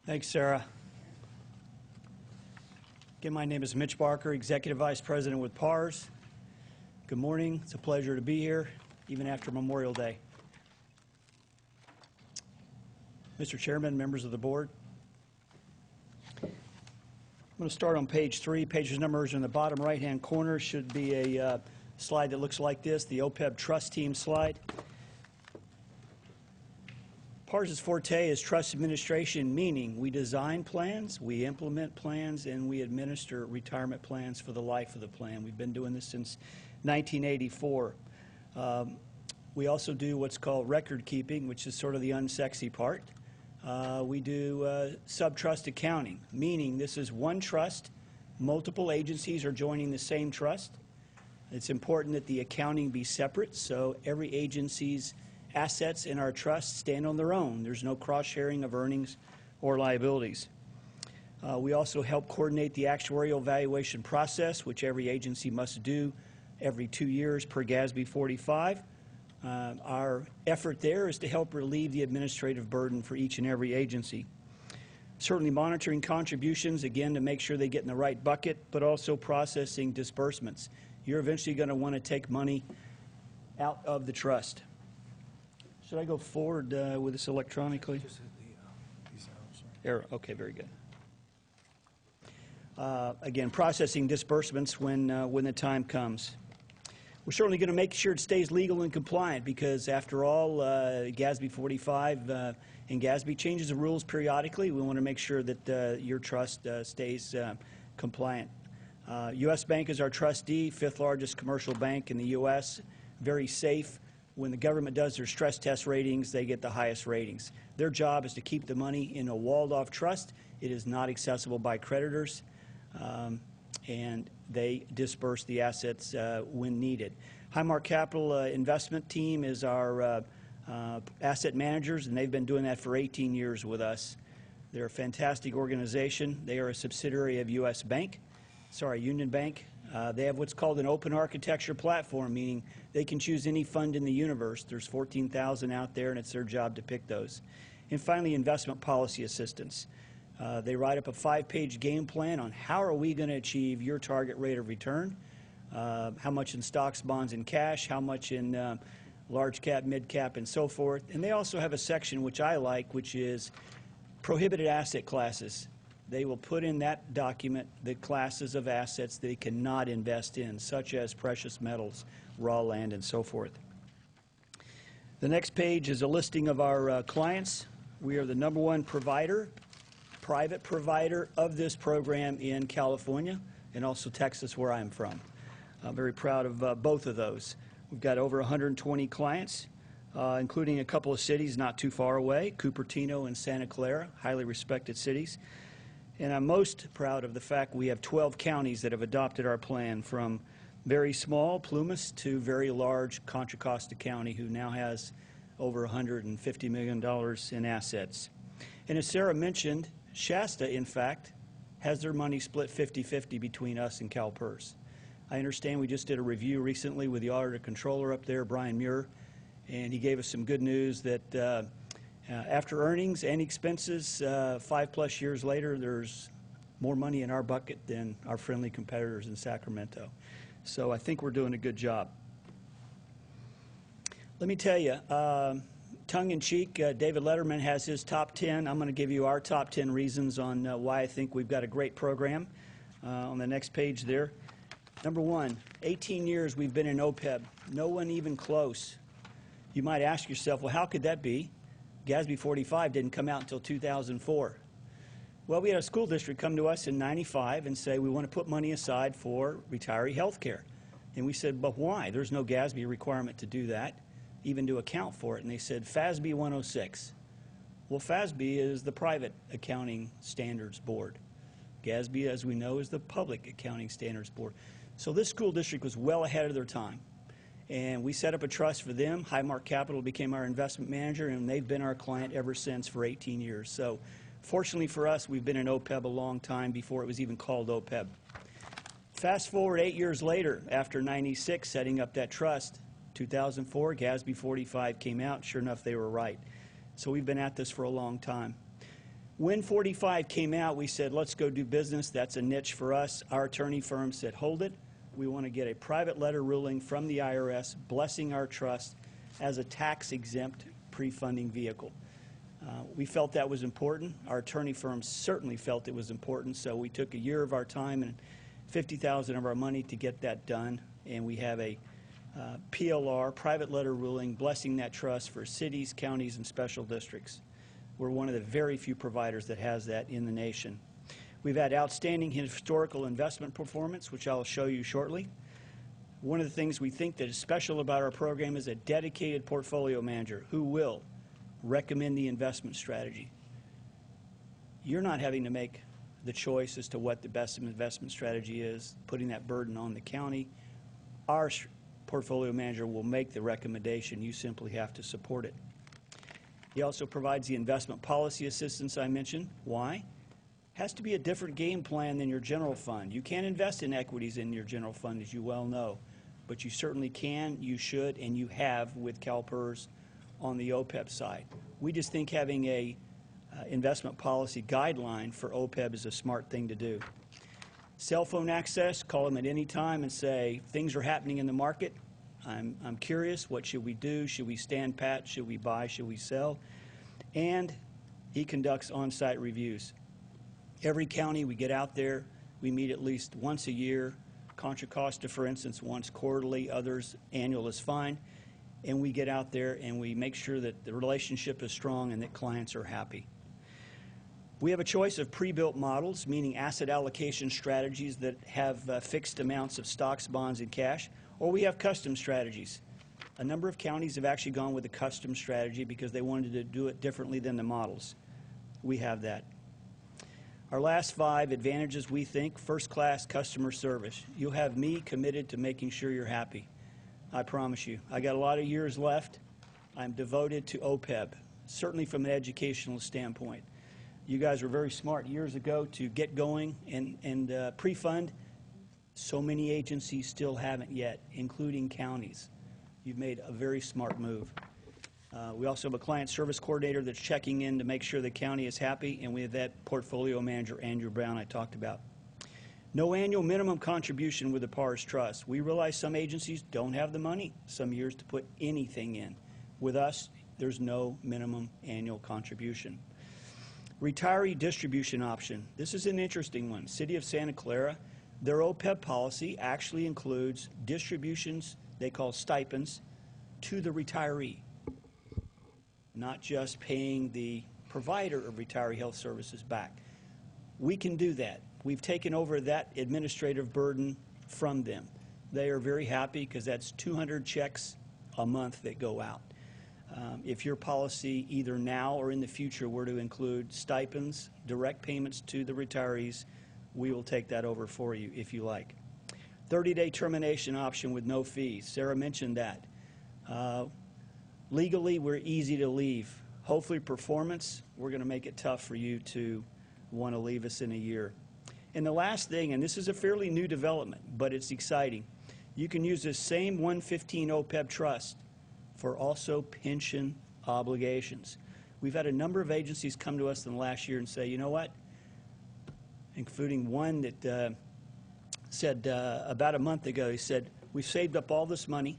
Thanks, Sarah. Again, my name is Mitch Barker, Executive Vice President with PARS. Good morning. It's a pleasure to be here, even after Memorial Day. Mr. Chairman, members of the board, I'm going to start on page 3. Page numbers in the bottom right-hand corner should be a slide that looks like this, the OPEB Trust Team slide. PARS's forte is trust administration, meaning we design plans, we implement plans, and we administer retirement plans for the life of the plan. We've been doing this since 1984. We also do what's called record keeping, which is sort of the unsexy part. We do sub-trust accounting, meaning this is one trust, multiple agencies are joining the same trust. It's important that the accounting be separate, so every agency's assets in our trust stand on their own. There's no cross-sharing of earnings or liabilities. We also help coordinate the actuarial valuation process, which every agency must do every 2 years per GASB 45. Our effort there is to help relieve the administrative burden for each and every agency. Certainly monitoring contributions, again, to make sure they get in the right bucket, but also processing disbursements. You're eventually going to want to take money out of the trust. Should I go forward with this electronically? Error. Okay, very good. Again, processing disbursements when the time comes. We're certainly going to make sure it stays legal and compliant because, after all, GASB 45 and GASB changes the rules periodically. We want to make sure that your trust stays compliant. U.S. Bank is our trustee, fifth largest commercial bank in the U.S., very safe. When the government does their stress test ratings, they get the highest ratings. Their job is to keep the money in a walled-off trust. It is not accessible by creditors, and they disperse the assets when needed. Highmark Capital Investment Team is our asset managers, and they've been doing that for 18 years with us. They're a fantastic organization. They are a subsidiary of U.S. Union Bank. They have what's called an open architecture platform, meaning they can choose any fund in the universe. There's 14,000 out there, and it's their job to pick those. And finally, investment policy assistance. They write up a 5-page game plan on how are we going to achieve your target rate of return, how much in stocks, bonds, and cash, how much in large cap, mid cap, and so forth. And they also have a section which I like, which is prohibited asset classes. They will put in that document the classes of assets they cannot invest in, such as precious metals, raw land, and so forth. The next page is a listing of our clients. We are the #1 provider, private provider of this program in California and also Texas, where I'm from. I'm very proud of both of those. We've got over 120 clients, including a couple of cities not too far away, Cupertino and Santa Clara, highly respected cities. And I'm most proud of the fact we have 12 counties that have adopted our plan, from very small, Plumas, to very large, Contra Costa County, who now has over $150 million in assets. And as Sarah mentioned, Shasta, in fact, has their money split 50-50 between us and CalPERS. I understand we just did a review recently with the auditor controller up there, Brian Muir, and he gave us some good news that after earnings and expenses, 5+ years later, there's more money in our bucket than our friendly competitors in Sacramento. So I think we're doing a good job. Let me tell you, tongue-in-cheek, David Letterman has his top 10. I'm going to give you our top 10 reasons on why I think we've got a great program on the next page there. #1, 18 years we've been in OPEB. No one even close. You might ask yourself, well, how could that be? GASB 45 didn't come out until 2004. Well, we had a school district come to us in '95 and say, we want to put money aside for retiree health care. And we said, but why? There's no GASB requirement to do that, even to account for it. And they said, FASB 106. Well, FASB is the private accounting standards board. GASB, as we know, is the public accounting standards board. So this school district was well ahead of their time. And we set up a trust for them. Highmark Capital became our investment manager, and they've been our client ever since for 18 years. So fortunately for us, we've been in OPEB a long time before it was even called OPEB. Fast forward 8 years later, after '96, setting up that trust, 2004, GASB 45 came out. Sure enough, they were right. So we've been at this for a long time. When 45 came out, we said, let's go do business. That's a niche for us. Our attorney firm said, hold it. We want to get a private letter ruling from the IRS blessing our trust as a tax-exempt pre-funding vehicle. We felt that was important. Our attorney firm certainly felt it was important, so we took a year of our time and $50,000 of our money to get that done, and we have a PLR, private letter ruling, blessing that trust for cities, counties, and special districts. We're one of the very few providers that has that in the nation. We've had outstanding historical investment performance, which I'll show you shortly. One of the things we think that is special about our program is a dedicated portfolio manager who will recommend the investment strategy. You're not having to make the choice as to what the best investment strategy is, putting that burden on the county. Our portfolio manager will make the recommendation. You simply have to support it. He also provides the investment policy assistance I mentioned. Why? Has to be a different game plan than your general fund. You can't invest in equities in your general fund, as you well know, but you certainly can, you should, and you have with CalPERS on the OPEB side. We just think having a investment policy guideline for OPEB is a smart thing to do. Cell phone access, call them at any time and say, things are happening in the market. I'm curious, what should we do? Should we stand pat? Should we buy? Should we sell? And he conducts on-site reviews. Every county we get out there, we meet at least once a year. Contra Costa, for instance, once quarterly, others annual is fine. And we get out there and we make sure that the relationship is strong and that clients are happy. We have a choice of pre-built models, meaning asset allocation strategies that have fixed amounts of stocks, bonds, and cash, or we have custom strategies. A number of counties have actually gone with a custom strategy because they wanted to do it differently than the models. We have that. Our last 5 advantages, we think: first-class customer service. You'll have me committed to making sure you're happy. I promise you. I got a lot of years left. I'm devoted to OPEB, certainly from an educational standpoint. You guys were very smart years ago to get going and pre-fund. So many agencies still haven't yet, including counties. You've made a very smart move. We also have a client service coordinator that's checking in to make sure the county is happy, and we have that portfolio manager, Andrew Brown, I talked about. No annual minimum contribution with the PARS Trust. We realize some agencies don't have the money some years to put anything in. With us, there's no minimum annual contribution. Retiree distribution option. This is an interesting one. City of Santa Clara, their OPEB policy actually includes distributions they call stipends to the retiree, not just paying the provider of retiree health services back. We can do that. We've taken over that administrative burden from them. They are very happy because that's 200 checks a month that go out. If your policy either now or in the future were to include stipends, direct payments to the retirees, we will take that over for you if you like. 30-day termination option with no fees. Sarah mentioned that. Legally, we're easy to leave. Hopefully performance, we're going to make it tough for you to want to leave us in a year. And the last thing, and this is a fairly new development, but it's exciting, you can use this same 115 OPEB trust for also pension obligations. We've had a number of agencies come to us in the last year and say, you know what, including one that said about a month ago, he said, we've saved up all this money,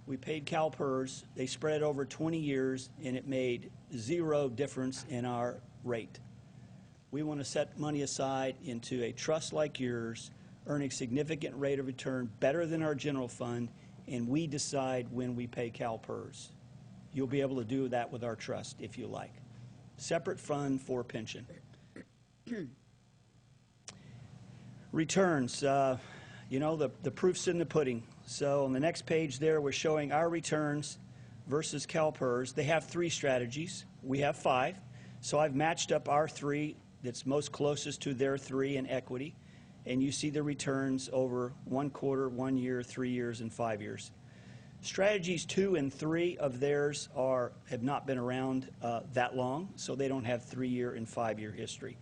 we paid CalPERS, they spread it over 20 years, and it made 0 difference in our rate. We want to set money aside into a trust like yours, earn a significant rate of return better than our general fund, and we decide when we pay CalPERS. You'll be able to do that with our trust if you like. Separate fund for pension. Returns, you know, the proof's in the pudding. So on the next page there, we're showing our returns versus CalPERS. They have 3 strategies. We have 5. So I've matched up our 3 that's most closest to their 3 in equity. And you see the returns over 1 quarter, 1 year, 3 years, and 5 years. Strategies 2 and 3 of theirs have not been around that long, so they don't have 3-year and 5-year history.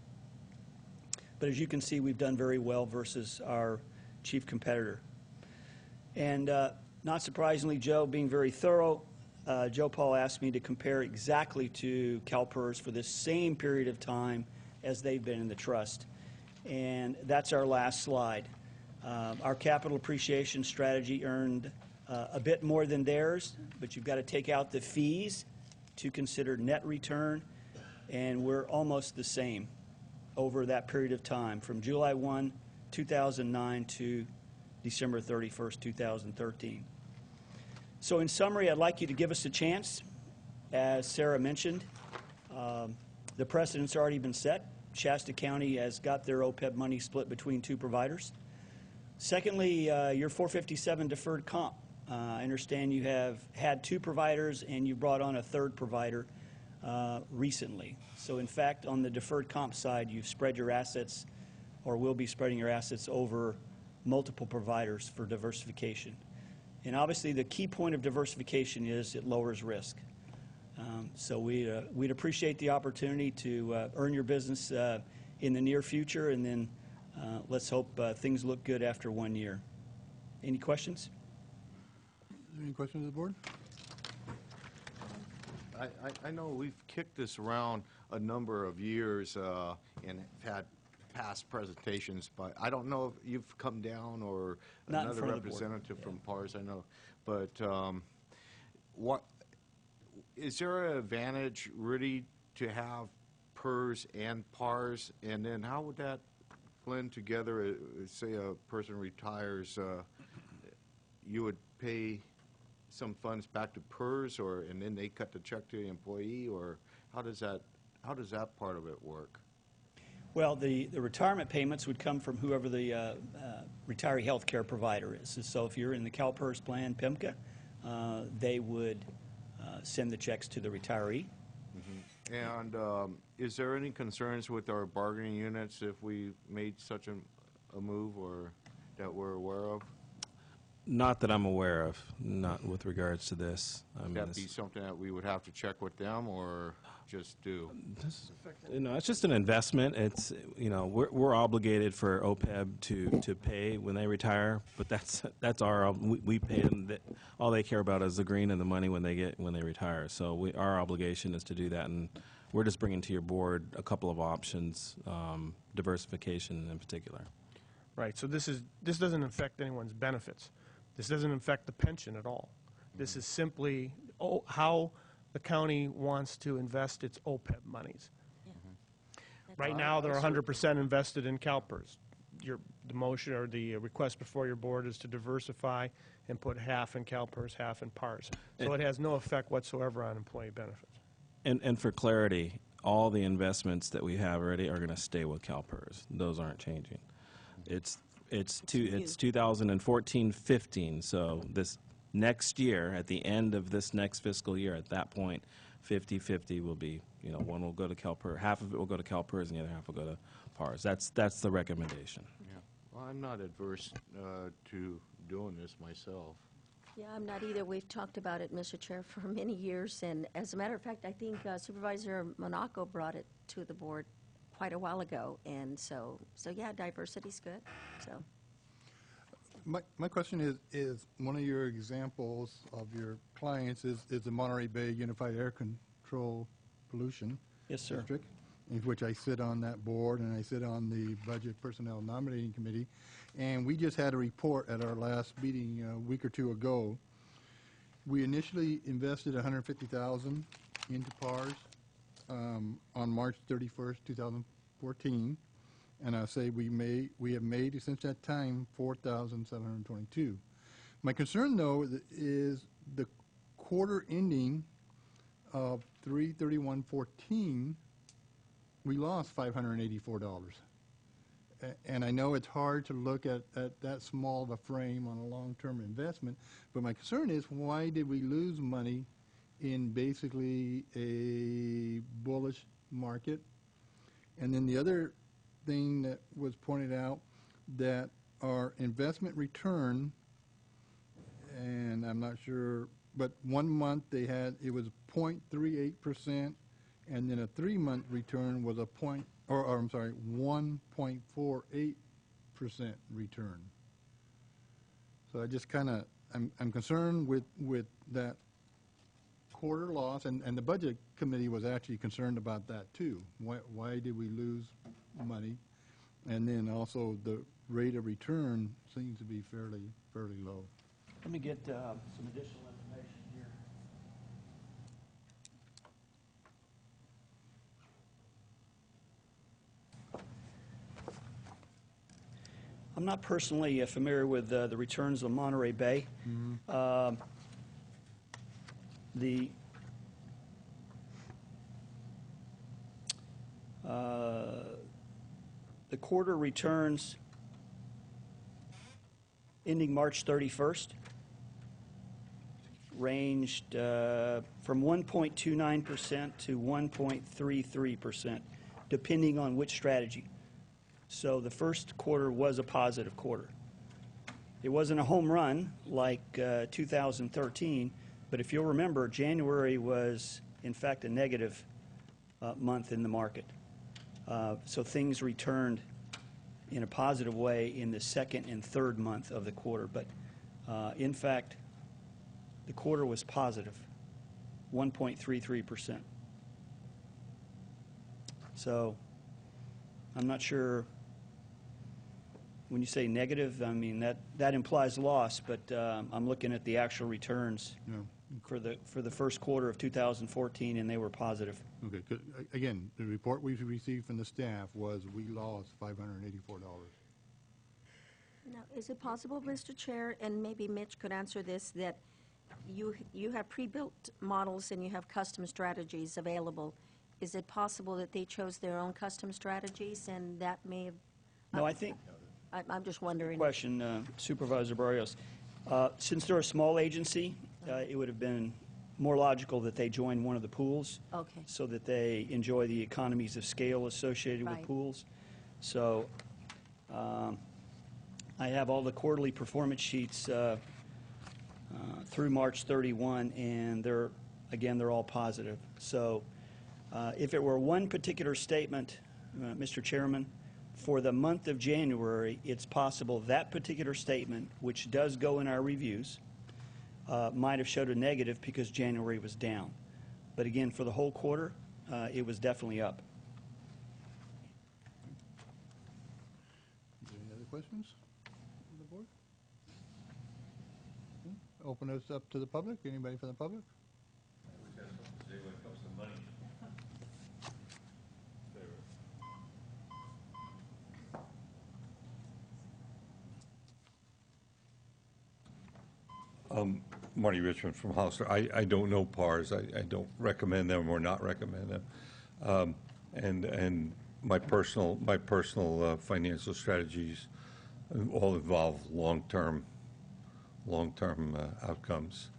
But as you can see, we've done very well versus our chief competitor. And not surprisingly, Joe, being very thorough, Joe Paul asked me to compare exactly to CalPERS for this same period of time as they've been in the trust. And that's our last slide. Our capital appreciation strategy earned a bit more than theirs, but you've got to take out the fees to consider net return, and we're almost the same over that period of time, from July 1, 2009 to December 31st, 2013. So in summary, I'd like you to give us a chance. As Sarah mentioned, the precedent's already been set. Shasta County has got their OPEB money split between 2 providers. Secondly, your 457 deferred comp. I understand you have had 2 providers and you brought on a 3rd provider recently. So in fact, on the deferred comp side, you've spread your assets or will be spreading your assets over multiple providers for diversification. And obviously, the key point of diversification is it lowers risk. So we'd appreciate the opportunity to earn your business in the near future, and then let's hope things look good after 1 year. Any questions? Any questions of the board? I know we've kicked this around a number of years and have had past presentations, but I don't know if you've come down or Not in another front of the board. representative from PARS, I know. But what is there an advantage really to have PERS and PARS? And then how would that blend together? Say a person retires, you would pay some funds back to PERS, and then they cut the check to the employee, or how does that part of it work? Well, the retirement payments would come from whoever the retiree health care provider is. So if you're in the CalPERS plan, PIMCA, they would send the checks to the retiree. And is there any concerns with our bargaining units if we made such a move, or that we're aware of? Not that I'm aware of, not with regards to this. I mean, Would that this- be something that we would have to check with them, or just do? it's just an investment. It's, we're obligated for OPEB to pay when they retire, but that's we pay them. All they care about is the green and the money when they retire. So our obligation is to do that, and we're just bringing to your board a couple of options, diversification in particular. Right, so this doesn't affect anyone's benefits. This doesn't affect the pension at all. This is simply how the county wants to invest its OPEB monies. Right now, they're 100% invested in CalPERS. The motion or the request before your board is to diversify and put half in CalPERS, half in PARS. So it has no effect whatsoever on employee benefits. And for clarity, all the investments that we have already are going to stay with CalPERS. Those aren't changing. It's 2014-15, so this next year, at the end of this next fiscal year, at that point, 50-50 will be, one will go to CalPERS, half of it will go to CalPERS, and the other half will go to PARS. That's the recommendation. Yeah. Well, I'm not adverse to doing this myself. Yeah, I'm not either. We've talked about it, Mr. Chair, for many years, and as a matter of fact, I think Supervisor Monaco brought it to the board quite a while ago, and so yeah, diversity's good. So My question is one of your examples of your clients is the Monterey Bay Unified Air Control Pollution Yes, sir. District, in which I sit on that board, and I sit on the Budget Personnel Nominating Committee. And we just had a report at our last meeting a week or two ago. We initially invested $150,000 into PARS on March 31st, 2014, and I say we have made since that time $4,722. My concern, though, is the quarter ending of 3/31/14, we lost $584. And I know it's hard to look at that small of a frame on a long-term investment, but my concern is, why did we lose money in basically a bullish market? And then the other thing that was pointed out, that our investment return, and I'm not sure, but 1 month it was 0.38%, and then a 3-month return was 1.48% return. So I just I'm concerned with that quarter loss, and the Budget Committee was actually concerned about that too. Why did we lose money? And then also the rate of return seems to be fairly low. Let me get some additional information here. I'm not personally familiar with the returns of Monterey Bay. The quarter returns ending March 31st ranged from 1.29% to 1.33%, depending on which strategy. So the first quarter was a positive quarter. It wasn't a home run like 2013, but if you'll remember, January was, in fact, a negative month in the market. So things returned in a positive way in the second and third month of the quarter. But in fact, the quarter was positive, 1.33%. So I'm not sure, when you say negative, I mean, that implies loss, but I'm looking at the actual returns for the first quarter of 2014, and they were positive. Okay, 'cause, again, the report we received from the staff was we lost $584. Now, is it possible, Mr. Chair, and maybe Mitch could answer this, that you have pre-built models and you have custom strategies available? Is it possible that they chose their own custom strategies and that may have... No, I think, I'm just wondering. question, Supervisor Barrios. Since they're a small agency, it would have been more logical that they join one of the pools. Okay. So that they enjoy the economies of scale associated with Right. pools. So I have all the quarterly performance sheets through March 31, and they're all positive. So if it were one particular statement, Mr. Chairman, for the month of January, it's possible that particular statement, which does go in our reviews, might have showed a negative because January was down. But again, for the whole quarter, it was definitely up. Is there any other questions from the board? Open this up to the public. Anybody from the public? Marty Richmond from Hollister. I don't know PARs. I don't recommend them or not recommend them. And my personal financial strategies all involve long-term outcomes,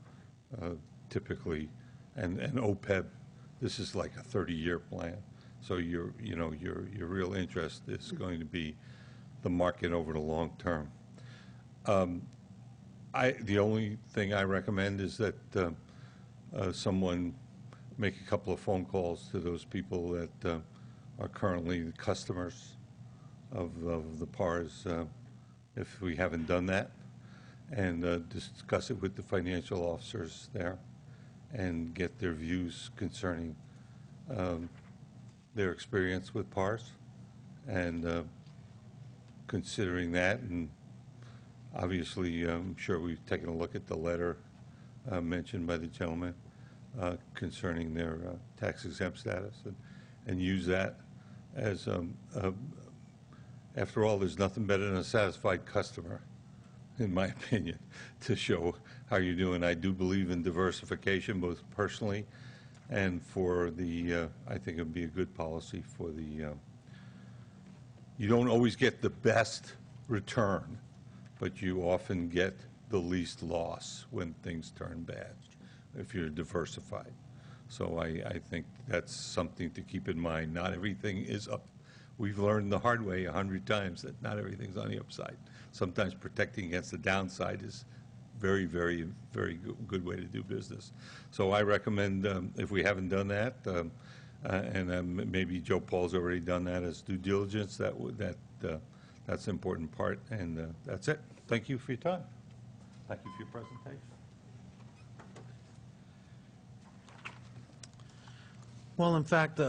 typically. And OPEB, this is like a 30-year plan. So your real interest is going to be the market over the long term. The only thing I recommend is that someone make a couple of phone calls to those people that are currently the customers of the PARs, if we haven't done that, and discuss it with the financial officers there and get their views concerning their experience with PARs, and considering that, and obviously, I'm sure we've taken a look at the letter mentioned by the gentleman concerning their tax-exempt status, and use that as, after all, there's nothing better than a satisfied customer, in my opinion, to show how you're doing. I do believe in diversification, both personally and for the, I think it would be a good policy for the, you don't always get the best return, but you often get the least loss when things turn bad, if you're diversified. So I think that's something to keep in mind. Not everything is up. We've learned the hard way 100 times that not everything's on the upside. Sometimes protecting against the downside is very, very, very good way to do business. So I recommend, if we haven't done that, and maybe Joe Paul's already done that as due diligence, that's an important part, and that's it. Thank you for your time. Thank you for your presentation. Well, in fact,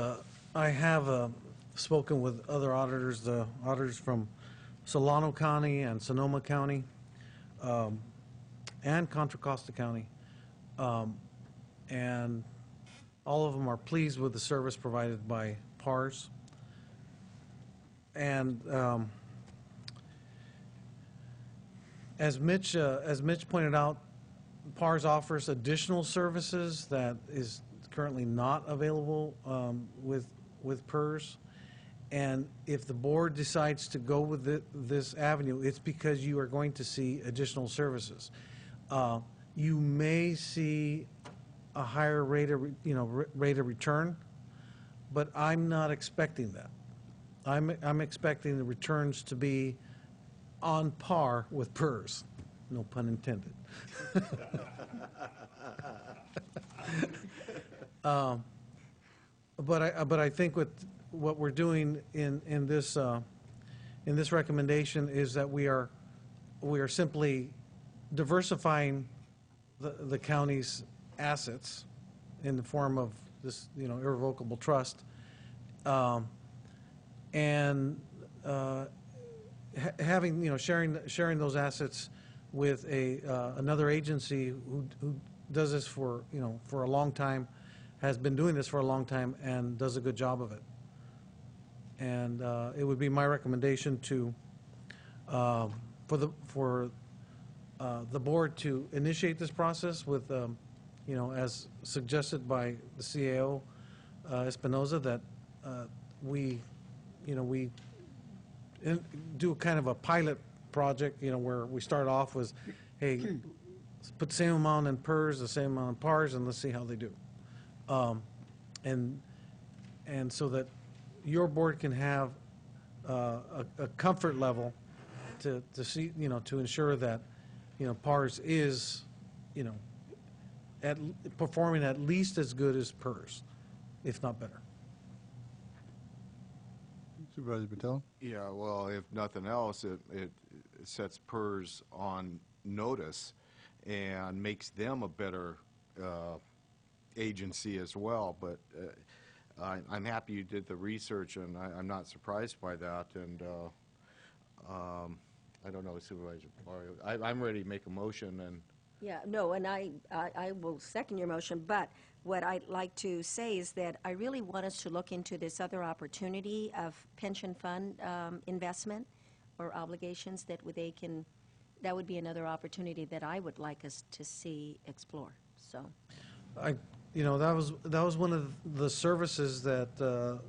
I have spoken with other auditors, the auditors from Solano County and Sonoma County, and Contra Costa County, and all of them are pleased with the service provided by PARS. And as Mitch pointed out, PARS offers additional services that is currently not available with PERS, And if the board decides to go with this avenue, it's because you are going to see additional services. You may see a higher rate of, rate of return, but I'm not expecting that. I'm expecting the returns to be on par with PERS, no pun intended. But I think what we're doing in this recommendation is that we are simply diversifying the county's assets in the form of this, irrevocable trust, and having, sharing those assets with another agency who does this for a long time, has been doing this for a long time, and does a good job of it. And it would be my recommendation for the board to initiate this process with, as suggested by the CAO, Espinoza, that we do kind of a pilot project, where we start off with, hey, let's put the same amount in PERS, the same amount in PARS, and let's see how they do. And so that your board can have a comfort level to see, to ensure that, PARS is, performing at least as good as PERS, if not better. Supervisor Patel? Yeah, well, if nothing else, it sets PERS on notice and makes them a better agency as well. But I'm happy you did the research, and I'm not surprised by that. And I don't know, Supervisor Mario. I'm ready to make a motion. And Yeah, no, and I will second your motion, but what I'd like to say is that I really want us to look into this other opportunity of pension fund investment or obligations that that would be another opportunity that I would like us to see explore, so. That was one of the services that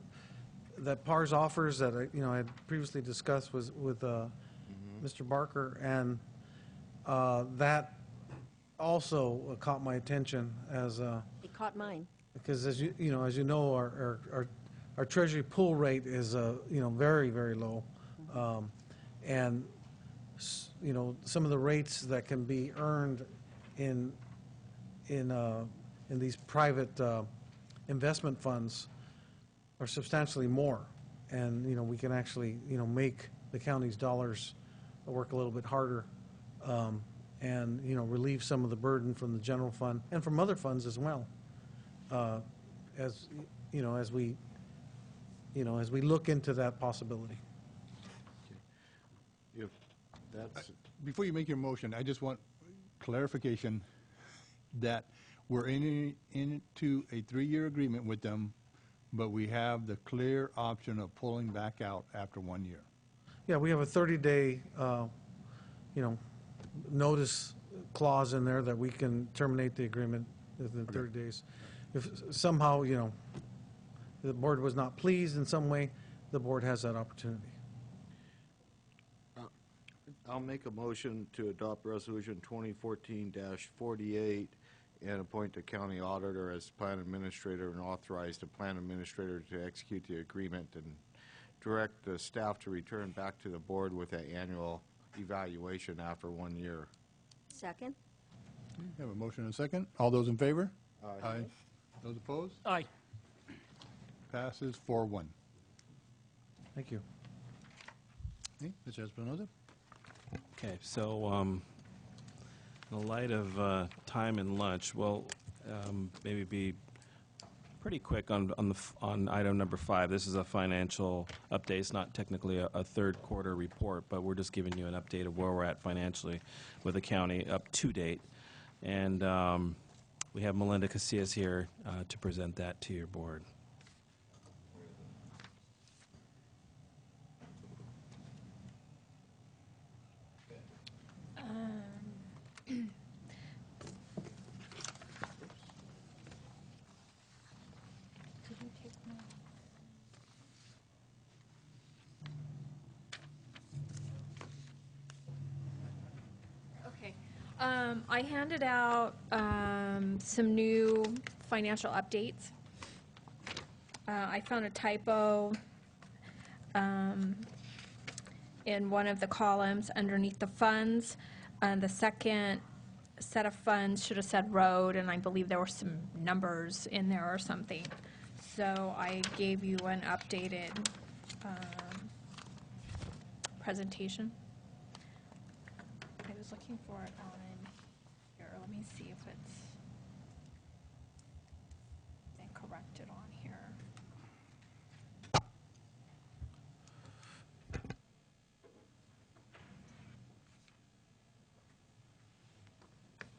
that PARS offers that I had previously discussed with Mr. Barker, and that also caught my attention as It caught mine. because as you know, our treasury pool rate is very, very low, and some of the rates that can be earned in these private investment funds are substantially more, and we can actually make the county's dollars work a little bit harder, and relieve some of the burden from the general fund and from other funds as well, as we look into that possibility. if that's, Before you make your motion, I just want clarification that we're into a 3-year agreement with them, but we have the clear option of pulling back out after 1 year. Yeah, we have a 30-day, notice clause in there that we can terminate the agreement within 30 days. If somehow, the board was not pleased in some way, the board has that opportunity. I'll make a motion to adopt Resolution 2014-48 and appoint the county auditor as plan administrator and authorize the plan administrator to execute the agreement and direct the staff to return back to the board with an annual evaluation after 1 year. Second? We have a motion and a second. All those in favor? Aye. Those opposed? Aye. Passes 4-1. Thank you. Okay, Mr. Espinoza? Okay, so in the light of time and lunch, we'll maybe be pretty quick on item number 5. This is a financial update. It's not technically a third quarter report, but we're just giving you an update of where we're at financially with the county up to date. And we have Melinda Casillas here to present that to your board. I handed out some new financial updates. I found a typo in one of the columns underneath the funds. The second set of funds should have said road, and I believe there were some numbers in there or something. So I gave you an updated presentation. I was looking for it on here. Let me see if it's been corrected on here.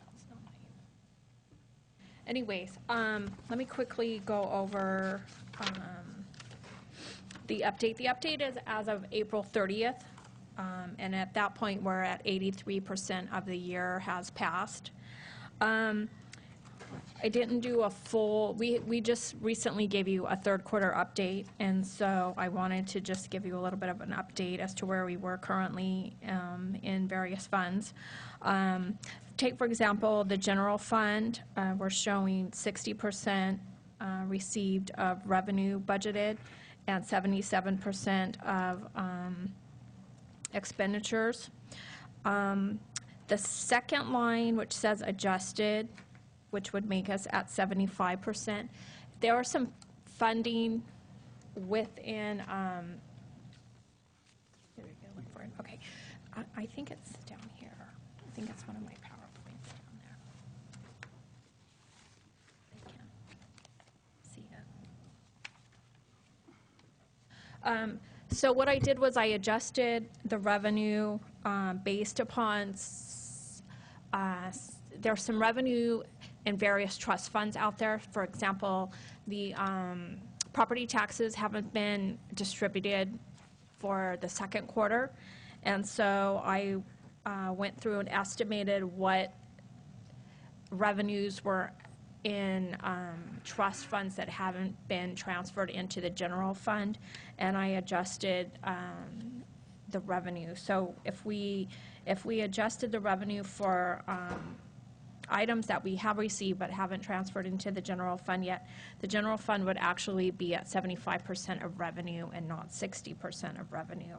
That's not it. Anyways, let me quickly go over the update. The update is as of April 30th. And at that point, we're at 83% of the year has passed. I didn't do a full, we just recently gave you a third quarter update, and so I wanted to just give you a little bit of an update as to where we were currently in various funds. Take, for example, the general fund. We're showing 60% received of revenue budgeted and 77% of expenditures. The second line, which says adjusted, which would make us at 75%, there are some funding within, here we go, look for it. Okay, I think it's down here. I think it's one of my PowerPoints down there. I can't see it. So what I did was I adjusted the revenue based upon, there's some revenue in various trust funds out there. For example, the property taxes haven't been distributed for the second quarter. And so I went through and estimated what revenues were in trust funds that haven't been transferred into the general fund, and I adjusted the revenue. So if we adjusted the revenue for items that we have received but haven't transferred into the general fund yet, the general fund would actually be at 75% of revenue and not 60% of revenue.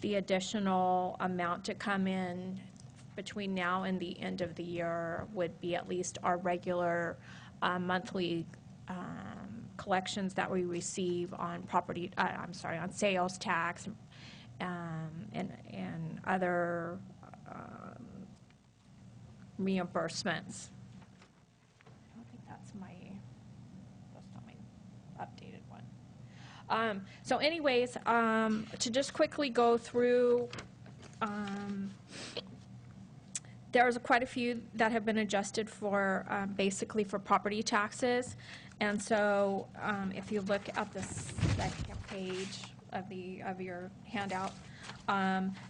The additional amount to come in between now and the end of the year would be at least our regular monthly collections that we receive on property, on sales tax and other reimbursements. I don't think that's not my updated one. So anyways, to just quickly go through, there's quite a few that have been adjusted for basically for property taxes. And so if you look at the second page of your handout,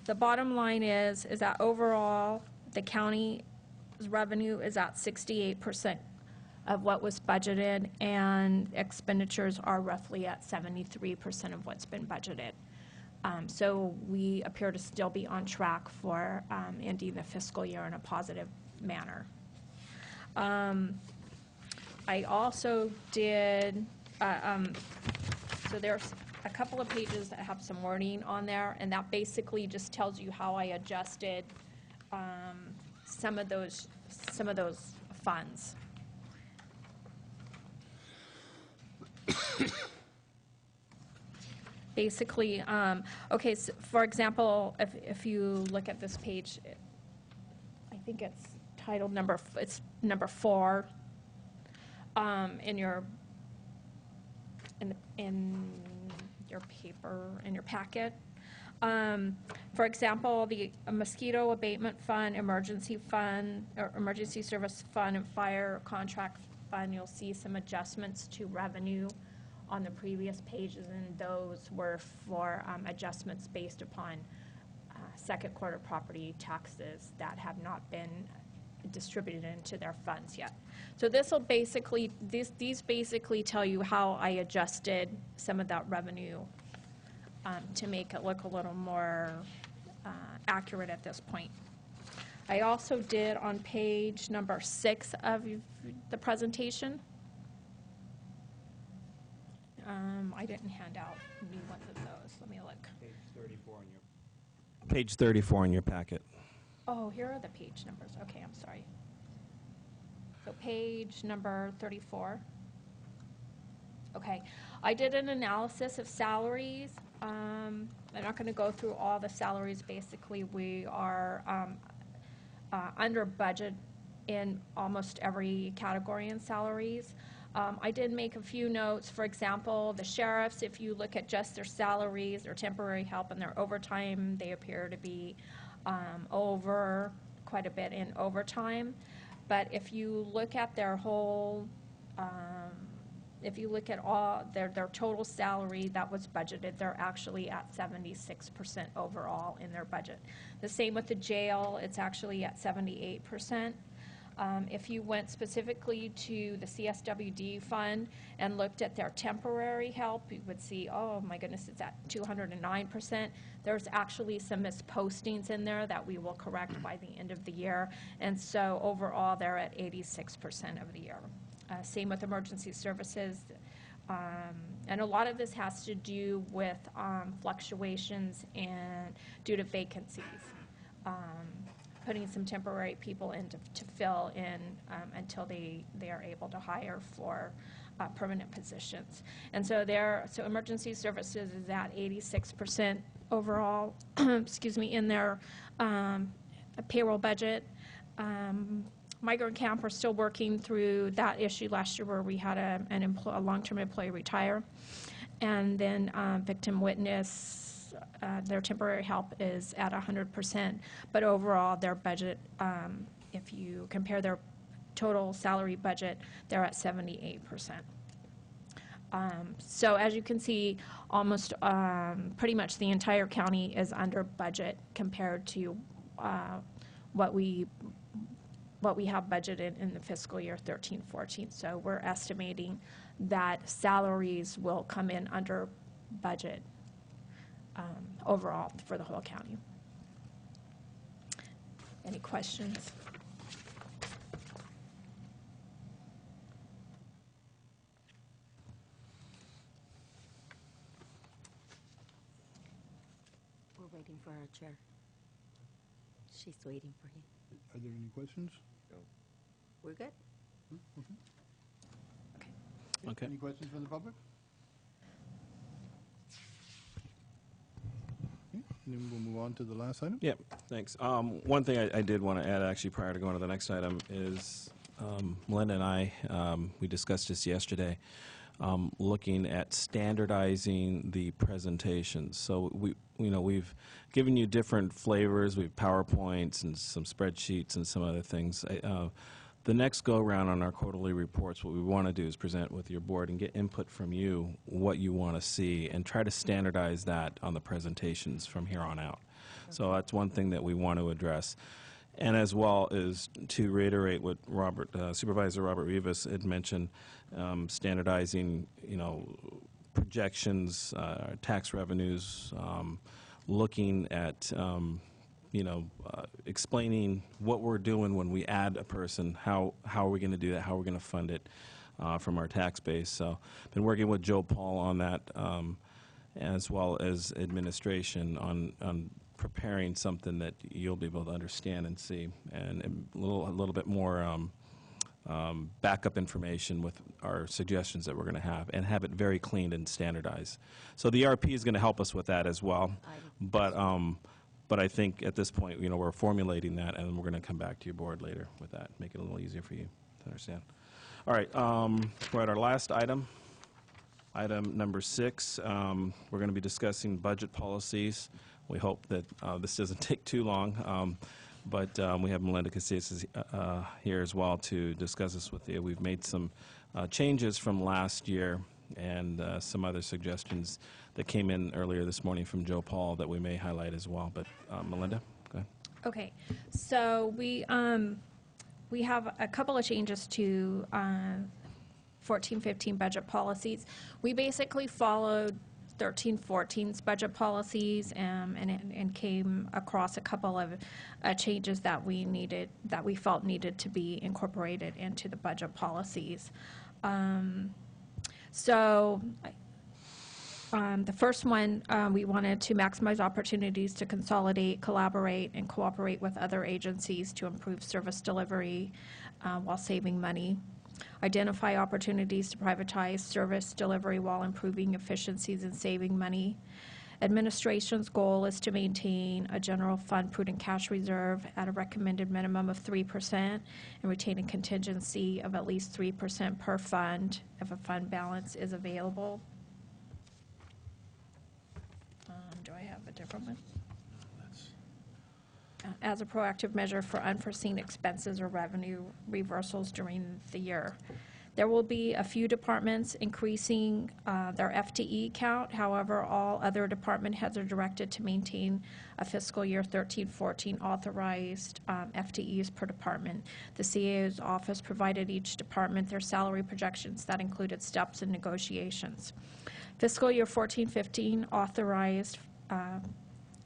the bottom line is that overall the county's revenue is at 68% of what was budgeted, and expenditures are roughly at 73% of what's been budgeted. So we appear to still be on track for ending the fiscal year in a positive manner. I also did, so there's a couple of pages that have some wording on there, and that basically just tells you how I adjusted some of those funds. Basically, okay, so for example, if you look at this page, I think it's titled number 4 in your paper, in your packet. For example, the mosquito abatement fund, emergency fund, or emergency service fund, and fire contract fund, you'll see some adjustments to revenue on the previous pages, and those were for adjustments based upon second quarter property taxes that have not been distributed into their funds yet. So this will basically, these basically tell you how I adjusted some of that revenue to make it look a little more accurate at this point. I also did on page number 6 of the presentation. I didn't hand out new ones of those. Let me look. Page 34 in your packet. Oh, here are the page numbers. Okay, I'm sorry. So page number 34. Okay, I did an analysis of salaries. I'm not going to go through all the salaries. Basically, we are under budget in almost every category in salaries. I did make a few notes. For example, the sheriffs, if you look at just their salaries, their temporary help, and their overtime, they appear to be over quite a bit in overtime. But if you look at their whole, if you look at all their total salary that was budgeted, they're actually at 76% overall in their budget. The same with the jail, it's actually at 78%. If you went specifically to the CSWD fund and looked at their temporary help, you would see, oh my goodness, it's at 209%. There's actually some missed postings in there that we will correct by the end of the year. And so overall, they're at 86% of the year. Same with emergency services. And a lot of this has to do with fluctuations and due to vacancies. Putting some temporary people in to fill in until they are able to hire for permanent positions. And so so emergency services is at 86% overall, excuse me, in their payroll budget. Migrant camp, we're still working through that issue last year where we had a long-term employee retire. And then victim witness, their temporary help is at 100%, but overall their budget, if you compare their total salary budget, they're at 78%. So as you can see, almost pretty much the entire county is under budget compared to what we have budgeted in the fiscal year 13-14. So we're estimating that salaries will come in under budget overall for the whole county. Any questions? We're waiting for our chair. She's waiting for you. Are there any questions? We're good? Okay. Any questions from the public? Okay, and then we'll move on to the last item. Yeah, thanks. One thing I did want to add, actually, prior to going to the next item, is Melinda and I, we discussed this yesterday, looking at standardizing the presentations. So we've given you different flavors. We have PowerPoints and some spreadsheets and some other things. The next go-around on our quarterly reports, what we want to do is present with your board and get input from you what you want to see and try to standardize that on the presentations from here on out. So that's one thing that we want to address. And as well as to reiterate what Supervisor Robert Rivas had mentioned, standardizing, projections, tax revenues, looking at explaining what we're doing when we add a person, how are we going to do that, how we're going to fund it from our tax base. So been working with Joe Paul on that, as well as administration on preparing something that you'll be able to understand and see, and a little bit more backup information with our suggestions that we're going to have, and have it very clean and standardized. So the ERP is going to help us with that as well. But I think at this point, we're formulating that, and we're going to come back to your board later with that, make it a little easier for you to understand. All right, we're at our last item, item number 6. We're going to be discussing budget policies. We hope that this doesn't take too long, but we have Melinda Casillas here as well to discuss this with you. We've made some changes from last year and some other suggestions that came in earlier this morning from Joe Paul that we may highlight as well. But Melinda, go ahead. Okay, so we have a couple of changes to 14-15 budget policies. We basically followed 13-14's budget policies, and came across a couple of changes that we felt needed to be incorporated into the budget policies. The first one, we wanted to maximize opportunities to consolidate, collaborate, and cooperate with other agencies to improve service delivery while saving money. Identify opportunities to privatize service delivery while improving efficiencies and saving money. Administration's goal is to maintain a general fund prudent cash reserve at a recommended minimum of 3% and retain a contingency of at least 3% per fund if a fund balance is available. Do I have a different one? As a proactive measure for unforeseen expenses or revenue reversals during the year. There will be a few departments increasing their FTE count. However, all other department heads are directed to maintain a fiscal year 13-14 authorized FTEs per department. The CAO's office provided each department their salary projections that included steps and negotiations. Fiscal year 14-15 authorized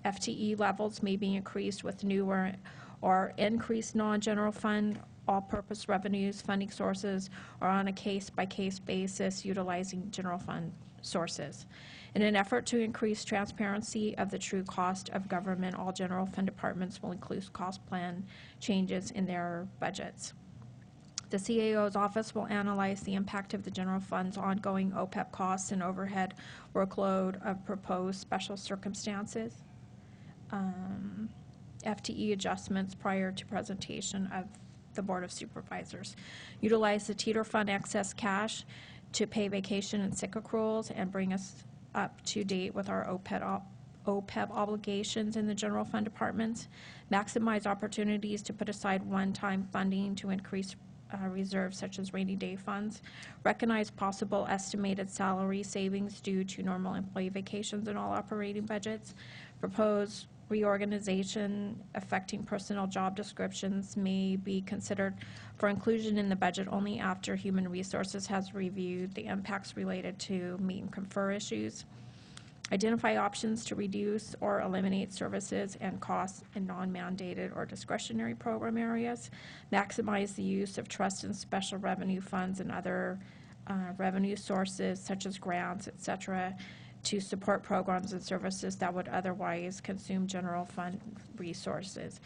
FTE levels may be increased with newer or increased non-general fund all-purpose revenues, funding sources, or on a case-by-case basis utilizing general fund sources. In an effort to increase transparency of the true cost of government, all general fund departments will include cost plan changes in their budgets. The CAO's office will analyze the impact of the general fund's ongoing OPEB costs and overhead workload of proposed special circumstances, FTE adjustments prior to presentation of the Board of Supervisors. Utilize the Teeter Fund excess cash to pay vacation and sick accruals and bring us up to date with our OPEB obligations in the general fund departments. Maximize opportunities to put aside one-time funding to increase reserves such as rainy day funds. Recognize possible estimated salary savings due to normal employee vacations in all operating budgets. Propose reorganization affecting personnel job descriptions may be considered for inclusion in the budget only after Human Resources has reviewed the impacts related to meet and confer issues. Identify options to reduce or eliminate services and costs in non-mandated or discretionary program areas. Maximize the use of trust and special revenue funds and other revenue sources such as grants, etc., to support programs and services that would otherwise consume general fund resources,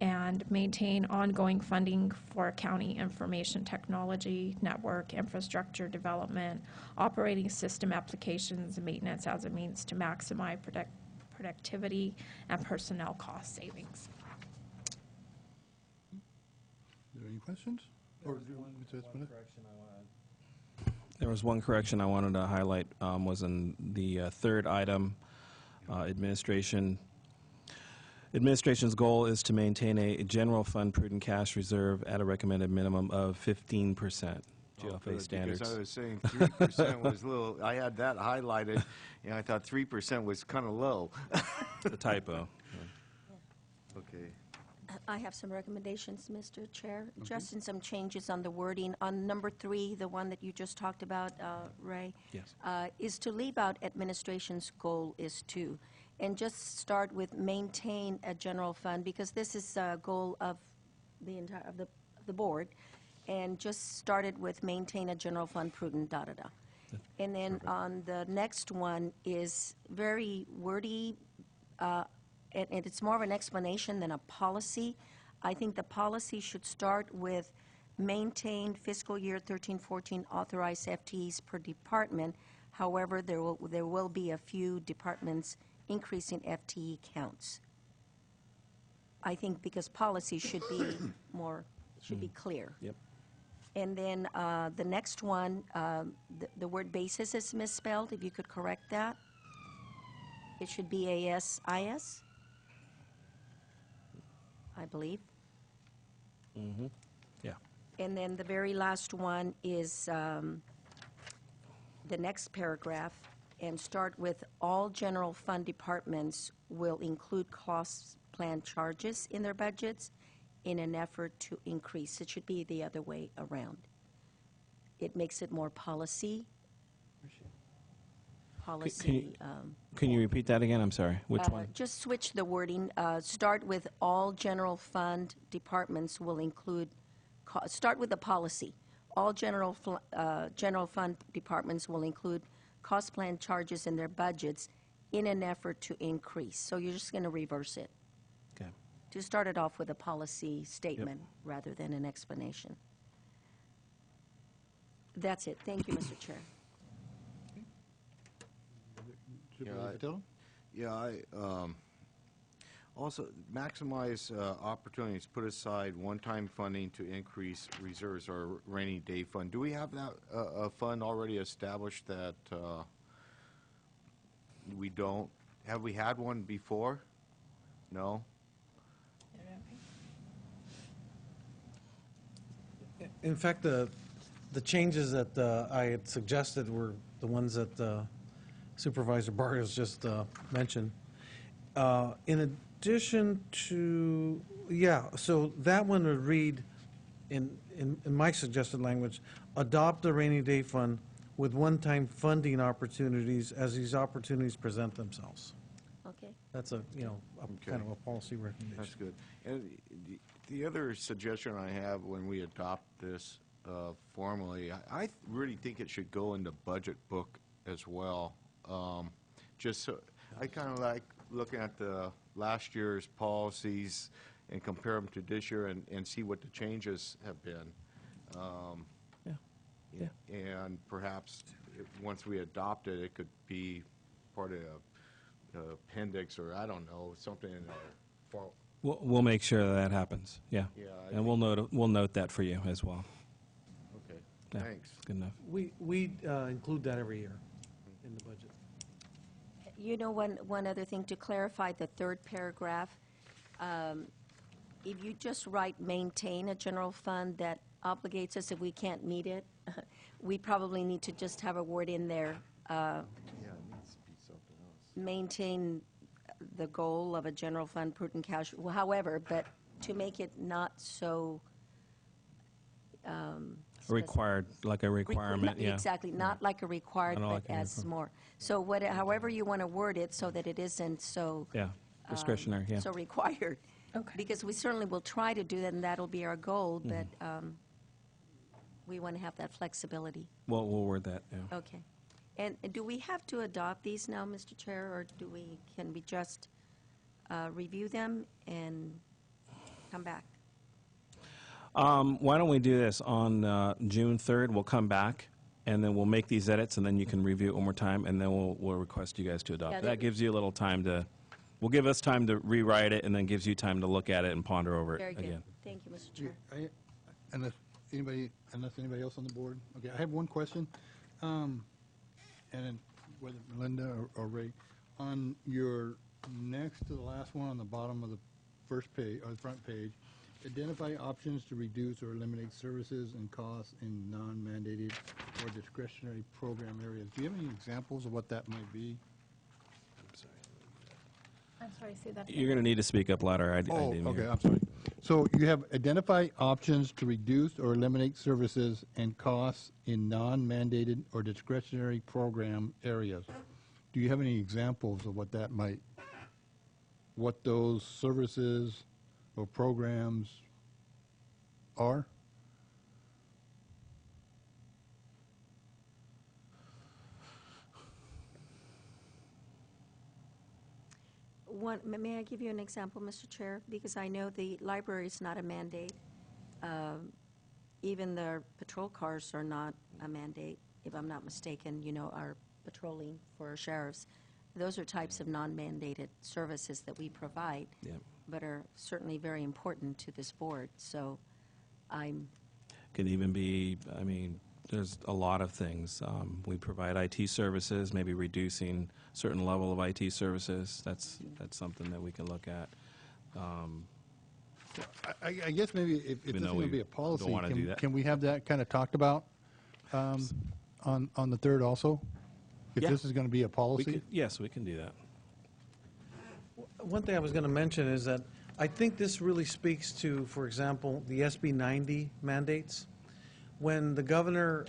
and maintain ongoing funding for county information technology, network, infrastructure development, operating system applications, and maintenance as a means to maximize productivity and personnel cost savings. Are there any questions? There was one correction I wanted to highlight, was in the third item, administration's goal is to maintain a general fund prudent cash reserve at a recommended minimum of 15% GFA standards. Because I was saying 3% was a little, I had that highlighted, and I thought 3% was kind of low. The typo. Okay. I have some recommendations, Mr. Chair, just in some changes on the wording. On number 3, the one that you just talked about, Ray, Yes. is to leave out administration's goal is to, and just start with maintain a general fund, because this is a goal of the entire, of the board, and just started with maintain a general fund prudent, da-da-da. And then on the next one is very wordy, and it's more of an explanation than a policy. I think the policy should start with maintain fiscal year 13-14 authorized FTEs per department. However, there will be a few departments increasing FTE counts. I think because policy should be more, should be clear. Yep. And then the next one, the word basis is misspelled. If you could correct that. It should be ASIS, I believe. Mm-hmm. Yeah. And then the very last one is the next paragraph, and start with all general fund departments will include cost plan charges in their budgets in an effort to increase. It should be the other way around. It makes it more policy policy. Can you repeat that again? I'm sorry. Which one? Just switch the wording. Start with all general fund departments will include, start with the policy. All general fund departments will include cost plan charges in their budgets in an effort to increase. So you're just going to reverse it. Okay. To start it off with a policy statement rather than an explanation. That's it. Thank you, Mr. Chair. Supervisor Patillo? Yeah, also maximize opportunities, put aside one-time funding to increase reserves or rainy day fund. Do we have that, a fund already established that we don't? Have we had one before? No? In fact, the changes that I had suggested were the ones that Supervisor Barrios just mentioned. In addition to, so that one would read, in my suggested language, adopt the rainy day fund with one-time funding opportunities as these opportunities present themselves. Okay. That's a, kind of a policy recommendation. That's good. And the other suggestion I have when we adopt this formally, I really think it should go in the budget book as well. Just so, I kind of like looking at the last year's policies and compare them to this year and see what the changes have been. And perhaps once we adopt it, it could be part of the appendix, or I don't know, something in our We'll make sure that happens. Yeah. Yeah, And we'll note that for you as well. Okay, Yeah, thanks. Good enough. We include that every year in the budget. You know, one other thing to clarify the third paragraph. If you just write maintain a general fund that obligates us if we can't meet it, we probably need to just have a word in there, Yeah, it needs to be something else. maintain the goal of a general fund prudent cash, however, but to make it not so. Required, like a requirement, yeah. Exactly, not like a required, Not but like a as more. So however you want to word it so that it isn't so. Yeah, discretionary, yeah. So required. Okay. Because we certainly will try to do that, and that'll be our goal, but we want to have that flexibility. We'll word that, yeah. Okay. And do we have to adopt these now, Mr. Chair, or can we just review them and come back? Why don't we do this? On June 3rd, we'll come back, and then we'll make these edits, and then you can review it one more time, and then we'll request you guys to adopt. Yeah, That gives you a little time to, will give us time to rewrite it, and then gives you time to look at it and ponder over Very it good. again. Thank you, Mr. Chair. Unless anybody else on the board? Okay, I have one question. And then whether Melinda or Ray, on your next to the last one on the bottom of the first page, or the front page, identify options to reduce or eliminate services and costs in non-mandated or discretionary program areas. Do you have any examples of what that might be? I'm sorry, say that again. You're going to need to speak up louder. I Oh, didn't okay, hear. I'm sorry. So you have identify options to reduce or eliminate services and costs in non-mandated or discretionary program areas. Do you have any examples of what that might, what those services or programs are? May I give you an example, Mr. Chair? Because I know the library is not a mandate. Even the patrol cars are not a mandate, if I'm not mistaken, are patrolling for our sheriffs. Those are types of non-mandated services that we provide, Yeah. but are certainly very important to this board. So Could even be, I mean, there's a lot of things. We provide IT services, maybe reducing certain level of IT services. That's something that we can look at. I guess maybe if this is Even though going to we be a policy, don't wanna do that. can we have that kind of talked about on the 3rd also? If Yeah. this is going to be a policy? Yes, we can do that. One thing I was going to mention is that I think this really speaks to, for example, the SB 90 mandates. When the governor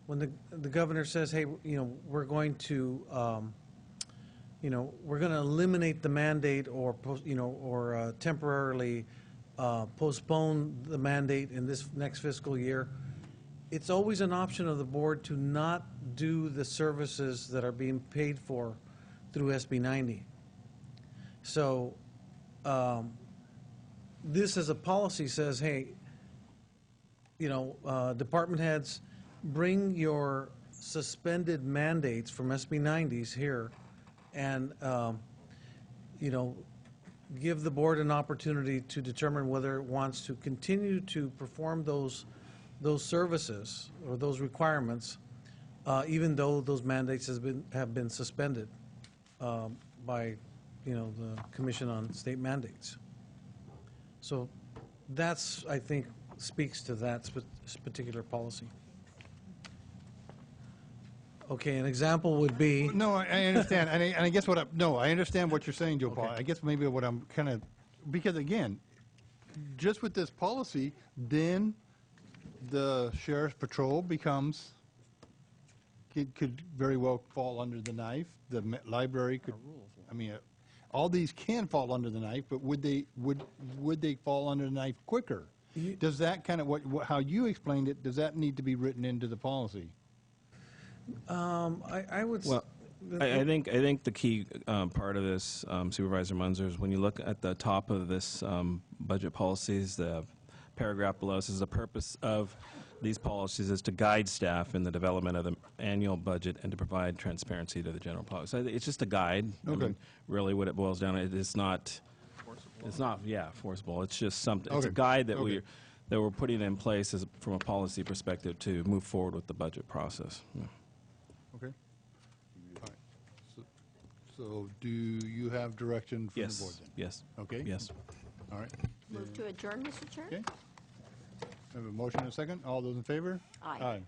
when the governor says, hey, we're going to, we're going to eliminate the mandate or, or temporarily postpone the mandate in this next fiscal year, it's always an option of the board to not do the services that are being paid for through SB 90. So this as a policy says, hey, department heads, bring your suspended mandates from SB 90s here and, give the board an opportunity to determine whether it wants to continue to perform those services or those requirements, even though those mandates have been suspended by, the Commission on State Mandates. So that's, I think, speaks to that particular policy. Okay, an example would be. No, I understand, and I guess I understand what you're saying, Joe Paul. Okay. I guess maybe what I'm kind of, because again, just with this policy, then the sheriff's patrol could very well fall under the knife. The library could, all these can fall under the knife, but would they fall under the knife quicker? Does that kind of, how you explained it, does that need to be written into the policy? I would. Well, I think the key part of this, Supervisor Munzer, is when you look at the top of this budget policies, the paragraph below says the purpose of these policies is to guide staff in the development of the annual budget and to provide transparency to the general public. So it's just a guide. Okay. Really, what it boils down to, it's not. It's not, forcible. It's just something. It's a Okay. guide that Okay. we're putting in place from a policy perspective to move forward with the budget process. Yeah. Okay. All right. So do you have direction from the board then? Yes. Okay. Yes. All right. Move to adjourn, Mr. Chair? Okay. I have a motion and a second. All those in favor? Aye.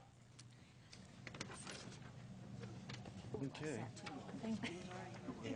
Okay. Thank you. Yeah.